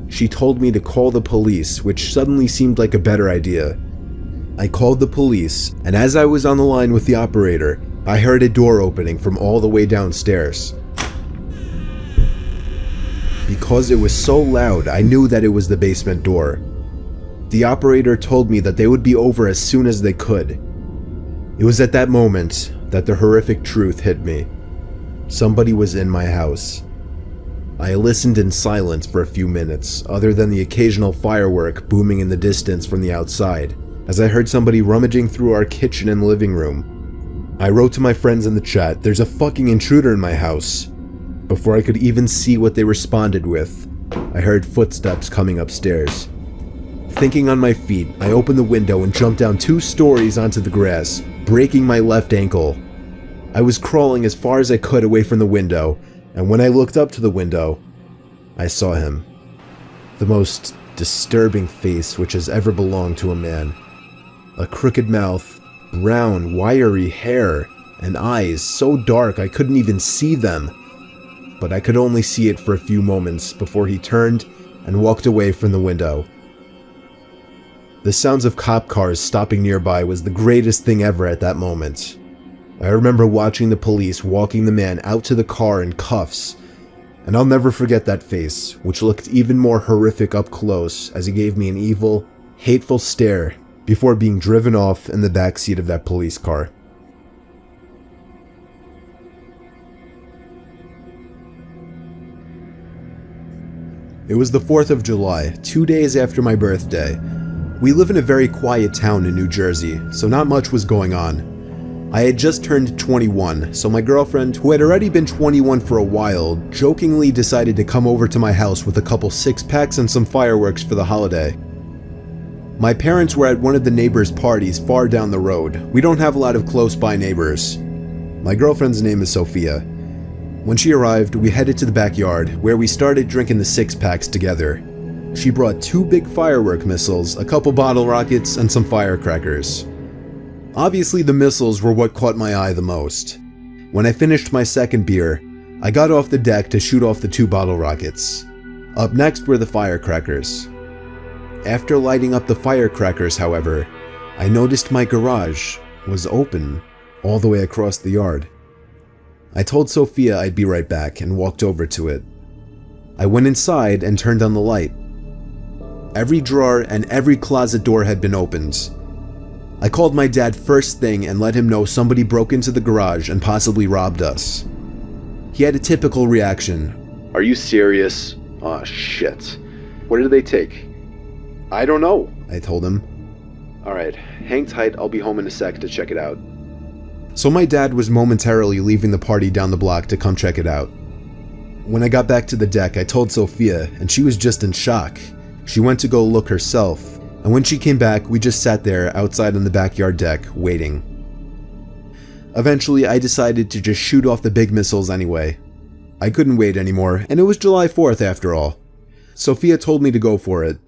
She told me to call the police, which suddenly seemed like a better idea. I called the police, and as I was on the line with the operator, I heard a door opening from all the way downstairs. Because it was so loud, I knew that it was the basement door. The operator told me that they would be over as soon as they could. It was at that moment that the horrific truth hit me. Somebody was in my house. I listened in silence for a few minutes, other than the occasional firework booming in the distance from the outside, as I heard somebody rummaging through our kitchen and living room. I wrote to my friends in the chat, "There's a fucking intruder in my house." Before I could even see what they responded with, I heard footsteps coming upstairs. Thinking on my feet, I opened the window and jumped down 2 stories onto the grass, breaking my left ankle. I was crawling as far as I could away from the window, and when I looked up to the window, I saw him. The most disturbing face which has ever belonged to a man. A crooked mouth, brown, wiry hair, and eyes so dark I couldn't even see them. But I could only see it for a few moments before he turned and walked away from the window. The sounds of cop cars stopping nearby was the greatest thing ever at that moment. I remember watching the police walking the man out to the car in cuffs, and I'll never forget that face, which looked even more horrific up close as he gave me an evil, hateful stare before being driven off in the backseat of that police car. It was the 4th of July, 2 days after my birthday. We live in a very quiet town in New Jersey, so not much was going on. I had just turned 21, so my girlfriend, who had already been 21 for a while, jokingly decided to come over to my house with a couple 6-packs and some fireworks for the holiday. My parents were at one of the neighbors' parties far down the road. We don't have a lot of close-by neighbors. My girlfriend's name is Sophia. When she arrived, we headed to the backyard, where we started drinking the 6-packs together. She brought 2 big firework missiles, a couple bottle rockets, and some firecrackers. Obviously, the missiles were what caught my eye the most. When I finished my second beer, I got off the deck to shoot off the 2 bottle rockets. Up next were the firecrackers. After lighting up the firecrackers, however, I noticed my garage was open all the way across the yard. I told Sophia I'd be right back and walked over to it. I went inside and turned on the light. Every drawer and every closet door had been opened. I called my dad first thing and let him know somebody broke into the garage and possibly robbed us. He had a typical reaction. "Are you serious? Aw, shit. What did they take?" "I don't know," I told him. "Alright, hang tight, I'll be home in a sec to check it out." So my dad was momentarily leaving the party down the block to come check it out. When I got back to the deck, I told Sophia, and she was just in shock. She went to go look herself, and when she came back, we just sat there outside on the backyard deck, waiting. Eventually, I decided to just shoot off the big missiles anyway. I couldn't wait anymore, and it was July 4th after all. Sophia told me to go for it.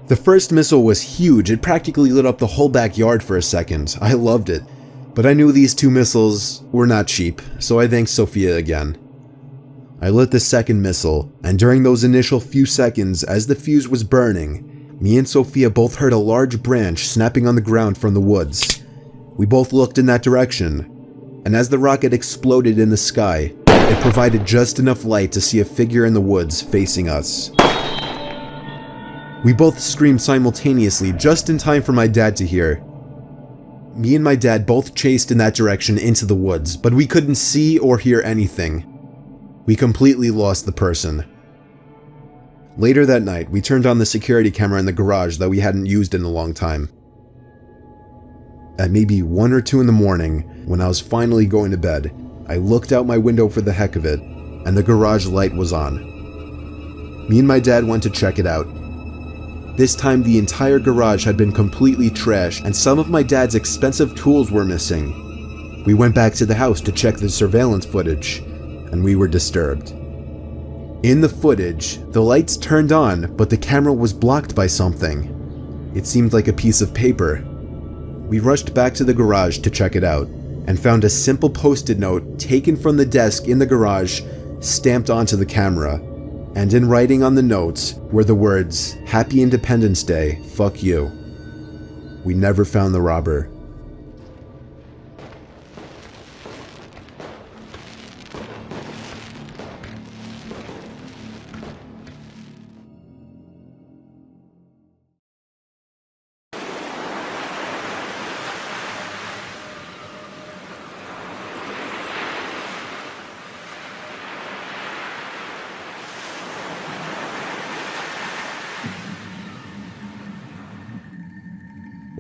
The first missile was huge. It practically lit up the whole backyard for a second. I loved it. But I knew these 2 missiles were not cheap, so I thanked Sophia again. I lit the second missile, and during those initial few seconds as the fuse was burning, me and Sophia both heard a large branch snapping on the ground from the woods. We both looked in that direction, and as the rocket exploded in the sky, it provided just enough light to see a figure in the woods facing us. We both screamed simultaneously, just in time for my dad to hear. Me and my dad both chased in that direction into the woods, but we couldn't see or hear anything. We completely lost the person. Later that night, we turned on the security camera in the garage that we hadn't used in a long time. At maybe 1 or 2 in the morning, when I was finally going to bed, I looked out my window for the heck of it, and the garage light was on. Me and my dad went to check it out. This time the entire garage had been completely trashed and some of my dad's expensive tools were missing. We went back to the house to check the surveillance footage, and we were disturbed. In the footage, the lights turned on, but the camera was blocked by something. It seemed like a piece of paper. We rushed back to the garage to check it out, and found a simple post-it note taken from the desk in the garage, stamped onto the camera. And in writing on the notes were the words, "Happy Independence Day, fuck you." We never found the robber.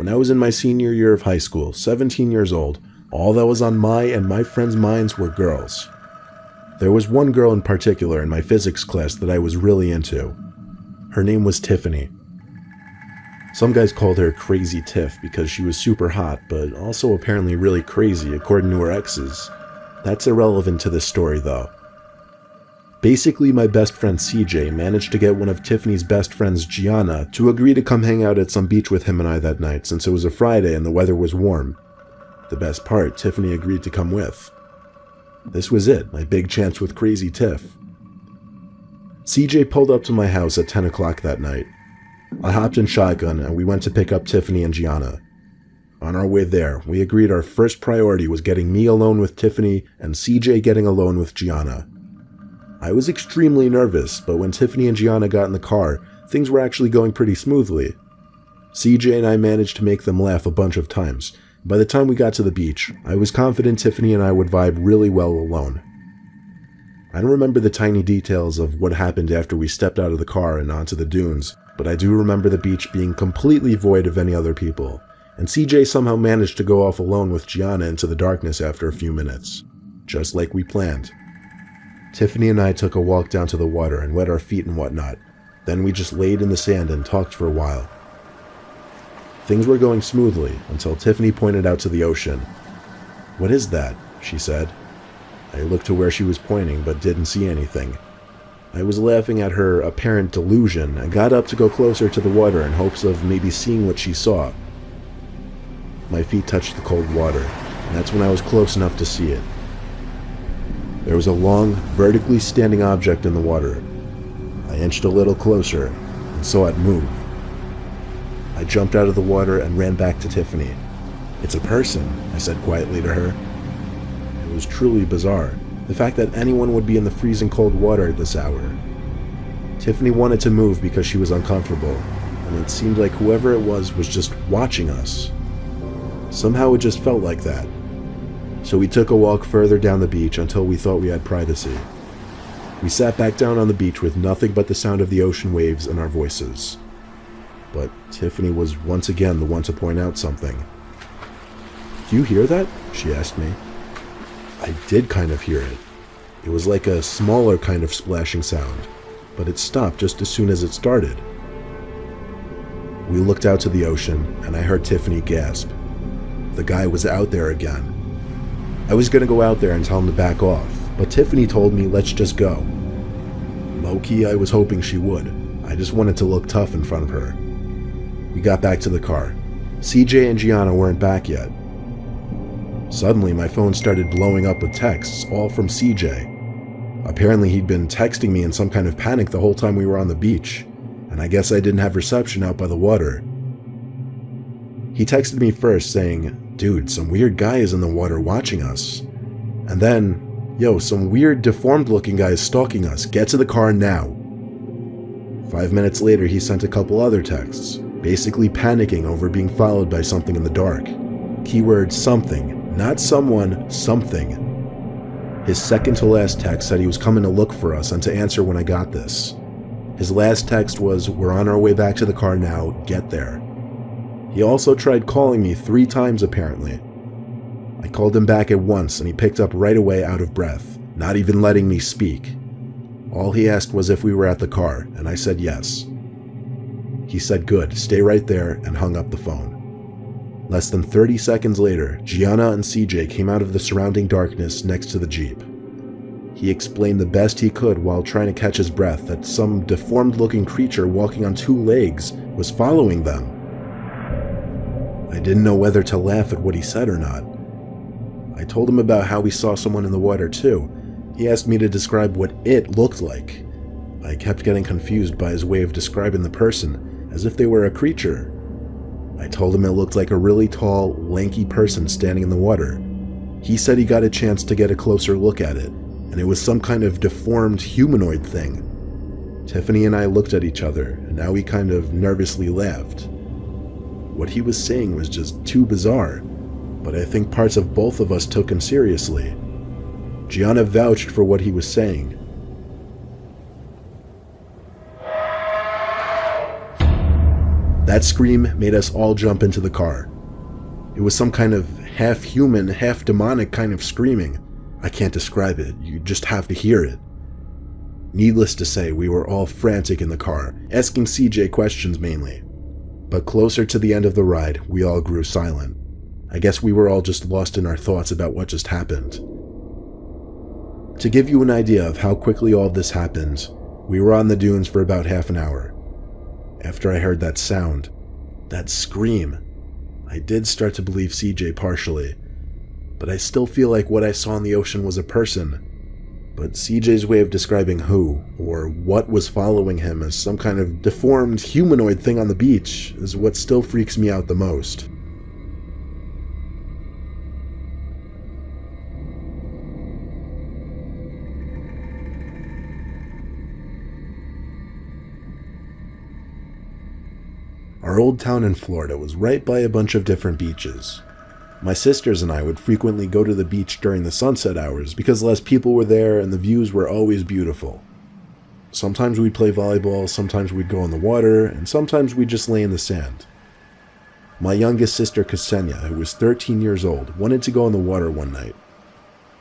When I was in my senior year of high school, 17 years old, all that was on my and my friends' minds were girls. There was one girl in particular in my physics class that I was really into. Her name was Tiffany. Some guys called her Crazy Tiff because she was super hot, but also apparently really crazy according to her exes. That's irrelevant to this story though. Basically, my best friend CJ managed to get one of Tiffany's best friends, Gianna, to agree to come hang out at some beach with him and I that night since it was a Friday and the weather was warm. The best part, Tiffany agreed to come with. This was it, my big chance with Crazy Tiff. CJ pulled up to my house at 10 o'clock that night. I hopped in shotgun and we went to pick up Tiffany and Gianna. On our way there, we agreed our first priority was getting me alone with Tiffany and CJ getting alone with Gianna. I was extremely nervous, but when Tiffany and Gianna got in the car, things were actually going pretty smoothly. CJ and I managed to make them laugh a bunch of times. By the time we got to the beach, I was confident Tiffany and I would vibe really well alone. I don't remember the tiny details of what happened after we stepped out of the car and onto the dunes, but I do remember the beach being completely void of any other people, and CJ somehow managed to go off alone with Gianna into the darkness after a few minutes, just like we planned. Tiffany and I took a walk down to the water and wet our feet and whatnot. Then we just laid in the sand and talked for a while. Things were going smoothly until Tiffany pointed out to the ocean. "What is that?" she said. I looked to where she was pointing but didn't see anything. I was laughing at her apparent delusion and got up to go closer to the water in hopes of maybe seeing what she saw. My feet touched the cold water, and that's when I was close enough to see it. There was a long, vertically standing object in the water. I inched a little closer and saw it move. I jumped out of the water and ran back to Tiffany. "It's a person," I said quietly to her. It was truly bizarre, the fact that anyone would be in the freezing cold water at this hour. Tiffany wanted to move because she was uncomfortable, and it seemed like whoever it was just watching us. Somehow it just felt like that. So we took a walk further down the beach until we thought we had privacy. We sat back down on the beach with nothing but the sound of the ocean waves in our voices. But Tiffany was once again the one to point out something. "Do you hear that?" she asked me. I did kind of hear it. It was like a smaller kind of splashing sound, but it stopped just as soon as it started. We looked out to the ocean, and I heard Tiffany gasp. The guy was out there again. I was going to go out there and tell him to back off, but Tiffany told me, "Let's just go." Low-key, I was hoping she would. I just wanted to look tough in front of her. We got back to the car. CJ and Gianna weren't back yet. Suddenly, my phone started blowing up with texts, all from CJ. Apparently, he'd been texting me in some kind of panic the whole time we were on the beach, and I guess I didn't have reception out by the water. He texted me first saying, "Dude, some weird guy is in the water watching us." And then, "Yo, some weird deformed looking guy is stalking us. Get to the car now." 5 minutes later, he sent a couple other texts, basically panicking over being followed by something in the dark. Keyword something, not someone, something. His second to last text said he was coming to look for us and to answer when I got this. His last text was, "We're on our way back to the car now, get there." He also tried calling me 3 times apparently. I called him back at once and he picked up right away out of breath, not even letting me speak. All he asked was if we were at the car, and I said yes. He said good, stay right there, and hung up the phone. Less than 30 seconds later, Gianna and CJ came out of the surrounding darkness next to the Jeep. He explained the best he could while trying to catch his breath that some deformed-looking creature walking on 2 legs was following them. I didn't know whether to laugh at what he said or not. I told him about how we saw someone in the water too. He asked me to describe what it looked like. I kept getting confused by his way of describing the person, as if they were a creature. I told him it looked like a really tall, lanky person standing in the water. He said he got a chance to get a closer look at it, and it was some kind of deformed humanoid thing. Tiffany and I looked at each other, and now we kind of nervously laughed. What he was saying was just too bizarre, but I think parts of both of us took him seriously. Gianna vouched for what he was saying. That scream made us all jump into the car. It was some kind of half-human, half-demonic kind of screaming. I can't describe it, you just have to hear it. Needless to say, we were all frantic in the car, asking CJ questions mainly. But closer to the end of the ride, we all grew silent. I guess we were all just lost in our thoughts about what just happened. To give you an idea of how quickly all this happened, we were on the dunes for about half an hour. After I heard that sound, that scream, I did start to believe CJ partially, but I still feel like what I saw in the ocean was a person. But CJ's way of describing who, or what was following him as some kind of deformed humanoid thing on the beach is what still freaks me out the most. Our old town in Florida was right by a bunch of different beaches. My sisters and I would frequently go to the beach during the sunset hours because less people were there and the views were always beautiful. Sometimes we'd play volleyball, sometimes we'd go in the water, and sometimes we'd just lay in the sand. My youngest sister Ksenia, who was 13 years old, wanted to go in the water one night.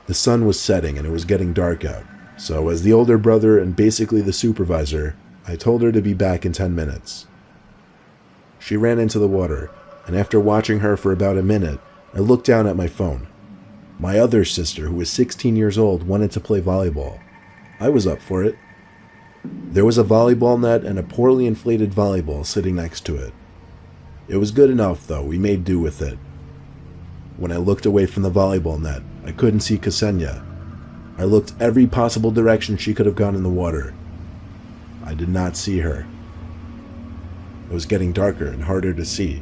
The sun was setting and it was getting dark out, so as the older brother and basically the supervisor, I told her to be back in 10 minutes. She ran into the water, and after watching her for about a minute, I looked down at my phone. My other sister, who was 16 years old, wanted to play volleyball. I was up for it. There was a volleyball net and a poorly inflated volleyball sitting next to it. It was good enough, though. We made do with it. When I looked away from the volleyball net, I couldn't see Ksenia. I looked every possible direction she could have gone in the water. I did not see her. It was getting darker and harder to see.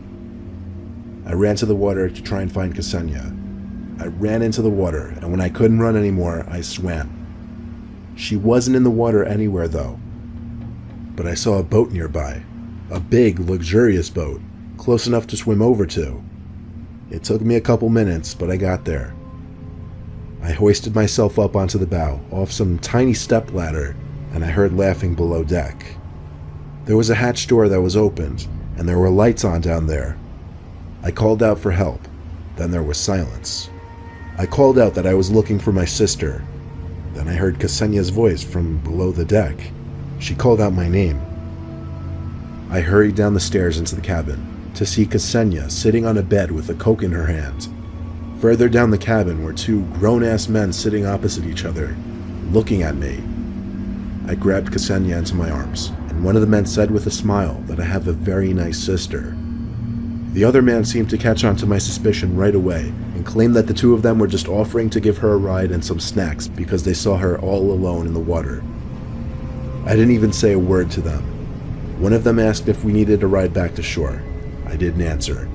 I ran to the water to try and find Ksenia. I ran into the water, and when I couldn't run anymore, I swam. She wasn't in the water anywhere, though. But I saw a boat nearby. A big, luxurious boat, close enough to swim over to. It took me a couple minutes, but I got there. I hoisted myself up onto the bow, off some tiny step ladder, and I heard laughing below deck. There was a hatch door that was opened, and there were lights on down there. I called out for help. Then there was silence. I called out that I was looking for my sister. Then I heard Ksenia's voice from below the deck. She called out my name. I hurried down the stairs into the cabin to see Ksenia sitting on a bed with a Coke in her hand. Further down the cabin were two grown-ass men sitting opposite each other, looking at me. I grabbed Ksenia into my arms, and one of the men said with a smile that I have a very nice sister. The other man seemed to catch on to my suspicion right away and claimed that the two of them were just offering to give her a ride and some snacks because they saw her all alone in the water. I didn't even say a word to them. One of them asked if we needed a ride back to shore. I didn't answer.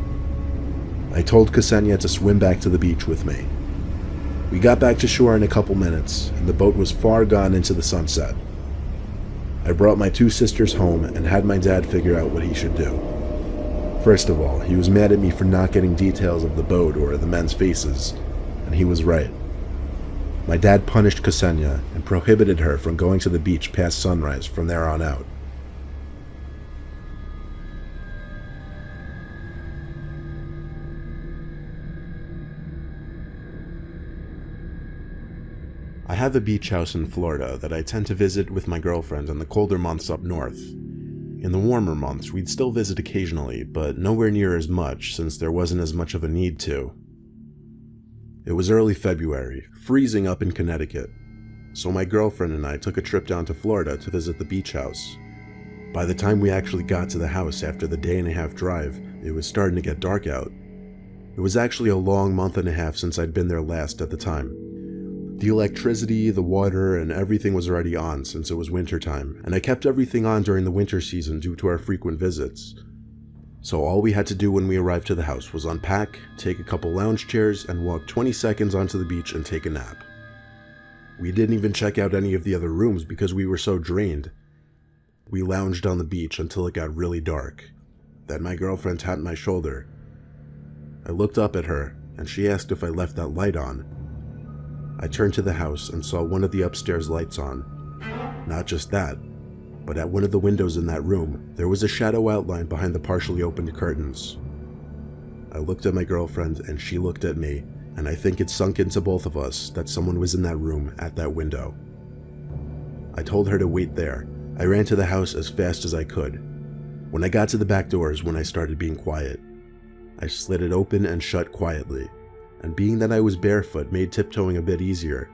I told Ksenia to swim back to the beach with me. We got back to shore in a couple minutes, and the boat was far gone into the sunset. I brought my two sisters home and had my dad figure out what he should do. First of all, he was mad at me for not getting details of the boat or the men's faces, and he was right. My dad punished Ksenia and prohibited her from going to the beach past sunrise from there on out. I have a beach house in Florida that I tend to visit with my girlfriend in the colder months up north. In the warmer months, we'd still visit occasionally, but nowhere near as much since there wasn't as much of a need to. It was early February, freezing up in Connecticut, so my girlfriend and I took a trip down to Florida to visit the beach house. By the time we actually got to the house after the day-and-a-half drive, it was starting to get dark out. It was actually a long month and a half since I'd been there last at the time. The electricity, the water, and everything was already on since it was wintertime, and I kept everything on during the winter season due to our frequent visits. So all we had to do when we arrived to the house was unpack, take a couple lounge chairs, and walk 20 seconds onto the beach and take a nap. We didn't even check out any of the other rooms because we were so drained. We lounged on the beach until it got really dark. Then my girlfriend tapped my shoulder. I looked up at her, and she asked if I left that light on. I turned to the house and saw one of the upstairs lights on. Not just that, but at one of the windows in that room, there was a shadow outline behind the partially opened curtains. I looked at my girlfriend and she looked at me, and I think it sunk into both of us that someone was in that room at that window. I told her to wait there. I ran to the house as fast as I could. When I got to the back doors, when I started being quiet, I slid it open and shut quietly, and being that I was barefoot made tiptoeing a bit easier.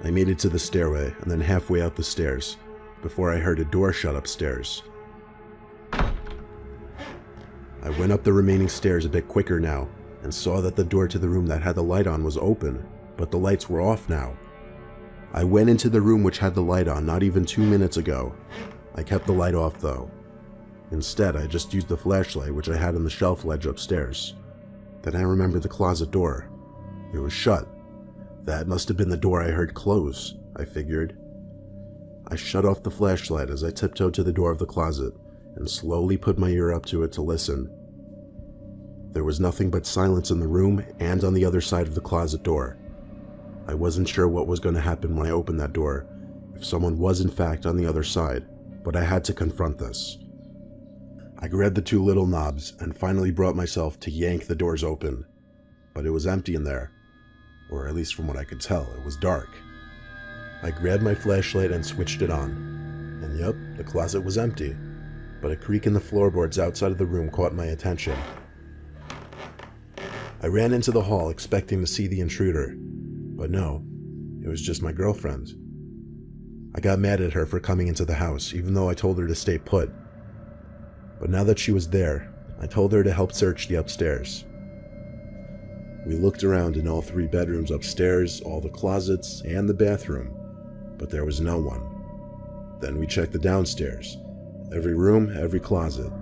I made it to the stairway and then halfway out the stairs before I heard a door shut upstairs. I went up the remaining stairs a bit quicker now and saw that the door to the room that had the light on was open, but the lights were off now. I went into the room which had the light on not even 2 minutes ago. I kept the light off though. Instead, I just used the flashlight which I had on the shelf ledge upstairs. Then I remembered the closet door. It was shut. That must have been the door I heard close, I figured. I shut off the flashlight as I tiptoed to the door of the closet and slowly put my ear up to it to listen. There was nothing but silence in the room and on the other side of the closet door. I wasn't sure what was going to happen when I opened that door, if someone was in fact on the other side, but I had to confront this. I grabbed the 2 little knobs and finally brought myself to yank the doors open, but it was empty in there, or at least from what I could tell, it was dark. I grabbed my flashlight and switched it on, and yep, the closet was empty, but a creak in the floorboards outside of the room caught my attention. I ran into the hall expecting to see the intruder, but no, it was just my girlfriend. I got mad at her for coming into the house, even though I told her to stay put. But now that she was there, I told her to help search the upstairs. We looked around in all 3 bedrooms upstairs, all the closets, and the bathroom, but there was no one. Then we checked the downstairs. Every room, every closet.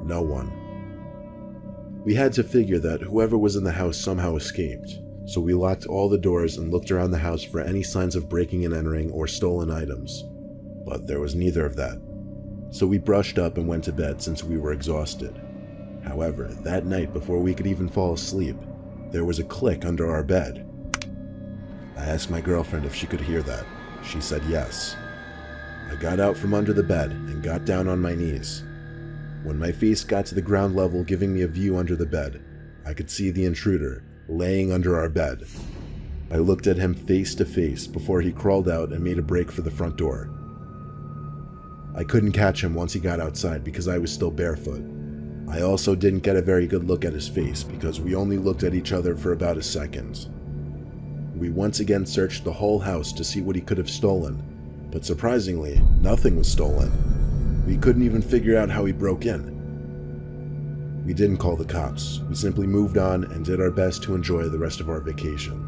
No one. We had to figure that whoever was in the house somehow escaped, so we locked all the doors and looked around the house for any signs of breaking and entering or stolen items. But there was neither of that. So we brushed up and went to bed since we were exhausted. However, that night before we could even fall asleep, there was a click under our bed. I asked my girlfriend if she could hear that. She said yes. I got out from under the bed and got down on my knees. When my face got to the ground level giving me a view under the bed, I could see the intruder laying under our bed. I looked at him face to face before he crawled out and made a break for the front door. I couldn't catch him once he got outside because I was still barefoot. I also didn't get a very good look at his face because we only looked at each other for about a second. We once again searched the whole house to see what he could have stolen, but surprisingly, nothing was stolen. We couldn't even figure out how he broke in. We didn't call the cops. We simply moved on and did our best to enjoy the rest of our vacation.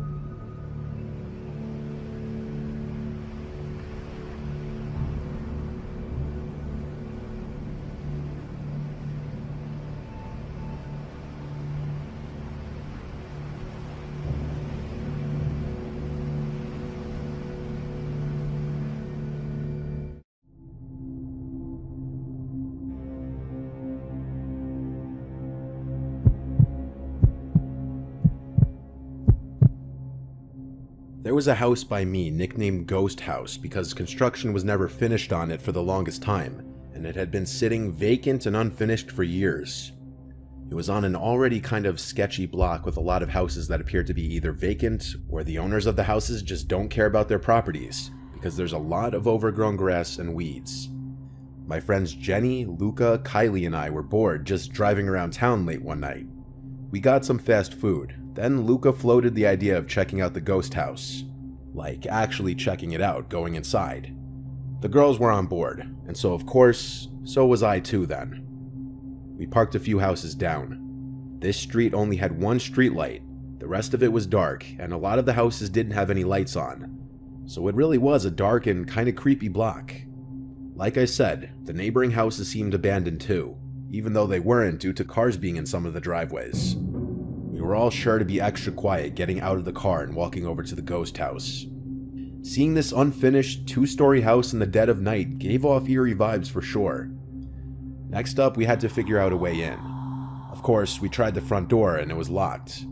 There was a house by me nicknamed Ghost House because construction was never finished on it for the longest time, and it had been sitting vacant and unfinished for years. It was on an already kind of sketchy block with a lot of houses that appeared to be either vacant or the owners of the houses just don't care about their properties because there's a lot of overgrown grass and weeds. My friends Jenny, Luca, Kylie, and I were bored just driving around town late one night. We got some fast food. Then Luca floated the idea of checking out the ghost house. Like, actually checking it out, going inside. The girls were on board, and so of course, so was I too then. We parked a few houses down. This street only had one street light, the rest of it was dark, and a lot of the houses didn't have any lights on. So it really was a dark and kinda creepy block. Like I said, the neighboring houses seemed abandoned too, even though they weren't due to cars being in some of the driveways. We were all sure to be extra quiet getting out of the car and walking over to the ghost house. Seeing this unfinished 2-story house in the dead of night gave off eerie vibes for sure. Next up, we had to figure out a way in. Of course, we tried the front door and it was locked.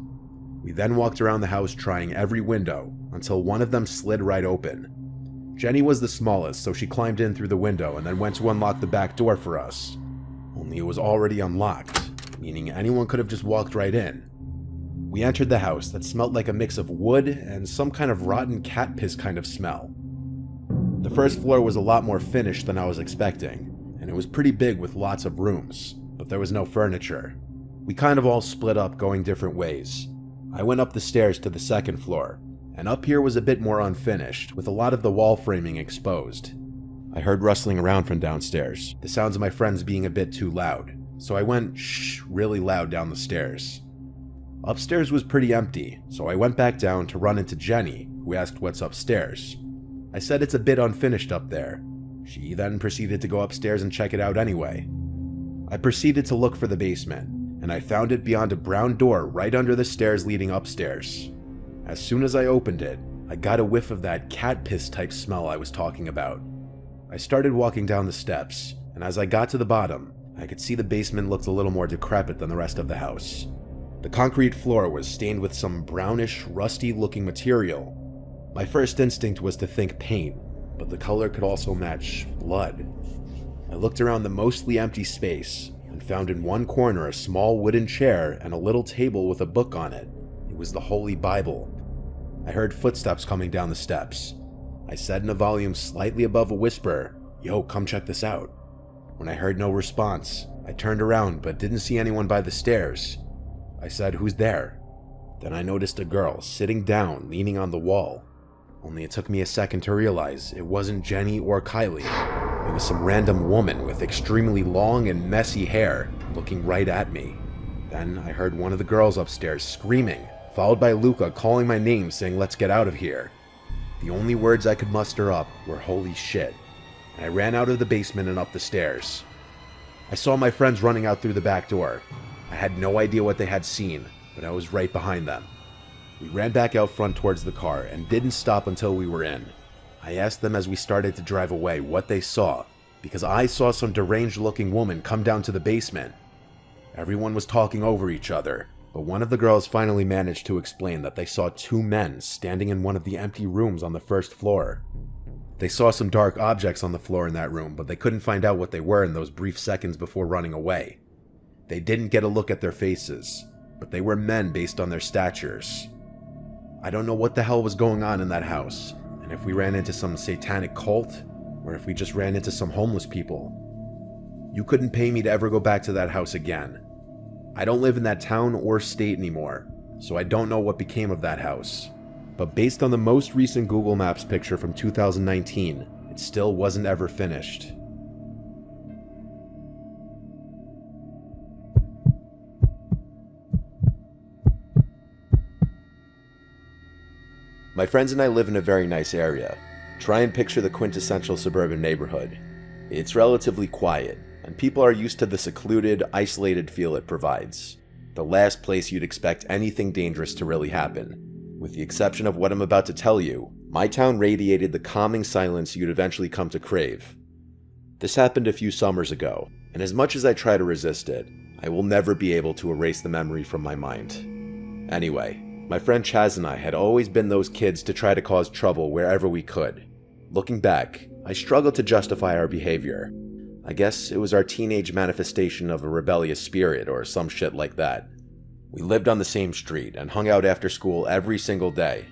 We then walked around the house trying every window until one of them slid right open. Jenny was the smallest, so she climbed in through the window and then went to unlock the back door for us. Only it was already unlocked, meaning anyone could have just walked right in. We entered the house that smelled like a mix of wood and some kind of rotten cat piss kind of smell. The first floor was a lot more finished than I was expecting, and it was pretty big with lots of rooms, but there was no furniture. We kind of all split up going different ways. I went up the stairs to the second floor, and up here was a bit more unfinished, with a lot of the wall framing exposed. I heard rustling around from downstairs, the sounds of my friends being a bit too loud, so I went shh really loud down the stairs. Upstairs was pretty empty, so I went back down to run into Jenny, who asked what's upstairs. I said it's a bit unfinished up there. She then proceeded to go upstairs and check it out anyway. I proceeded to look for the basement, and I found it beyond a brown door right under the stairs leading upstairs. As soon as I opened it, I got a whiff of that cat piss type smell I was talking about. I started walking down the steps, and as I got to the bottom, I could see the basement looked a little more decrepit than the rest of the house. The concrete floor was stained with some brownish, rusty-looking material. My first instinct was to think paint, but the color could also match blood. I looked around the mostly empty space and found in one corner a small wooden chair and a little table with a book on it. It was the Holy Bible. I heard footsteps coming down the steps. I said in a volume slightly above a whisper, "Yo, come check this out." When I heard no response, I turned around but didn't see anyone by the stairs. I said, "Who's there?" Then I noticed a girl sitting down, leaning on the wall. Only it took me a second to realize it wasn't Jenny or Kylie. It was some random woman with extremely long and messy hair looking right at me. Then I heard one of the girls upstairs screaming, followed by Luca calling my name saying, "Let's get out of here." The only words I could muster up were "holy shit," and I ran out of the basement and up the stairs. I saw my friends running out through the back door. I had no idea what they had seen, but I was right behind them. We ran back out front towards the car and didn't stop until we were in. I asked them as we started to drive away what they saw, because I saw some deranged-looking woman come down to the basement. Everyone was talking over each other, but one of the girls finally managed to explain that they saw two men standing in one of the empty rooms on the first floor. They saw some dark objects on the floor in that room, but they couldn't find out what they were in those brief seconds before running away. They didn't get a look at their faces, but they were men based on their statures. I don't know what the hell was going on in that house, and if we ran into some satanic cult, or if we just ran into some homeless people. You couldn't pay me to ever go back to that house again. I don't live in that town or state anymore, so I don't know what became of that house. But based on the most recent Google Maps picture from 2019, it still wasn't ever finished. My friends and I live in a very nice area. Try and picture the quintessential suburban neighborhood. It's relatively quiet, and people are used to the secluded, isolated feel it provides. The last place you'd expect anything dangerous to really happen. With the exception of what I'm about to tell you, my town radiated the calming silence you'd eventually come to crave. This happened a few summers ago, and as much as I try to resist it, I will never be able to erase the memory from my mind. Anyway, my friend Chaz and I had always been those kids to try to cause trouble wherever we could. Looking back, I struggle to justify our behavior. I guess it was our teenage manifestation of a rebellious spirit or some shit like that. We lived on the same street and hung out after school every single day.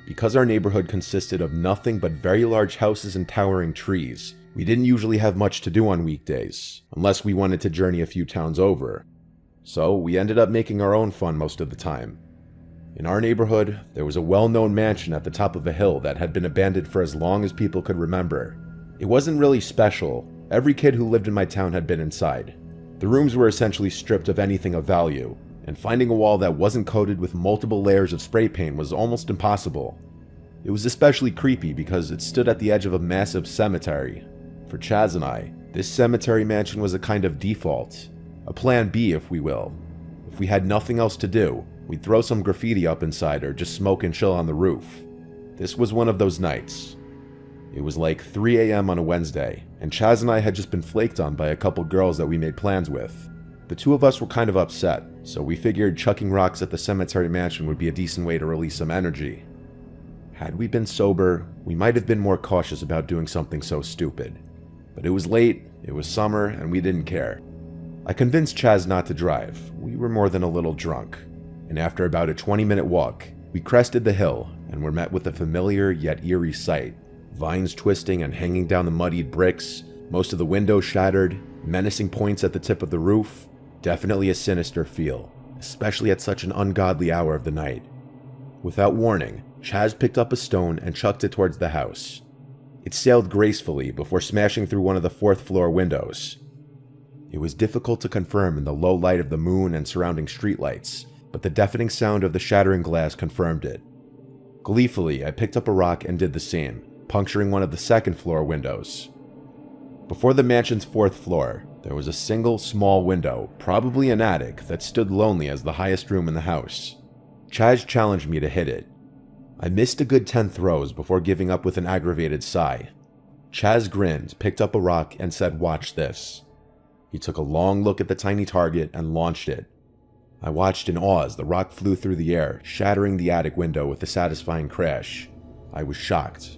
Because our neighborhood consisted of nothing but very large houses and towering trees, we didn't usually have much to do on weekdays, unless we wanted to journey a few towns over. So we ended up making our own fun most of the time. In our neighborhood, there was a well-known mansion at the top of a hill that had been abandoned for as long as people could remember. It wasn't really special. Every kid who lived in my town had been inside. The rooms were essentially stripped of anything of value, and finding a wall that wasn't coated with multiple layers of spray paint was almost impossible. It was especially creepy because it stood at the edge of a massive cemetery. For Chaz and I, this cemetery mansion was a kind of default, a plan B if we will. If we had nothing else to do, we'd throw some graffiti up inside or just smoke and chill on the roof. This was one of those nights. It was like 3 a.m. on a Wednesday, and Chaz and I had just been flaked on by a couple girls that we made plans with. The two of us were kind of upset, so we figured chucking rocks at the cemetery mansion would be a decent way to release some energy. Had we been sober, we might have been more cautious about doing something so stupid. But it was late, it was summer, and we didn't care. I convinced Chaz not to drive. We were more than a little drunk. And after about a 20-minute walk, we crested the hill and were met with a familiar yet eerie sight. Vines twisting and hanging down the muddied bricks, most of the windows shattered, menacing points at the tip of the roof. Definitely a sinister feel, especially at such an ungodly hour of the night. Without warning, Chaz picked up a stone and chucked it towards the house. It sailed gracefully before smashing through one of the fourth-floor windows. It was difficult to confirm in the low light of the moon and surrounding streetlights, but the deafening sound of the shattering glass confirmed it. Gleefully, I picked up a rock and did the same, puncturing one of the second-floor windows. Before the mansion's fourth floor, there was a single small window, probably an attic, that stood lonely as the highest room in the house. Chaz challenged me to hit it. I missed a good 10 throws before giving up with an aggravated sigh. Chaz grinned, picked up a rock, and said, "Watch this." He took a long look at the tiny target and launched it. I watched in awe as the rock flew through the air, shattering the attic window with a satisfying crash. I was shocked.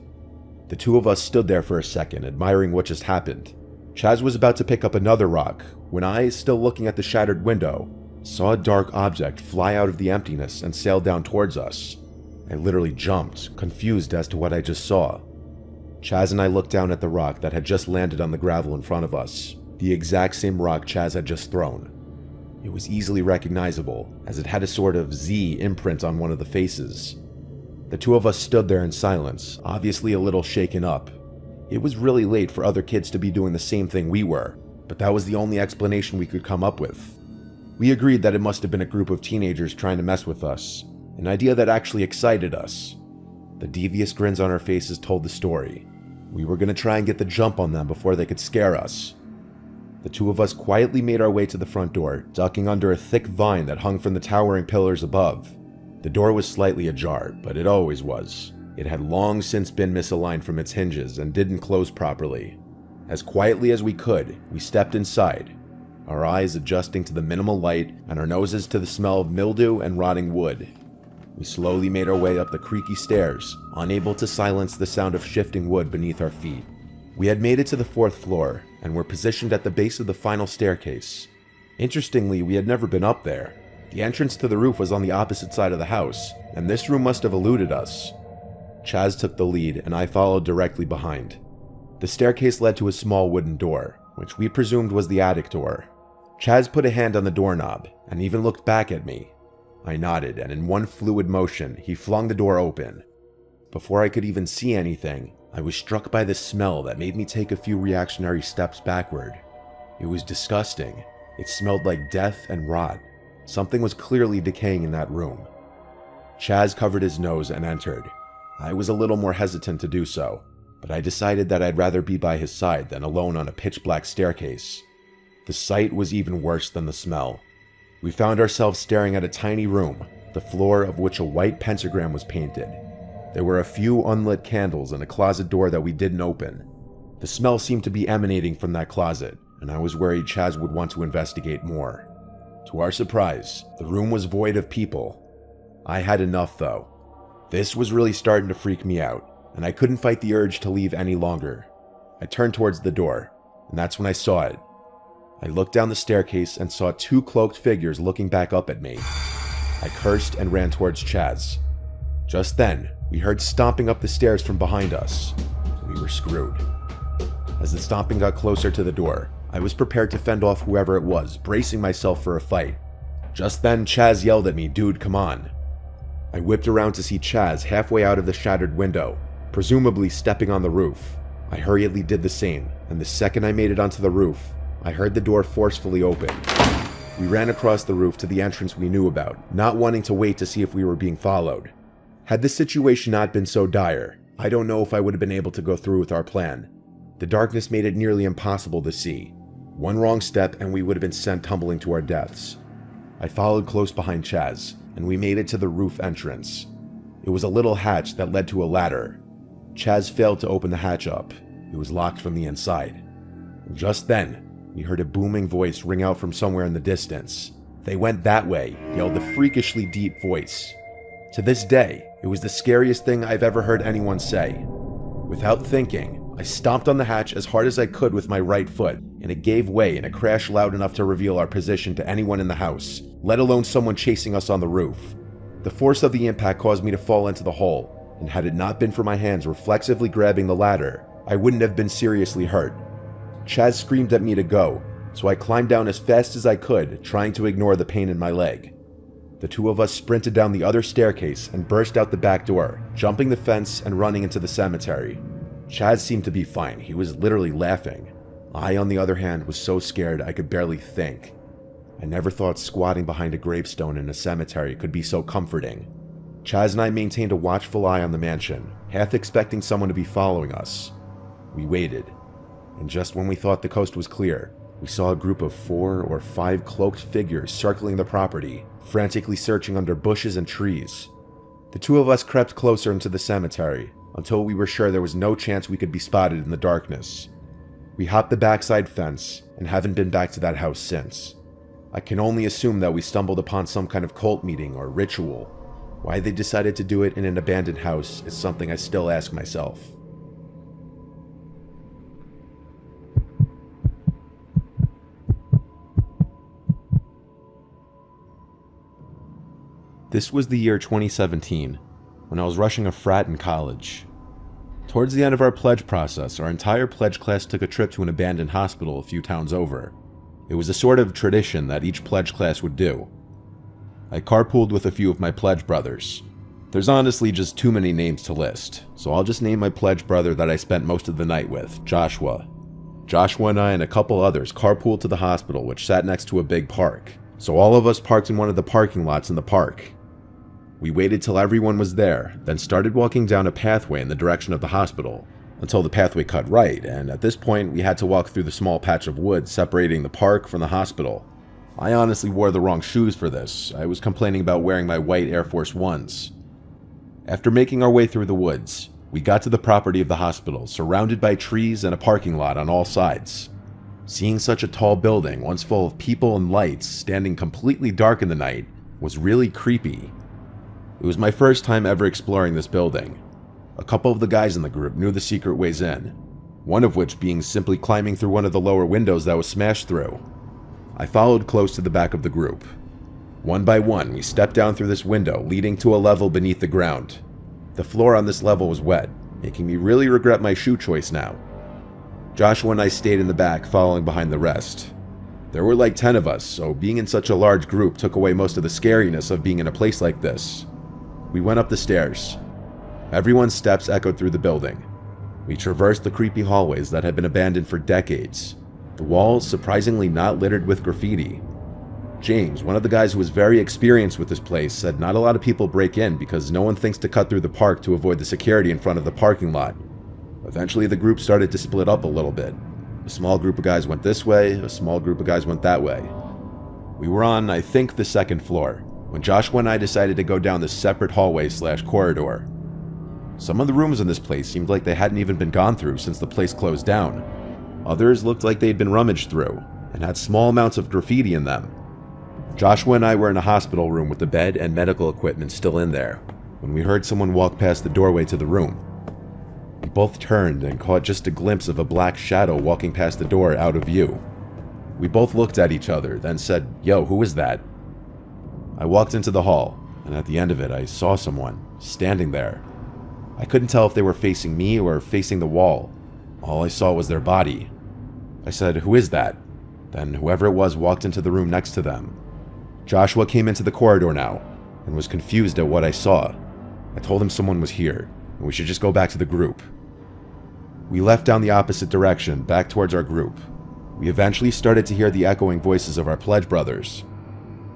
The two of us stood there for a second, admiring what just happened. Chaz was about to pick up another rock when I, still looking at the shattered window, saw a dark object fly out of the emptiness and sail down towards us. I literally jumped, confused as to what I just saw. Chaz and I looked down at the rock that had just landed on the gravel in front of us, the exact same rock Chaz had just thrown. It was easily recognizable, as it had a sort of Z imprint on one of the faces. The two of us stood there in silence, obviously a little shaken up. It was really late for other kids to be doing the same thing we were, but that was the only explanation we could come up with. We agreed that it must have been a group of teenagers trying to mess with us, an idea that actually excited us. The devious grins on our faces told the story. We were going to try and get the jump on them before they could scare us. The two of us quietly made our way to the front door, ducking under a thick vine that hung from the towering pillars above. The door was slightly ajar, but it always was. It had long since been misaligned from its hinges and didn't close properly. As quietly as we could, we stepped inside, our eyes adjusting to the minimal light and our noses to the smell of mildew and rotting wood. We slowly made our way up the creaky stairs, unable to silence the sound of shifting wood beneath our feet. We had made it to the fourth floor and were positioned at the base of the final staircase. Interestingly, we had never been up there. The entrance to the roof was on the opposite side of the house, and this room must have eluded us. Chaz took the lead, and I followed directly behind. The staircase led to a small wooden door, which we presumed was the attic door. Chaz put a hand on the doorknob, and even looked back at me. I nodded, and in one fluid motion, he flung the door open. Before I could even see anything, I was struck by the smell that made me take a few reactionary steps backward. It was disgusting. It smelled like death and rot. Something was clearly decaying in that room. Chaz covered his nose and entered. I was a little more hesitant to do so, but I decided that I'd rather be by his side than alone on a pitch-black staircase. The sight was even worse than the smell. We found ourselves staring at a tiny room, the floor of which a white pentagram was painted. There were a few unlit candles and a closet door that we didn't open. The smell seemed to be emanating from that closet, and I was worried Chaz would want to investigate more. To our surprise, the room was void of people. I had enough, though. This was really starting to freak me out, and I couldn't fight the urge to leave any longer. I turned towards the door, and that's when I saw it. I looked down the staircase and saw two cloaked figures looking back up at me. I cursed and ran towards Chaz. Just then, we heard stomping up the stairs from behind us. We were screwed. As the stomping got closer to the door, I was prepared to fend off whoever it was, bracing myself for a fight. Just then, Chaz yelled at me, "Dude, come on." I whipped around to see Chaz halfway out of the shattered window, presumably stepping on the roof. I hurriedly did the same, and the second I made it onto the roof, I heard the door forcefully open. We ran across the roof to the entrance we knew about, not wanting to wait to see if we were being followed. Had this situation not been so dire, I don't know if I would have been able to go through with our plan. The darkness made it nearly impossible to see. One wrong step and we would have been sent tumbling to our deaths. I followed close behind Chaz, and we made it to the roof entrance. It was a little hatch that led to a ladder. Chaz failed to open the hatch up. It was locked from the inside. And just then, we heard a booming voice ring out from somewhere in the distance. "They went that way," yelled the freakishly deep voice. To this day, it was the scariest thing I've ever heard anyone say. Without thinking, I stomped on the hatch as hard as I could with my right foot, and it gave way and it crashed loud enough to reveal our position to anyone in the house, let alone someone chasing us on the roof. The force of the impact caused me to fall into the hole, and had it not been for my hands reflexively grabbing the ladder, I wouldn't have been seriously hurt. Chaz screamed at me to go, so I climbed down as fast as I could, trying to ignore the pain in my leg. The two of us sprinted down the other staircase and burst out the back door, jumping the fence and running into the cemetery. Chaz seemed to be fine. He was literally laughing. I, on the other hand, was so scared I could barely think. I never thought squatting behind a gravestone in a cemetery could be so comforting. Chaz and I maintained a watchful eye on the mansion, half expecting someone to be following us. We waited, and just when we thought the coast was clear, we saw a group of 4 or 5 cloaked figures circling the property, frantically searching under bushes and trees. The two of us crept closer into the cemetery, until we were sure there was no chance we could be spotted in the darkness. We hopped the backside fence, and haven't been back to that house since. I can only assume that we stumbled upon some kind of cult meeting or ritual. Why they decided to do it in an abandoned house is something I still ask myself. This was the year 2017, when I was rushing a frat in college. Towards the end of our pledge process, our entire pledge class took a trip to an abandoned hospital a few towns over. It was a sort of tradition that each pledge class would do. I carpooled with a few of my pledge brothers. There's honestly just too many names to list, so I'll just name my pledge brother that I spent most of the night with, Joshua. Joshua and I and a couple others carpooled to the hospital, which sat next to a big park, so all of us parked in one of the parking lots in the park. We waited till everyone was there, then started walking down a pathway in the direction of the hospital, until the pathway cut right, and at this point we had to walk through the small patch of woods separating the park from the hospital. I honestly wore the wrong shoes for this. I was complaining about wearing my white Air Force Ones. After making our way through the woods, we got to the property of the hospital, surrounded by trees and a parking lot on all sides. Seeing such a tall building, once full of people and lights, standing completely dark in the night, was really creepy. It was my first time ever exploring this building. A couple of the guys in the group knew the secret ways in, one of which being simply climbing through one of the lower windows that was smashed through. I followed close to the back of the group. One by one, we stepped down through this window, leading to a level beneath the ground. The floor on this level was wet, making me really regret my shoe choice now. Joshua and I stayed in the back, following behind the rest. There were like 10 of us, so being in such a large group took away most of the scariness of being in a place like this. We went up the stairs. Everyone's steps echoed through the building. We traversed the creepy hallways that had been abandoned for decades, the walls surprisingly not littered with graffiti. James, one of the guys who was very experienced with this place, said not a lot of people break in because no one thinks to cut through the park to avoid the security in front of the parking lot. Eventually the group started to split up a little bit. A small group of guys went this way, a small group of guys went that way. We were on, I think, the second floor, when Joshua and I decided to go down this separate hallway/corridor. Some of the rooms in this place seemed like they hadn't even been gone through since the place closed down. Others looked like they'd been rummaged through, and had small amounts of graffiti in them. Joshua and I were in a hospital room with the bed and medical equipment still in there, when we heard someone walk past the doorway to the room. We both turned and caught just a glimpse of a black shadow walking past the door out of view. We both looked at each other, then said, "Yo, who is that?" I walked into the hall, and at the end of it I saw someone, standing there. I couldn't tell if they were facing me or facing the wall. All I saw was their body. I said, "Who is that?" Then whoever it was walked into the room next to them. Joshua came into the corridor now, and was confused at what I saw. I told him someone was here, and we should just go back to the group. We left down the opposite direction, back towards our group. We eventually started to hear the echoing voices of our pledge brothers.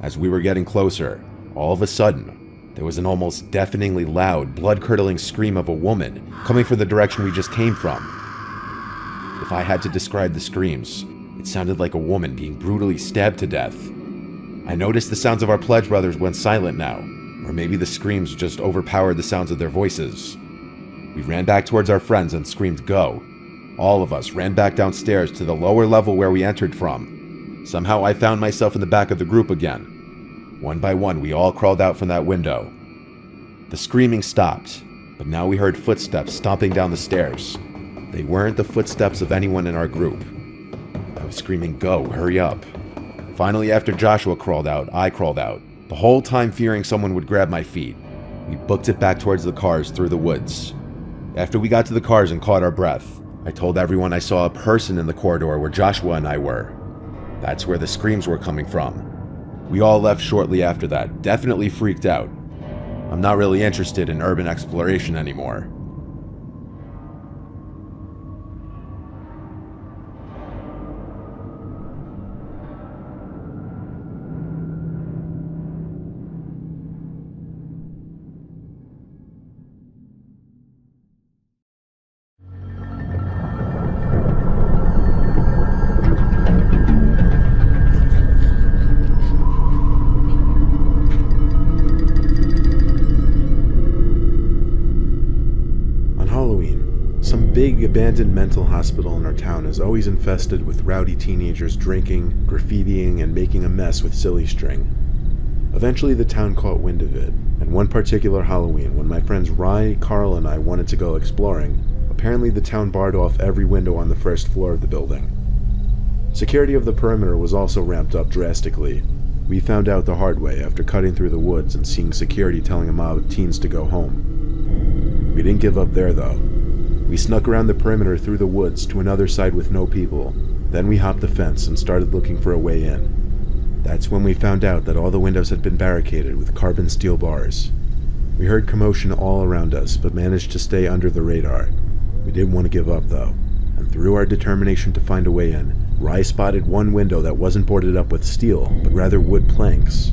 As we were getting closer, all of a sudden, there was an almost deafeningly loud, blood-curdling scream of a woman coming from the direction we just came from. If I had to describe the screams, it sounded like a woman being brutally stabbed to death. I noticed the sounds of our pledge brothers went silent now, or maybe the screams just overpowered the sounds of their voices. We ran back towards our friends and screamed, "Go!" All of us ran back downstairs to the lower level where we entered from. Somehow I found myself in the back of the group again. One by one, we all crawled out from that window. The screaming stopped, but now we heard footsteps stomping down the stairs. They weren't the footsteps of anyone in our group. I was screaming, "Go, hurry up." Finally, after Joshua crawled out, I crawled out, the whole time fearing someone would grab my feet. We booked it back towards the cars through the woods. After we got to the cars and caught our breath, I told everyone I saw a person in the corridor where Joshua and I were. That's where the screams were coming from. We all left shortly after that, definitely freaked out. I'm not really interested in urban exploration anymore. Big abandoned mental hospital in our town is always infested with rowdy teenagers drinking, graffitiing, and making a mess with silly string. Eventually the town caught wind of it, and one particular Halloween, when my friends Rye, Carl, and I wanted to go exploring, apparently the town barred off every window on the first floor of the building. Security of the perimeter was also ramped up drastically. We found out the hard way after cutting through the woods and seeing security telling a mob of teens to go home. We didn't give up there though. We snuck around the perimeter through the woods to another side with no people. Then we hopped the fence and started looking for a way in. That's when we found out that all the windows had been barricaded with carbon steel bars. We heard commotion all around us, but managed to stay under the radar. We didn't want to give up though, and through our determination to find a way in, Rye spotted one window that wasn't boarded up with steel, but rather wood planks.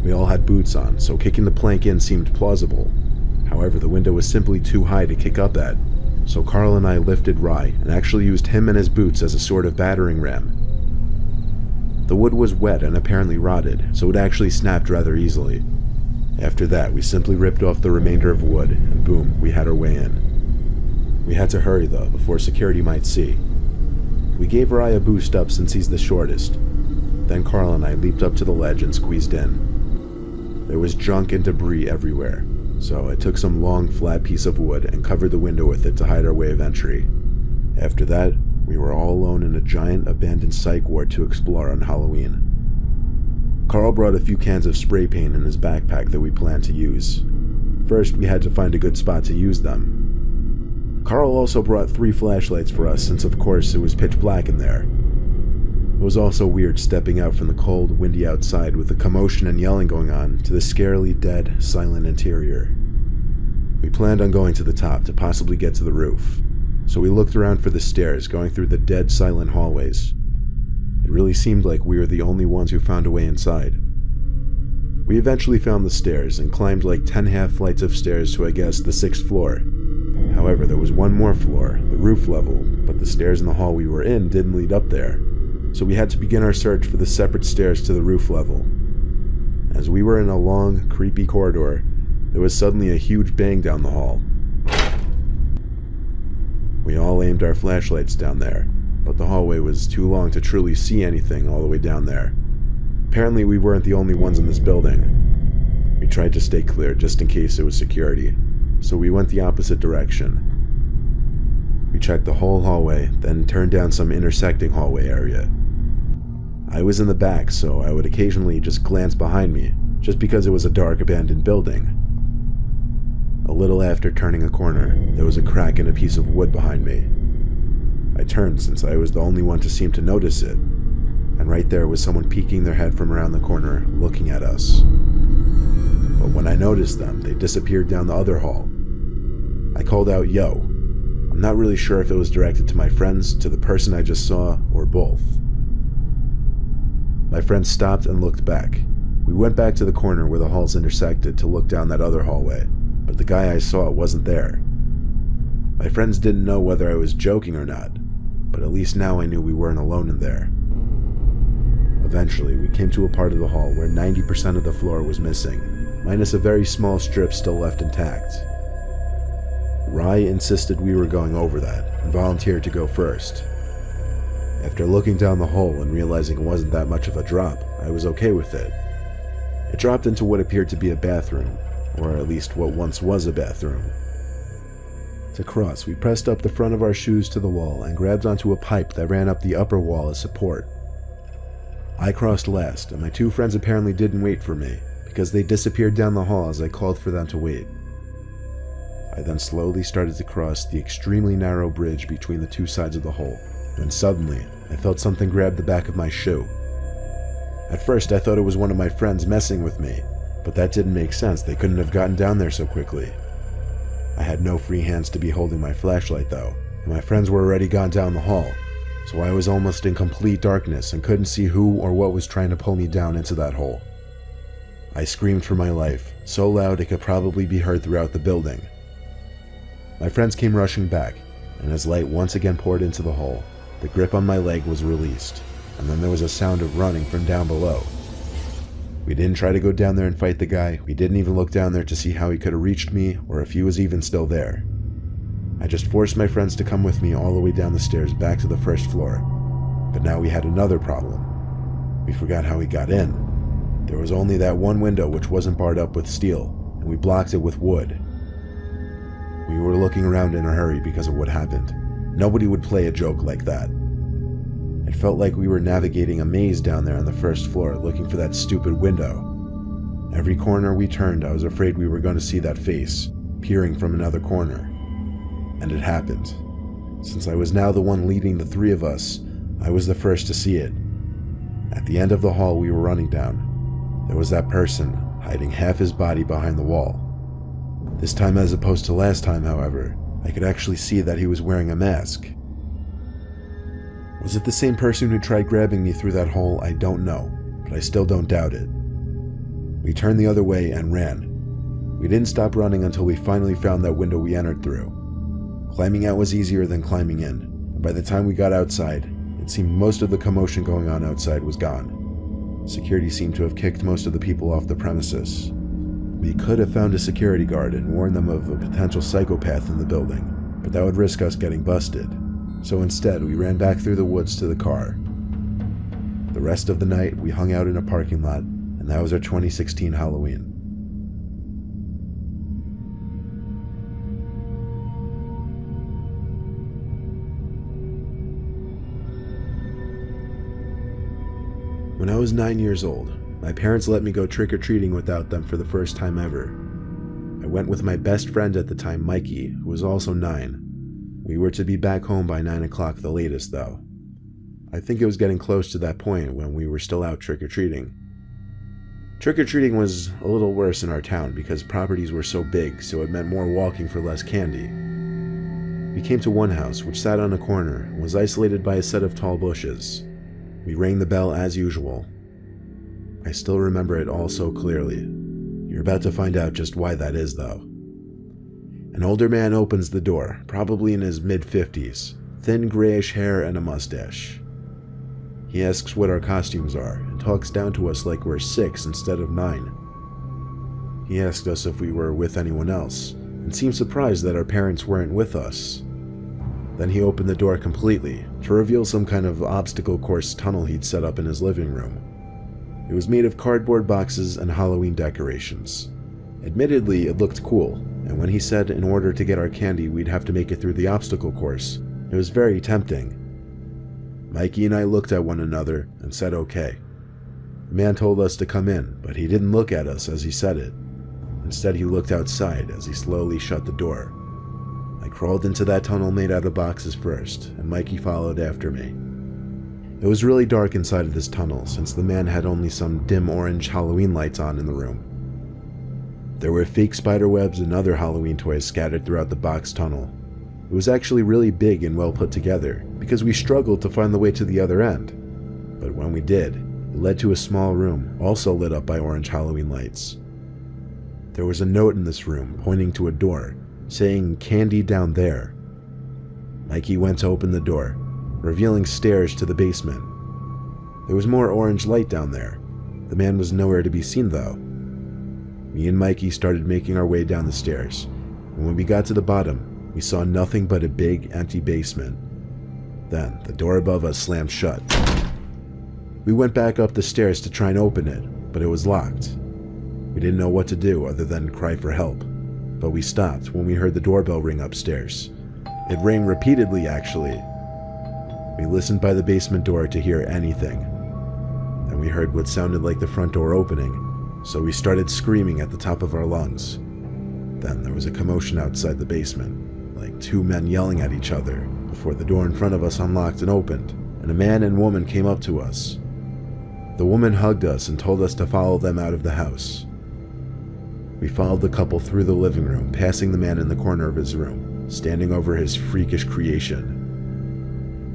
We all had boots on, so kicking the plank in seemed plausible. However, the window was simply too high to kick up at, so Carl and I lifted Rye and actually used him and his boots as a sort of battering ram. The wood was wet and apparently rotted, so it actually snapped rather easily. After that, we simply ripped off the remainder of wood, and boom, we had our way in. We had to hurry though, before security might see. We gave Rye a boost up since he's the shortest. Then Carl and I leaped up to the ledge and squeezed in. There was junk and debris everywhere, so I took some long, flat piece of wood and covered the window with it to hide our way of entry. After that, we were all alone in a giant abandoned psych ward to explore on Halloween. Carl brought a few cans of spray paint in his backpack that we planned to use. First, we had to find a good spot to use them. Carl also brought 3 flashlights for us since of course it was pitch black in there. It was also weird stepping out from the cold, windy outside with the commotion and yelling going on to the scarily dead, silent interior. We planned on going to the top to possibly get to the roof, so we looked around for the stairs going through the dead, silent hallways. It really seemed like we were the only ones who found a way inside. We eventually found the stairs and climbed like 10 half flights of stairs to I guess the 6th floor. However, there was one more floor, the roof level, but the stairs in the hall we were in didn't lead up there. So we had to begin our search for the separate stairs to the roof level. As we were in a long, creepy corridor, there was suddenly a huge bang down the hall. We all aimed our flashlights down there, but the hallway was too long to truly see anything all the way down there. Apparently we weren't the only ones in this building. We tried to stay clear just in case it was security, so we went the opposite direction. We checked the whole hallway, then turned down some intersecting hallway area. I was in the back, so I would occasionally just glance behind me, just because it was a dark, abandoned building. A little after turning a corner, there was a crack in a piece of wood behind me. I turned since I was the only one to seem to notice it, and right there was someone peeking their head from around the corner, looking at us. But when I noticed them, they disappeared down the other hall. I called out, "Yo." I'm not really sure if it was directed to my friends, to the person I just saw, or both. My friend stopped and looked back. We went back to the corner where the halls intersected to look down that other hallway, but the guy I saw wasn't there. My friends didn't know whether I was joking or not, but at least now I knew we weren't alone in there. Eventually, we came to a part of the hall where 90% of the floor was missing, minus a very small strip still left intact. Rye insisted we were going over that, and volunteered to go first. After looking down the hole and realizing it wasn't that much of a drop, I was okay with it. It dropped into what appeared to be a bathroom, or at least what once was a bathroom. To cross, we pressed up the front of our shoes to the wall and grabbed onto a pipe that ran up the upper wall as support. I crossed last, and my two friends apparently didn't wait for me, because they disappeared down the hall as I called for them to wait. I then slowly started to cross the extremely narrow bridge between the two sides of the hole, when suddenly, I felt something grab the back of my shoe. At first, I thought it was one of my friends messing with me, but that didn't make sense. They couldn't have gotten down there so quickly. I had no free hands to be holding my flashlight though, and my friends were already gone down the hall, so I was almost in complete darkness and couldn't see who or what was trying to pull me down into that hole. I screamed for my life, so loud it could probably be heard throughout the building. My friends came rushing back, and as light once again poured into the hole, the grip on my leg was released, and then there was a sound of running from down below. We didn't try to go down there and fight the guy. We didn't even look down there to see how he could have reached me or if he was even still there. I just forced my friends to come with me all the way down the stairs back to the first floor. But now we had another problem. We forgot how we got in. There was only that one window which wasn't barred up with steel, and we blocked it with wood. We were looking around in a hurry because of what happened. Nobody would play a joke like that. It felt like we were navigating a maze down there on the first floor, looking for that stupid window. Every corner we turned, I was afraid we were going to see that face, peering from another corner. And it happened. Since I was now the one leading the three of us, I was the first to see it. At the end of the hall we were running down, there was that person, hiding half his body behind the wall. This time, as opposed to last time, however, I could actually see that he was wearing a mask. Was it the same person who tried grabbing me through that hole? I don't know, but I still don't doubt it. We turned the other way and ran. We didn't stop running until we finally found that window we entered through. Climbing out was easier than climbing in, and by the time we got outside, it seemed most of the commotion going on outside was gone. Security seemed to have kicked most of the people off the premises. We could have found a security guard and warned them of a potential psychopath in the building, but that would risk us getting busted. So instead, we ran back through the woods to the car. The rest of the night, we hung out in a parking lot, and that was our 2016 Halloween. When I was 9 years old, my parents let me go trick-or-treating without them for the first time ever. I went with my best friend at the time, Mikey, who was also 9. We were to be back home by 9 o'clock the latest, though. I think it was getting close to that point when we were still out trick-or-treating. Trick-or-treating was a little worse in our town because properties were so big, so it meant more walking for less candy. We came to one house which sat on a corner and was isolated by a set of tall bushes. We rang the bell as usual. I still remember it all so clearly. You're about to find out just why that is, though. An older man opens the door, probably in his mid-50s, thin grayish hair and a mustache. He asks what our costumes are and talks down to us like we're 6 instead of 9. He asked us if we were with anyone else and seemed surprised that our parents weren't with us. Then he opened the door completely to reveal some kind of obstacle course tunnel he'd set up in his living room. It was made of cardboard boxes and Halloween decorations. Admittedly, it looked cool, and when he said in order to get our candy we'd have to make it through the obstacle course, it was very tempting. Mikey and I looked at one another and said okay. The man told us to come in, but he didn't look at us as he said it. Instead, he looked outside as he slowly shut the door. I crawled into that tunnel made out of boxes first, and Mikey followed after me. It was really dark inside of this tunnel since the man had only some dim orange Halloween lights on in the room. There were fake spider webs and other Halloween toys scattered throughout the box tunnel. It was actually really big and well put together because we struggled to find the way to the other end. But when we did, it led to a small room also lit up by orange Halloween lights. There was a note in this room pointing to a door saying candy down there. Mikey went to open the door, revealing stairs to the basement. There was more orange light down there. The man was nowhere to be seen though. Me and Mikey started making our way down the stairs, and when we got to the bottom, we saw nothing but a big, empty basement. Then, the door above us slammed shut. We went back up the stairs to try and open it, but it was locked. We didn't know what to do other than cry for help, but we stopped when we heard the doorbell ring upstairs. It rang repeatedly, actually. We listened by the basement door to hear anything, and we heard what sounded like the front door opening, so we started screaming at the top of our lungs. Then there was a commotion outside the basement, like two men yelling at each other, before the door in front of us unlocked and opened, and a man and woman came up to us. The woman hugged us and told us to follow them out of the house. We followed the couple through the living room, passing the man in the corner of his room, standing over his freakish creation.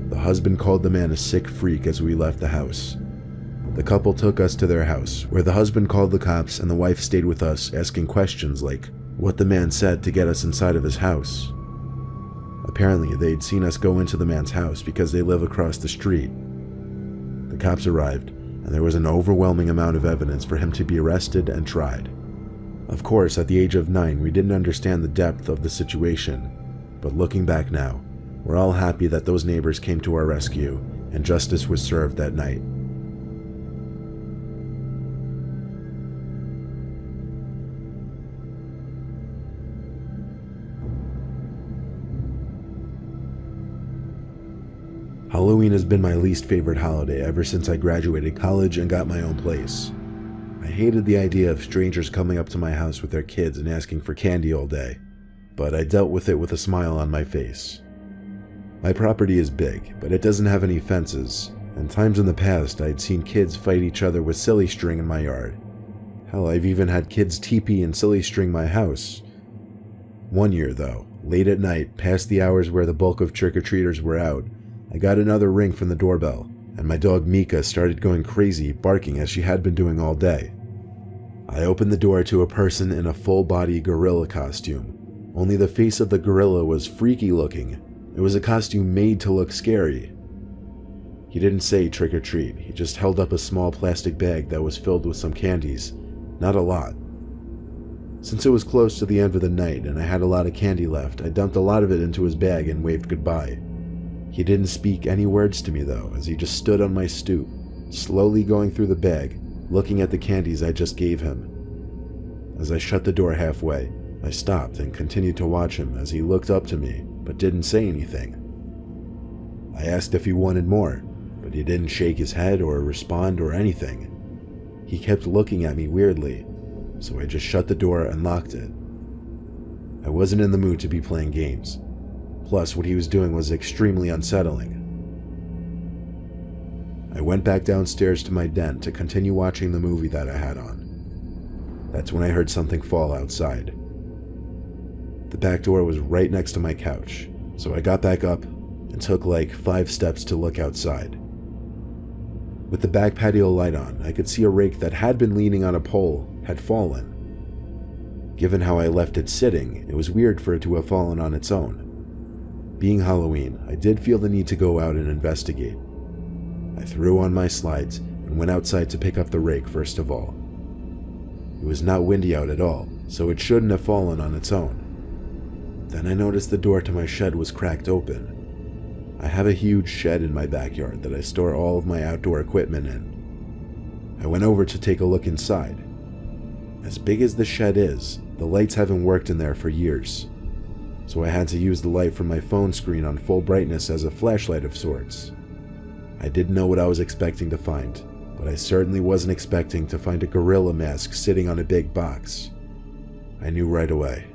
The husband called the man a sick freak as we left the house. The couple took us to their house, where the husband called the cops and the wife stayed with us, asking questions like what the man said to get us inside of his house. Apparently, they'd seen us go into the man's house because they live across the street. The cops arrived, and there was an overwhelming amount of evidence for him to be arrested and tried. Of course, at the age of 9, we didn't understand the depth of the situation, but looking back now, we're all happy that those neighbors came to our rescue and justice was served that night. Halloween has been my least favorite holiday ever since I graduated college and got my own place. I hated the idea of strangers coming up to my house with their kids and asking for candy all day, but I dealt with it with a smile on my face. My property is big, but it doesn't have any fences, and times in the past I'd seen kids fight each other with silly string in my yard. Hell, I've even had kids teepee and silly string my house. One year though, late at night, past the hours where the bulk of trick-or-treaters were out, I got another ring from the doorbell, and my dog Mika started going crazy, barking as she had been doing all day. I opened the door to a person in a full-body gorilla costume. Only the face of the gorilla was freaky looking. It was a costume made to look scary. He didn't say trick or treat, he just held up a small plastic bag that was filled with some candies. Not a lot. Since it was close to the end of the night and I had a lot of candy left, I dumped a lot of it into his bag and waved goodbye. He didn't speak any words to me though, as he just stood on my stoop, slowly going through the bag, looking at the candies I just gave him. As I shut the door halfway, I stopped and continued to watch him as he looked up to me, but didn't say anything. I asked if he wanted more, but he didn't shake his head or respond or anything. He kept looking at me weirdly, so I just shut the door and locked it. I wasn't in the mood to be playing games. Plus, what he was doing was extremely unsettling. I went back downstairs to my den to continue watching the movie that I had on. That's when I heard something fall outside. The back door was right next to my couch, so I got back up and took like 5 steps to look outside. With the back patio light on, I could see a rake that had been leaning on a pole had fallen. Given how I left it sitting, it was weird for it to have fallen on its own. Being Halloween, I did feel the need to go out and investigate. I threw on my slides and went outside to pick up the rake first of all. It was not windy out at all, so it shouldn't have fallen on its own. Then I noticed the door to my shed was cracked open. I have a huge shed in my backyard that I store all of my outdoor equipment in. I went over to take a look inside. As big as the shed is, the lights haven't worked in there for years, so I had to use the light from my phone screen on full brightness as a flashlight of sorts. I didn't know what I was expecting to find, but I certainly wasn't expecting to find a gorilla mask sitting on a big box. I knew right away.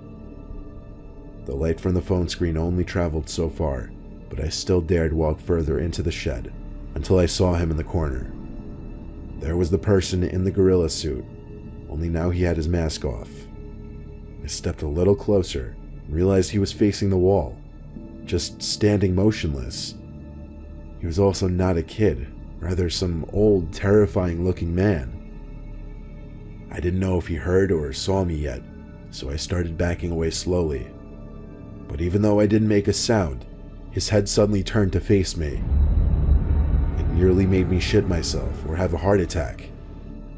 The light from the phone screen only traveled so far, but I still dared walk further into the shed until I saw him in the corner. There was the person in the gorilla suit, only now he had his mask off. I stepped a little closer and realized he was facing the wall, just standing motionless. He was also not a kid, rather some old, terrifying-looking man. I didn't know if he heard or saw me yet, so I started backing away slowly. But even though I didn't make a sound, his head suddenly turned to face me. It nearly made me shit myself or have a heart attack.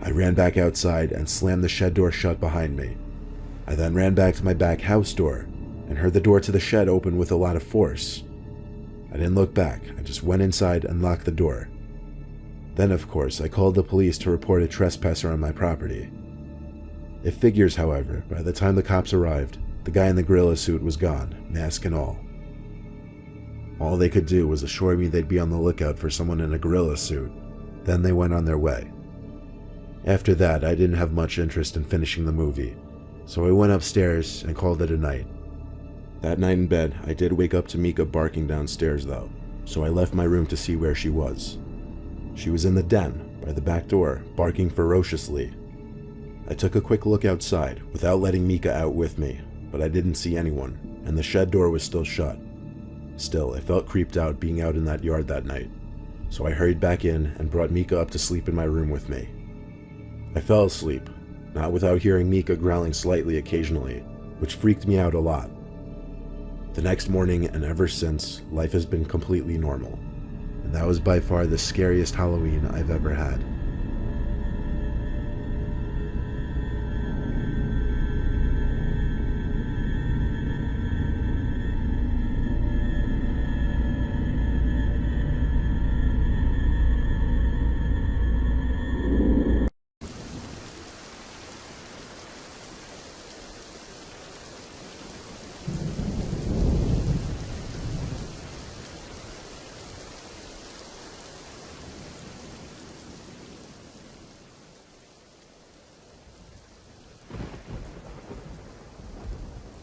I ran back outside and slammed the shed door shut behind me. I then ran back to my back house door and heard the door to the shed open with a lot of force. I didn't look back, I just went inside and locked the door. Then, of course, I called the police to report a trespasser on my property. It figures, however, by the time the cops arrived, the guy in the gorilla suit was gone, mask and all. All they could do was assure me they'd be on the lookout for someone in a gorilla suit. Then they went on their way. After that, I didn't have much interest in finishing the movie, so I went upstairs and called it a night. That night in bed, I did wake up to Mika barking downstairs though, so I left my room to see where she was. She was in the den, by the back door, barking ferociously. I took a quick look outside, without letting Mika out with me, but I didn't see anyone, and the shed door was still shut. Still, I felt creeped out being out in that yard that night, so I hurried back in and brought Mika up to sleep in my room with me. I fell asleep, not without hearing Mika growling slightly occasionally, which freaked me out a lot. The next morning and ever since, life has been completely normal, and that was by far the scariest Halloween I've ever had.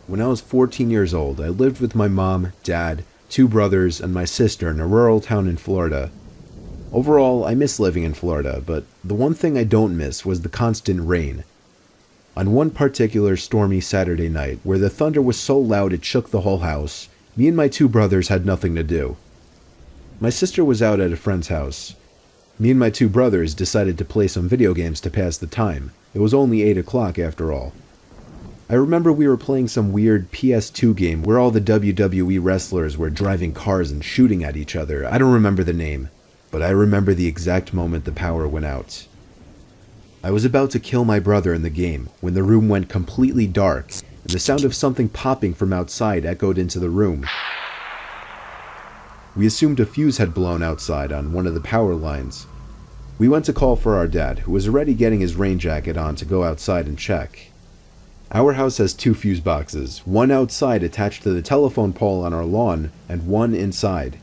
When I was 14 years old, I lived with my mom, dad, 2 brothers, and my sister in a rural town in Florida. Overall, I miss living in Florida, but the one thing I don't miss was the constant rain. On one particular stormy Saturday night, where the thunder was so loud it shook the whole house, me and my 2 brothers had nothing to do. My sister was out at a friend's house. Me and my 2 brothers decided to play some video games to pass the time. It was only 8 o'clock after all. I remember we were playing some weird PS2 game where all the WWE wrestlers were driving cars and shooting at each other. I don't remember the name, but I remember the exact moment the power went out. I was about to kill my brother in the game when the room went completely dark, and the sound of something popping from outside echoed into the room. We assumed a fuse had blown outside on one of the power lines. We went to call for our dad, who was already getting his rain jacket on to go outside and check. Our house has 2 fuse boxes, one outside attached to the telephone pole on our lawn, and one inside.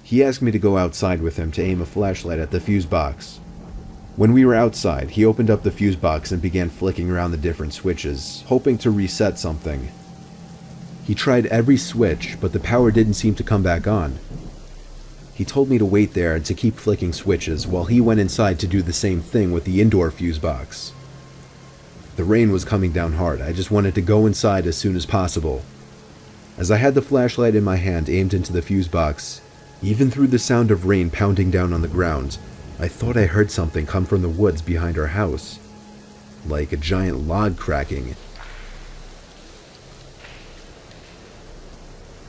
He asked me to go outside with him to aim a flashlight at the fuse box. When we were outside, he opened up the fuse box and began flicking around the different switches, hoping to reset something. He tried every switch, but the power didn't seem to come back on. He told me to wait there and to keep flicking switches while he went inside to do the same thing with the indoor fuse box. The rain was coming down hard. I just wanted to go inside as soon as possible. As I had the flashlight in my hand aimed into the fuse box, even through the sound of rain pounding down on the ground, I thought I heard something come from the woods behind our house, like a giant log cracking.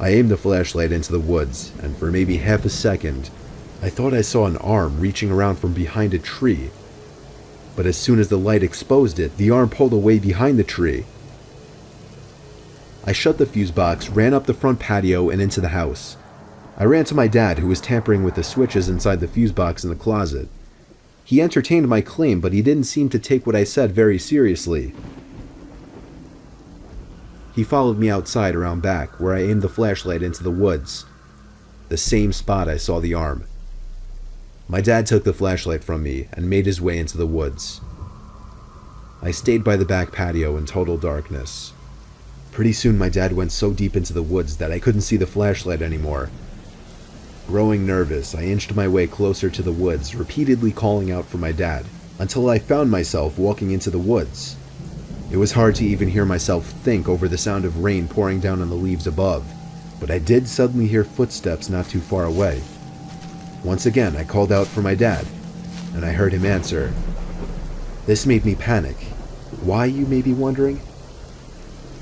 I aimed the flashlight into the woods, and for maybe half a second, I thought I saw an arm reaching around from behind a tree. But as soon as the light exposed it, the arm pulled away behind the tree. I shut the fuse box, ran up the front patio, and into the house. I ran to my dad, who was tampering with the switches inside the fuse box in the closet. He entertained my claim, but he didn't seem to take what I said very seriously. He followed me outside around back, where I aimed the flashlight into the woods, the same spot I saw the arm. My dad took the flashlight from me and made his way into the woods. I stayed by the back patio in total darkness. Pretty soon my dad went so deep into the woods that I couldn't see the flashlight anymore. Growing nervous, I inched my way closer to the woods, repeatedly calling out for my dad, until I found myself walking into the woods. It was hard to even hear myself think over the sound of rain pouring down on the leaves above, but I did suddenly hear footsteps not too far away. Once again, I called out for my dad, and I heard him answer. This made me panic. Why, you may be wondering?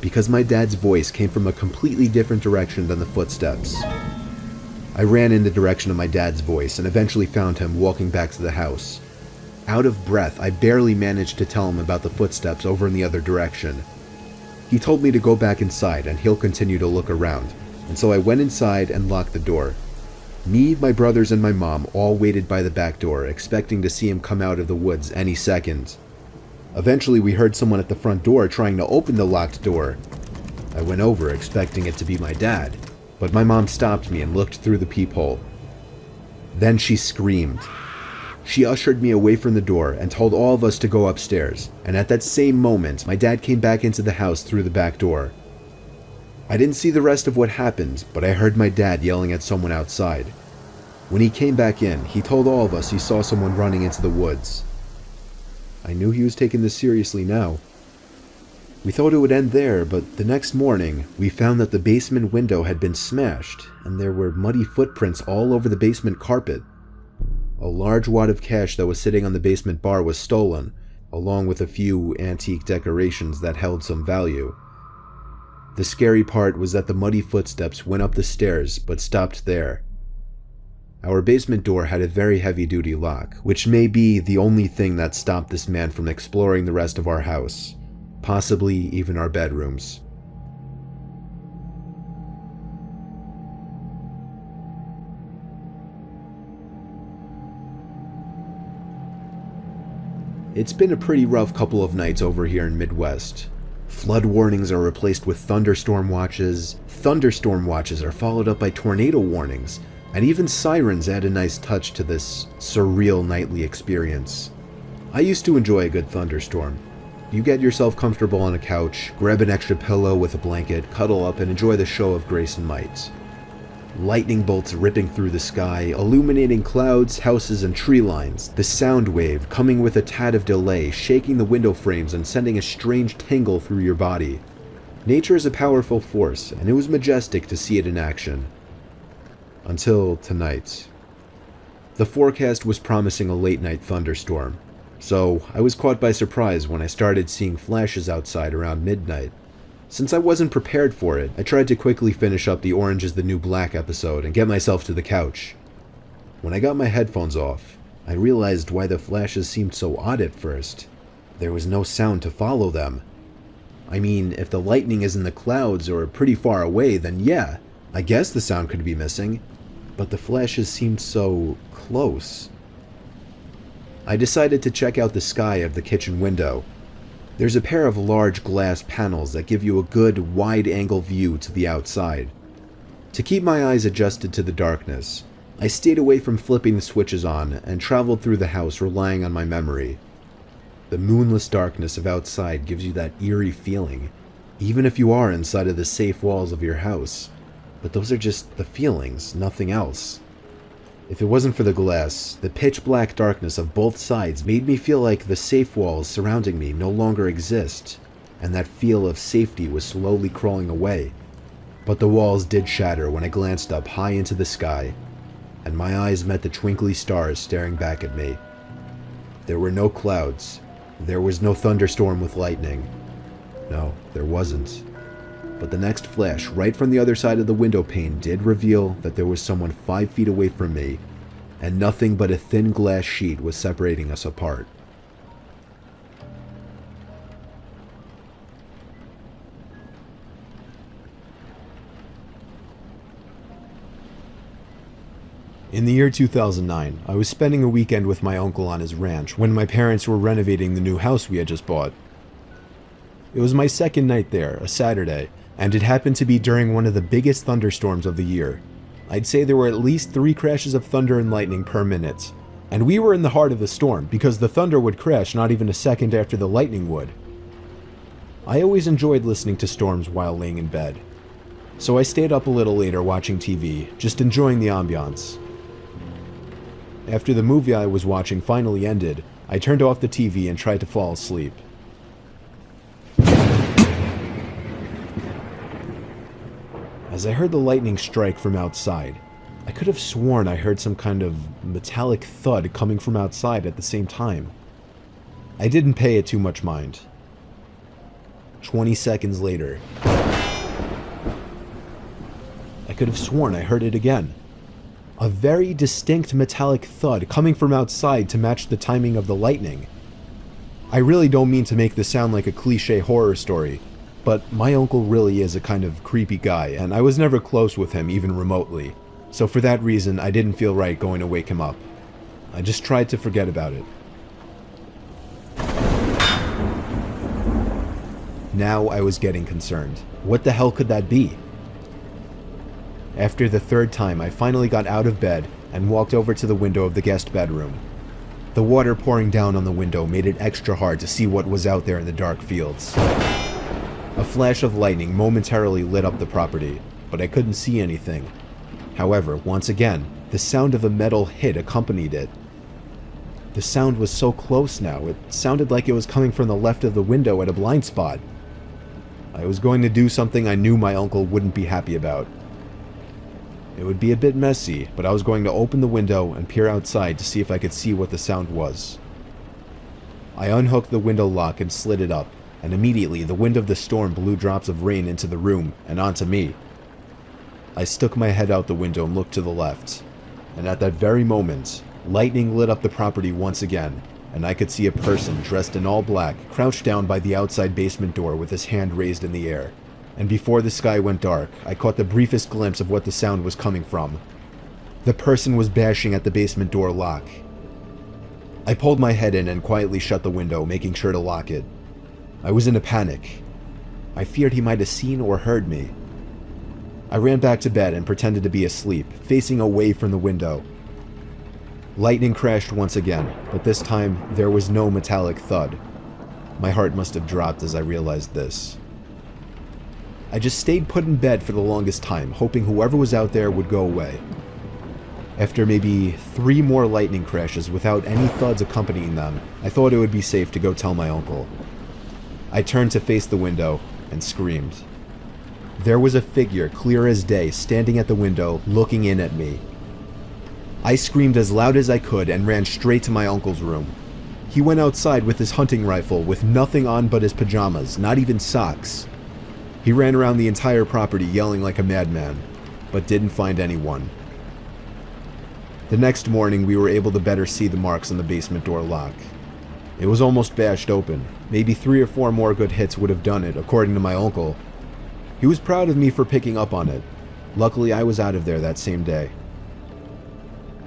Because my dad's voice came from a completely different direction than the footsteps. I ran in the direction of my dad's voice and eventually found him walking back to the house. Out of breath, I barely managed to tell him about the footsteps over in the other direction. He told me to go back inside and he'll continue to look around, and so I went inside and locked the door. Me, my brothers, and my mom all waited by the back door, expecting to see him come out of the woods any second. Eventually, we heard someone at the front door trying to open the locked door. I went over, expecting it to be my dad, but my mom stopped me and looked through the peephole. Then she screamed. She ushered me away from the door and told all of us to go upstairs, and at that same moment, my dad came back into the house through the back door. I didn't see the rest of what happened, but I heard my dad yelling at someone outside. When he came back in, he told all of us he saw someone running into the woods. I knew he was taking this seriously now. We thought it would end there, but the next morning, we found that the basement window had been smashed, and there were muddy footprints all over the basement carpet. A large wad of cash that was sitting on the basement bar was stolen, along with a few antique decorations that held some value. The scary part was that the muddy footsteps went up the stairs, but stopped there. Our basement door had a very heavy-duty lock, which may be the only thing that stopped this man from exploring the rest of our house, possibly even our bedrooms. It's been a pretty rough couple of nights over here in Midwest. Flood warnings are replaced with thunderstorm watches. Thunderstorm watches are followed up by tornado warnings, and even sirens add a nice touch to this surreal nightly experience. I used to enjoy a good thunderstorm. You get yourself comfortable on a couch, grab an extra pillow with a blanket, cuddle up, and enjoy the show of grace and might. Lightning bolts ripping through the sky, illuminating clouds, houses, and tree lines, the sound wave coming with a tad of delay, shaking the window frames and sending a strange tingle through your body. Nature is a powerful force, and it was majestic to see it in action. Until tonight. The forecast was promising a late-night thunderstorm, so I was caught by surprise when I started seeing flashes outside around midnight. Since I wasn't prepared for it, I tried to quickly finish up the Orange is the New Black episode and get myself to the couch. When I got my headphones off, I realized why the flashes seemed so odd at first. There was no sound to follow them. I mean, if the lightning is in the clouds or pretty far away, then yeah, I guess the sound could be missing, but the flashes seemed so close. I decided to check out the sky of the kitchen window. There's a pair of large glass panels that give you a good wide-angle view to the outside. To keep my eyes adjusted to the darkness, I stayed away from flipping the switches on and traveled through the house relying on my memory. The moonless darkness of outside gives you that eerie feeling, even if you are inside of the safe walls of your house. But those are just the feelings, nothing else. If it wasn't for the glass, the pitch-black darkness of both sides made me feel like the safe walls surrounding me no longer exist, and that feel of safety was slowly crawling away. But the walls did shatter when I glanced up high into the sky, and my eyes met the twinkly stars staring back at me. There were no clouds. There was no thunderstorm with lightning. No, there wasn't. But the next flash, right from the other side of the window pane, did reveal that there was someone 5 feet away from me, and nothing but a thin glass sheet was separating us apart. In the year 2009, I was spending a weekend with my uncle on his ranch when my parents were renovating the new house we had just bought. It was my second night there, a Saturday, and it happened to be during one of the biggest thunderstorms of the year. I'd say there were at least 3 crashes of thunder and lightning per minute. And we were in the heart of the storm, because the thunder would crash not even a second after the lightning would. I always enjoyed listening to storms while laying in bed, so I stayed up a little later watching TV, just enjoying the ambiance. After the movie I was watching finally ended, I turned off the TV and tried to fall asleep. As I heard the lightning strike from outside, I could have sworn I heard some kind of metallic thud coming from outside at the same time. I didn't pay it too much mind. 20 seconds later, I could have sworn I heard it again. A very distinct metallic thud coming from outside to match the timing of the lightning. I really don't mean to make this sound like a cliche horror story, but my uncle really is a kind of creepy guy, and I was never close with him even remotely, so for that reason I didn't feel right going to wake him up. I just tried to forget about it. Now I was getting concerned. What the hell could that be? After the third time, I finally got out of bed and walked over to the window of the guest bedroom. The water pouring down on the window made it extra hard to see what was out there in the dark fields. A flash of lightning momentarily lit up the property, but I couldn't see anything. However, once again, the sound of a metal hit accompanied it. The sound was so close now, it sounded like it was coming from the left of the window at a blind spot. I was going to do something I knew my uncle wouldn't be happy about. It would be a bit messy, but I was going to open the window and peer outside to see if I could see what the sound was. I unhooked the window lock and slid it up, and immediately the wind of the storm blew drops of rain into the room and onto me. I stuck my head out the window and looked to the left, and at that very moment, lightning lit up the property once again, and I could see a person dressed in all black crouched down by the outside basement door with his hand raised in the air. And before the sky went dark, I caught the briefest glimpse of what the sound was coming from. The person was bashing at the basement door lock. I pulled my head in and quietly shut the window, making sure to lock it. I was in a panic. I feared he might have seen or heard me. I ran back to bed and pretended to be asleep, facing away from the window. Lightning crashed once again, but this time there was no metallic thud. My heart must have dropped as I realized this. I just stayed put in bed for the longest time, hoping whoever was out there would go away. After maybe 3 more lightning crashes without any thuds accompanying them, I thought it would be safe to go tell my uncle. I turned to face the window and screamed. There was a figure, clear as day, standing at the window, looking in at me. I screamed as loud as I could and ran straight to my uncle's room. He went outside with his hunting rifle with nothing on but his pajamas, not even socks. He ran around the entire property yelling like a madman, but didn't find anyone. The next morning, we were able to better see the marks on the basement door lock. It was almost bashed open. Maybe 3 or 4 more good hits would have done it, according to my uncle. He was proud of me for picking up on it. Luckily, I was out of there that same day.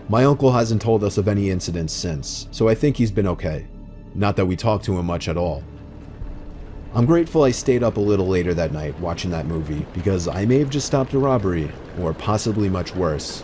My uncle hasn't told us of any incidents since, so I think he's been okay. Not that we talked to him much at all. I'm grateful I stayed up a little later that night watching that movie, because I may have just stopped a robbery, or possibly much worse.